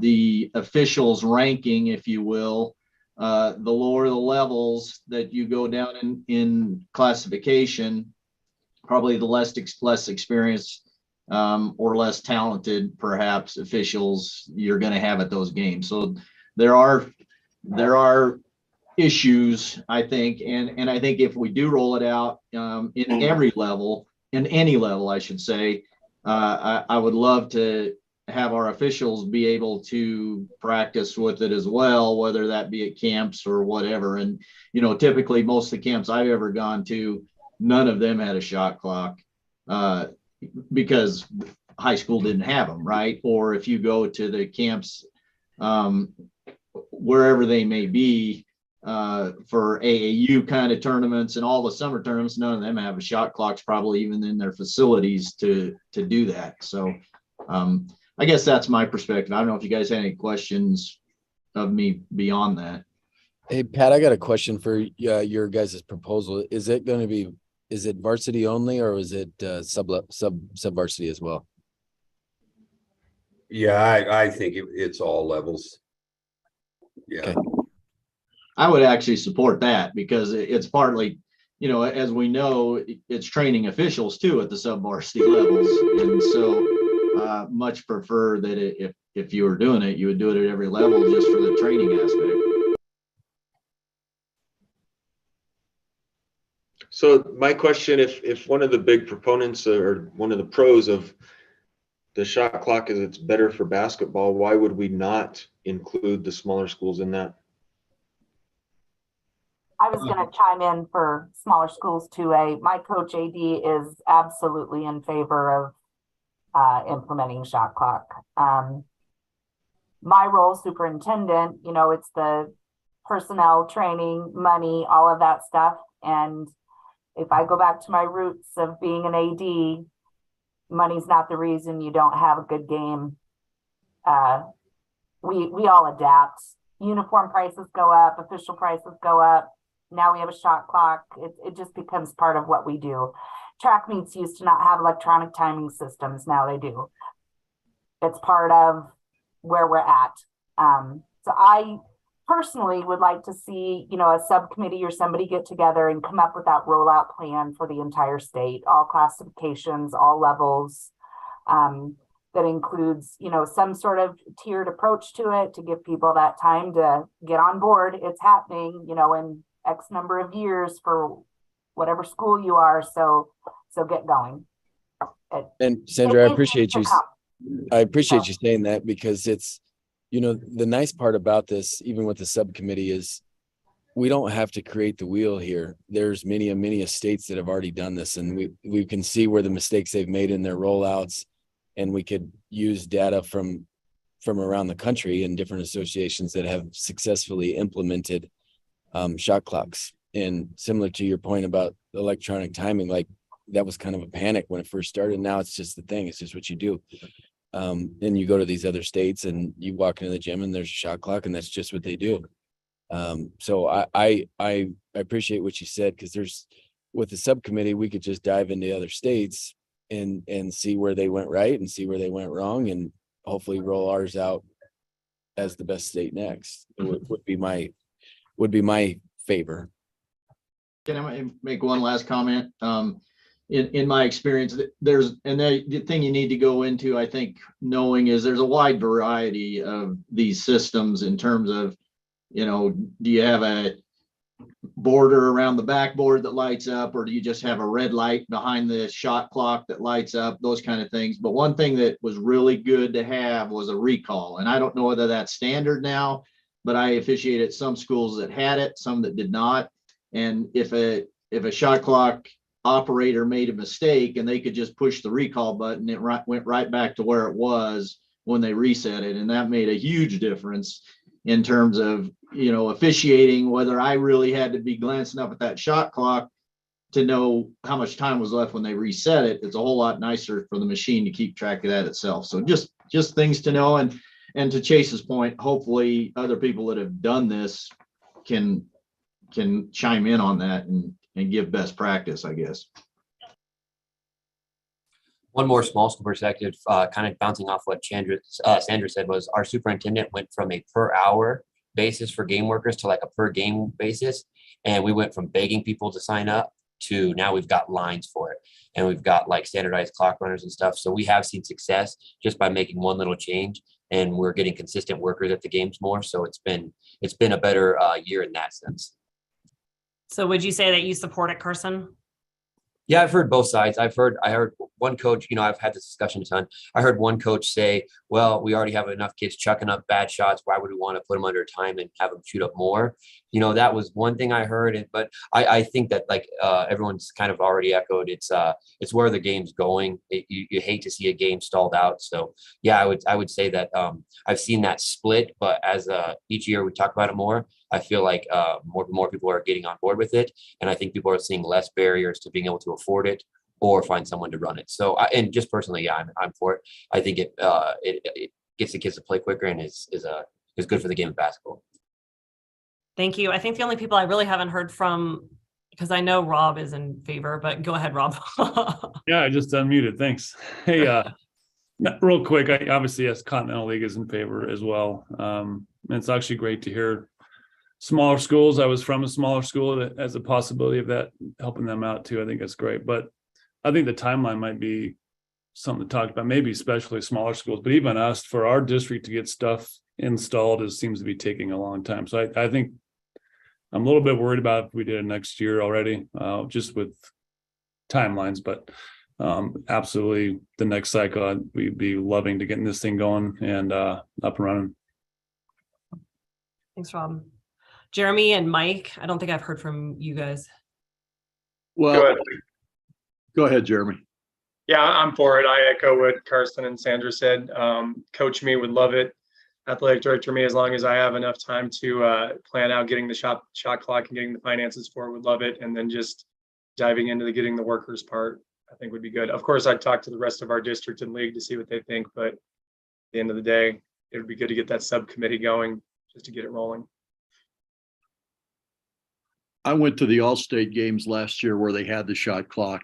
the officials ranking, if you will. The lower the levels that you go down in classification, probably the less experienced or less talented, perhaps, officials you're going to have at those games. So there are issues, I think, and I think if we do roll it out in every level, in any level, I should say, I would love to have our officials be able to practice with it as well, whether that be at camps or whatever. And, typically most of the camps I've ever gone to, none of them had a shot clock because high school didn't have them, right? Or if you go to the camps, wherever they may be, for AAU kind of tournaments and all the summer tournaments, none of them have a shot clocks, probably even in their facilities to do that. So I guess that's my perspective. I don't know if you guys have any questions of me beyond that. Hey, Pat, I got a question for your guys' proposal. Is it varsity only, or is it sub varsity as well? Yeah, I think it's all levels. Yeah. Okay. I would actually support that because it's partly, as we know, it's training officials too at the sub-varsity levels. And so much prefer that if you were doing it, you would do it at every level just for the training aspect. So my question, if one of the big proponents or one of the pros of the shot clock is it's better for basketball, why would we not include the smaller schools in that? I was going to chime in for smaller schools 2A. My coach AD is absolutely in favor of implementing shot clock. My role, superintendent, it's the personnel, training, money, all of that stuff. And if I go back to my roots of being an AD, money's not the reason you don't have a good game. We all adapt. Uniform prices go up, official prices go up. Now we have a shot clock. It just becomes part of what we do. Track meets used to not have electronic timing systems. Now they do. It's part of where we're at. So I personally would like to see, a subcommittee or somebody get together and come up with that rollout plan for the entire state, all classifications, all levels. That includes, some sort of tiered approach to it to give people that time to get on board. It's happening, in X number of years for whatever school you are. So get going. And Sandra, I Thank you appreciate for you. coming. I appreciate you saying that, because it's, the nice part about this, even with the subcommittee, is we don't have to create the wheel here. There's many states that have already done this, and we can see where the mistakes they've made in their rollouts, and we could use data from around the country and different associations that have successfully implemented shot clocks. And similar to your point about electronic timing, like that was kind of a panic when it first started. Now it's just the thing. It's just what you do. And you go to these other states and you walk into the gym and there's a shot clock, and that's just what they do. So I appreciate what you said, because with the subcommittee, we could just dive into other states and see where they went right and see where they went wrong, and hopefully roll ours out as the best state next. Would be my favor. Can I make one last comment? In my experience, the thing you need to go into, I think, knowing is there's a wide variety of these systems in terms of, do you have a border around the backboard that lights up, or do you just have a red light behind the shot clock that lights up, those kind of things. But one thing that was really good to have was a recall. And I don't know whether that's standard now, but I officiated some schools that had it, some that did not. And if a shot clock operator made a mistake and they could just push the recall button, it went right back to where it was when they reset it. And that made a huge difference in terms of, officiating, whether I really had to be glancing up at that shot clock to know how much time was left when they reset it. It's a whole lot nicer for the machine to keep track of that itself. So just things to know. And to Chase's point, hopefully other people that have done this can chime in on that and give best practice, I guess. One more small school perspective, kind of bouncing off what Sandra said, was our superintendent went from a per hour basis for game workers to like a per game basis. And we went from begging people to sign up to now we've got lines for it. And we've got like standardized clock runners and stuff. So we have seen success just by making one little change, and we're getting consistent workers at the games more. So it's been a better year in that sense. So would you say that you support it, Carson? Yeah, I've heard both sides. I heard one coach, I've had this discussion a ton. I heard one coach say, well, we already have enough kids chucking up bad shots. Why would we want to put them under time and have them shoot up more? That was one thing I heard. But I think that like everyone's kind of already echoed, it's where the game's going. You hate to see a game stalled out. So yeah, I would say that I've seen that split, but as each year we talk about it more, I feel like more people are getting on board with it. And I think people are seeing less barriers to being able to afford it or find someone to run it. So, and just personally, yeah, I'm for it. I think it gets the kids to play quicker and is good for the game of basketball. Thank you. I think the only people I really haven't heard from, because I know Rob is in favor, but go ahead, Rob. Yeah, I just unmuted. Thanks. Hey, real quick, obviously, yes, Continental League is in favor as well. And it's actually great to hear smaller schools. I was from a smaller school that has a possibility of that helping them out too. I think that's great. But I think the timeline might be something to talk about, maybe especially smaller schools, but even us, for our district to get stuff installed, it seems to be taking a long time. So I think I'm a little bit worried about if we did it next year already, just with timelines, but absolutely the next cycle, we'd be loving to getting this thing going and up and running. Thanks, Rob. Jeremy and Mike, I don't think I've heard from you guys. Well, go ahead, Jeremy. Yeah, I'm for it. I echo what Carson and Sandra said. Coach me would love it. Athletic director me, as long as I have enough time to plan out getting the shot clock and getting the finances for it, would love it. And then just diving into getting the workers part, I think would be good. Of course, I'd talk to the rest of our district and league to see what they think, but at the end of the day, it would be good to get that subcommittee going just to get it rolling. I went to the All-State games last year where they had the shot clock,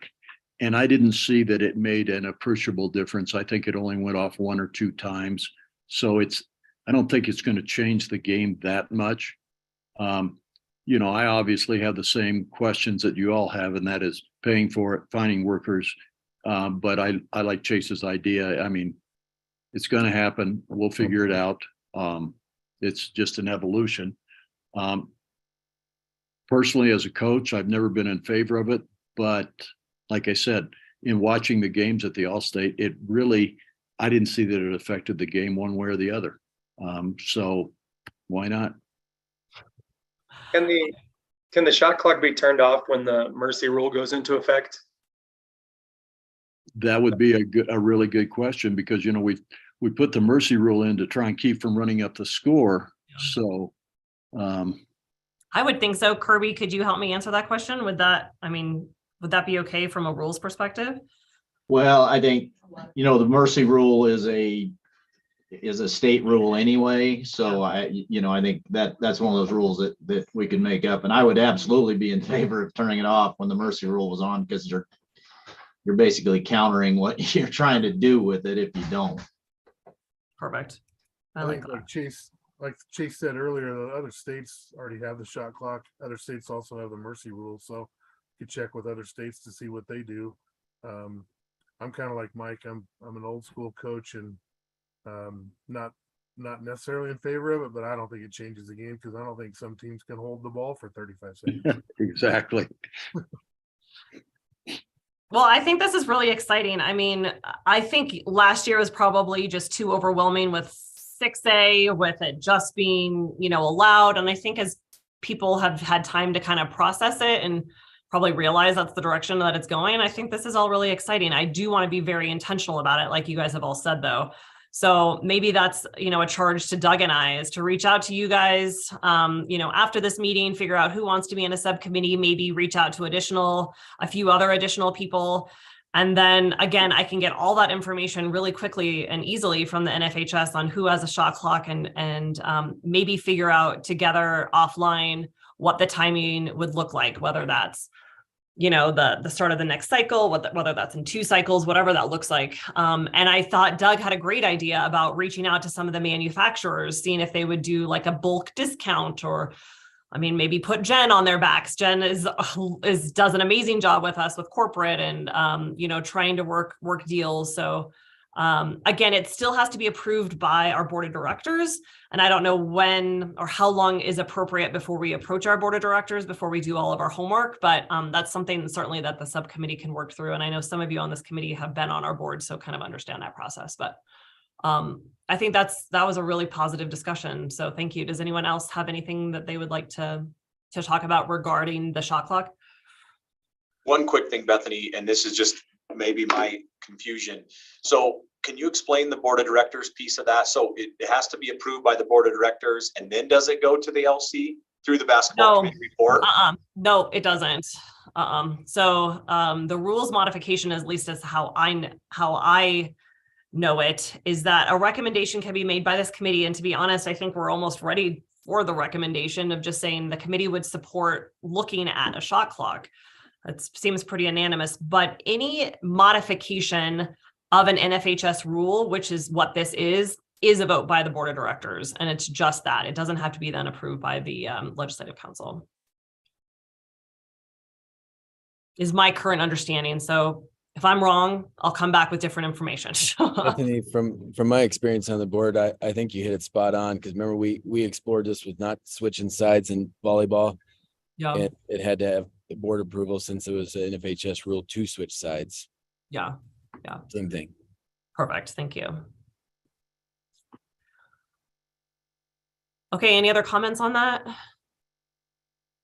and I didn't see that it made an appreciable difference. I think it only went off 1 or 2 times. So I don't think it's going to change the game that much. I obviously have the same questions that you all have, and that is paying for it, finding workers. But I like Chase's idea. I mean, it's going to happen. We'll figure it out. It's just an evolution. Personally, as a coach, I've never been in favor of it, but like I said, in watching the games at the All-State, it really, I didn't see that it affected the game one way or the other. So why not? Can the shot clock be turned off when the mercy rule goes into effect? That would be a really good question, because, you know, we put the mercy rule in to try and keep from running up the score. So I would think so. Kirby, could you help me answer that question? Would that be okay from a rules perspective? Well, I think, you know, the mercy rule is a state rule anyway. So I think that's one of those rules that we can make up. And I would absolutely be in favor of turning it off when the mercy rule was on, because you're basically countering what you're trying to do with it if you don't. Perfect. I think like Chase said earlier, the other states already have the shot clock. Other states also have the mercy rule. So you could check with other states to see what they do. I'm kind of like Mike. I'm an old school coach, and not necessarily in favor of it, but I don't think it changes the game, because I don't think some teams can hold the ball for 35 seconds. Exactly. Well, I think this is really exciting. I mean, I think last year was probably just too overwhelming with 6A, with it just being, allowed. And I think as people have had time to kind of process it and probably realize that's the direction that it's going, I think this is all really exciting. I do want to be very intentional about it, like you guys have all said, though. So maybe that's, a charge to Doug and I, is to reach out to you guys, after this meeting, figure out who wants to be in a subcommittee, maybe reach out to a few other additional people. And then again, I can get all that information really quickly and easily from the NFHS on who has a shot clock, and maybe figure out together offline what the timing would look like, whether that's the start of the next cycle, whether that's in 2 cycles, whatever that looks like. And I thought Doug had a great idea about reaching out to some of the manufacturers, seeing if they would do like a bulk discount, or maybe put Jen on their backs. Jen does an amazing job with us with corporate and trying to work deals. So again, it still has to be approved by our board of directors. And I don't know when or how long is appropriate before we approach our board of directors, before we do all of our homework. But that's something certainly that the subcommittee can work through. And I know some of you on this committee have been on our board, so kind of understand that process. But I think that was a really positive discussion. So thank you. Does anyone else have anything that they would like to talk about regarding the shot clock? One quick thing, Bethany, and this is just maybe my confusion. So can you explain the board of directors piece of that? So it has to be approved by the board of directors, and then does it go to the LC through the basketball committee report? No, it doesn't. So the rules modification, at least as how I know it, is that a recommendation can be made by this committee. And to be honest, I think we're almost ready for the recommendation of just saying the committee would support looking at a shot clock. It seems pretty unanimous, but any modification of an NFHS rule, which is what this is a vote by the board of directors. And it's just that. It doesn't have to be then approved by the legislative council, is my current understanding. So if I'm wrong, I'll come back with different information. Bethany, from my experience on the board, I think you hit it spot on, because remember we explored this with not switching sides in volleyball. Yeah. And it had to have the board approval, since it was an NFHS rule to switch sides. Yeah. Same thing. Perfect. Thank you. Okay. Any other comments on that?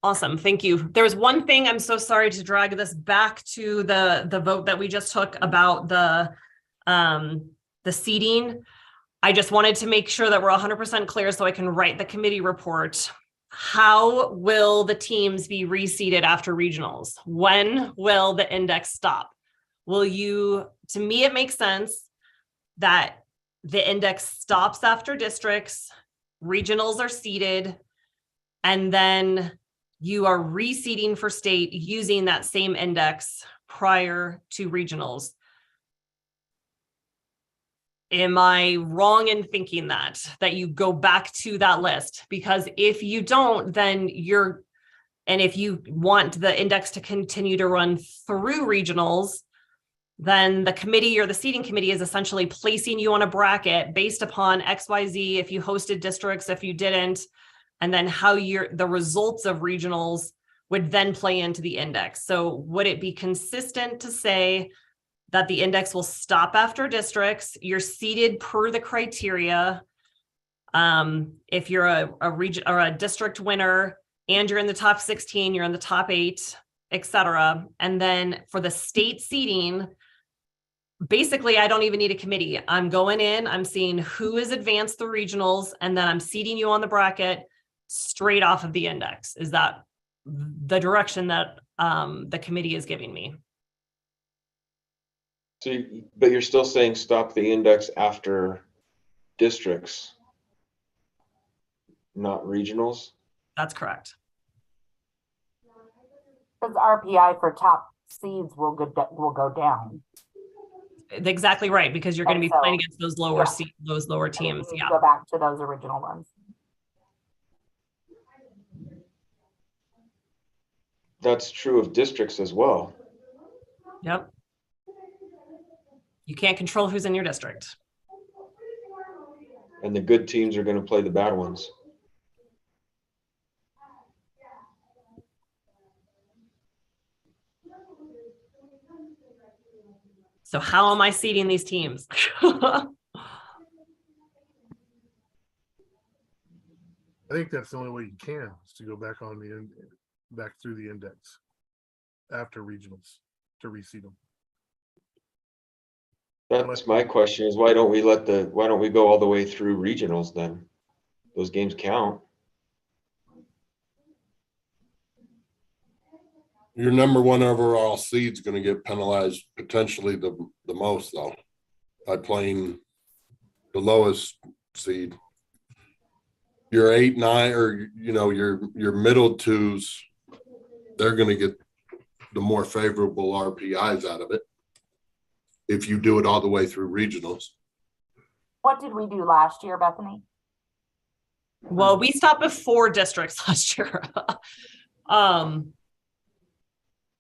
Awesome. Thank you. There was one thing, I'm so sorry to drag this back to the vote that we just took about the seating. I just wanted to make sure that we're 100% clear so I can write the committee report. How will the teams be reseated after regionals? When will the index stop? To me, it makes sense that the index stops after districts, regionals are seated, and then you are reseating for state using that same index prior to regionals. Am I wrong in thinking that you go back to that list? Because if you don't, then and if you want the index to continue to run through regionals, then the committee or the seating committee is essentially placing you on a bracket based upon XYZ, if you hosted districts, if you didn't, and then how the results of regionals would then play into the index. So would it be consistent to say that the index will stop after districts. You're seated per the criteria. If you're a region or a district winner and you're in the top 16, you're in the top 8, etc. And then for the state seating, basically, I don't even need a committee. I'm going in, I'm seeing who has advanced the regionals, and then I'm seating you on the bracket straight off of the index. Is that the direction that the committee is giving me? So, but you're still saying stop the index after districts, not regionals? That's correct. Because RPI for top seeds will go down. Exactly right, because you're going to be And so, playing against those lower yeah. those lower teams. Yeah. Go back to those original ones. That's true of districts as well. Yep. You can't control who's in your district. And the good teams are going to play the bad ones. So how am I seeding these teams? I think that's the only way you can, is to go back on back through the index after regionals to reseed them. That's my question, is why don't we go all the way through regionals then? Those games count. Your number one overall seed's going to get penalized potentially the most, though, by playing the lowest seed. Your 8, 9, or your middle twos, they're going to get the more favorable RPIs out of it if you do it all the way through regionals. What did we do last year, Bethany? Well, we stopped before districts last year.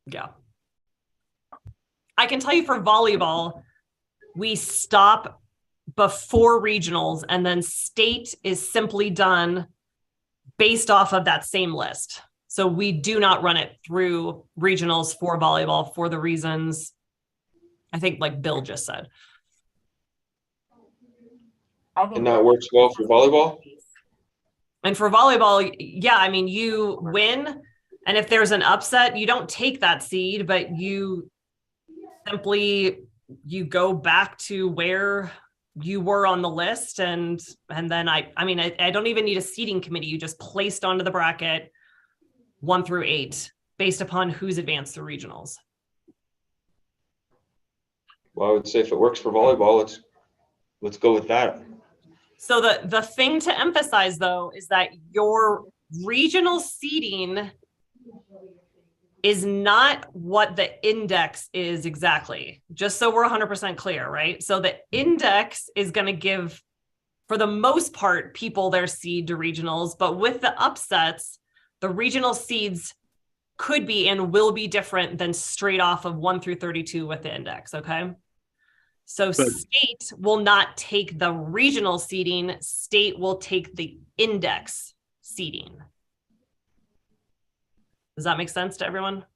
Yeah. I can tell you for volleyball, we stop before regionals, and then state is simply done based off of that same list. So we do not run it through regionals for volleyball for the reasons I think like Bill just said. And that works well for volleyball? And for volleyball, yeah, I mean, you win. And if there's an upset, you don't take that seed, but you simply, you go back to where you were on the list. And then I don't even need a seeding committee. You just placed onto the bracket 1 through 8 based upon who's advanced the regionals. Well, I would say if it works for volleyball, let's go with that. So the thing to emphasize though, is that your regional seeding is not what the index is exactly, just so we're 100% clear, right? So the index is going to give, for the most part, people their seed to regionals, but with the upsets, the regional seeds could be and will be different than straight off of 1 through 32 with the index, okay? So state will not take the regional seeding, state will take the index seeding. Does that make sense to everyone?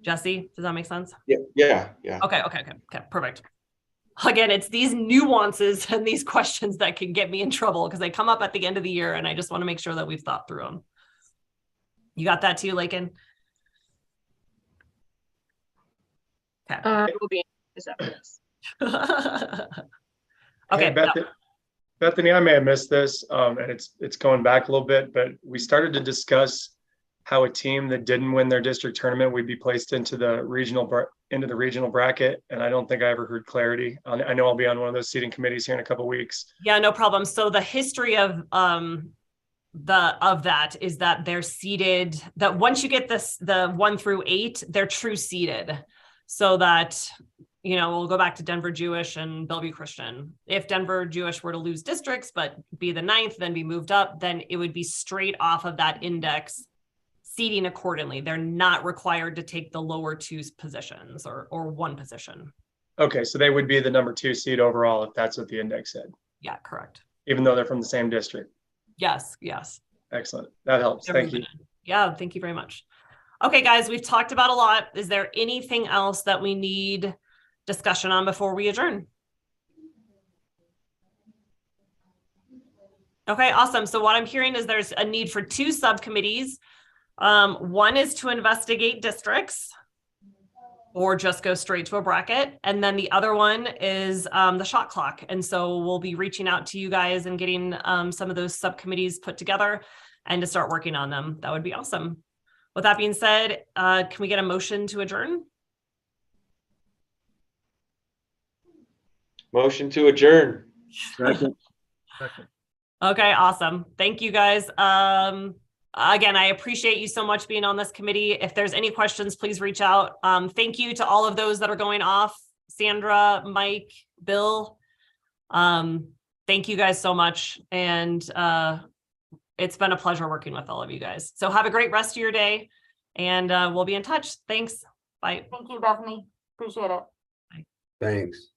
Jesse, does that make sense? Yeah. Okay, perfect. Again, it's these nuances and these questions that can get me in trouble because they come up at the end of the year and I just want to make sure that we've thought through them. You got that too, Lakin? Okay. It will be Okay, hey, Bethany, I may have missed this, and it's going back a little bit, but we started to discuss how a team that didn't win their district tournament would be placed into the regional bracket, and I don't think I ever heard clarity. I know I'll be on one of those seating committees here in a couple of weeks. Yeah, no problem. So the history of that is that they're seeded, that once you get the 1 through 8, they're true seeded, so that we'll go back to Denver Jewish and Bellevue Christian. If Denver Jewish were to lose districts, but be the 9th, then be moved up, then it would be straight off of that index seeding accordingly. They're not required to take the lower 2 positions or 1 position. Okay, so they would be the number 2 seed overall if that's what the index said. Yeah, correct. Even though they're from the same district. Yes. Excellent. That helps. Thank you. Yeah, thank you very much. Okay, guys, we've talked about a lot. Is there anything else that we need discussion on before we adjourn? Okay, awesome. So what I'm hearing is there's a need for 2 subcommittees. One is to investigate districts or just go straight to a bracket. And then the other one is the shot clock. And so we'll be reaching out to you guys and getting some of those subcommittees put together and to start working on them. That would be awesome. With that being said, can we get a motion to adjourn? Motion to adjourn. Second. Okay, awesome. Thank you guys. Again, I appreciate you so much being on this committee. If there's any questions, please reach out. Thank you to all of those that are going off. Sandra, Mike, Bill. Thank you guys so much. And it's been a pleasure working with all of you guys. So have a great rest of your day and we'll be in touch. Thanks. Bye. Thank you, Bethany. Appreciate it. Thanks.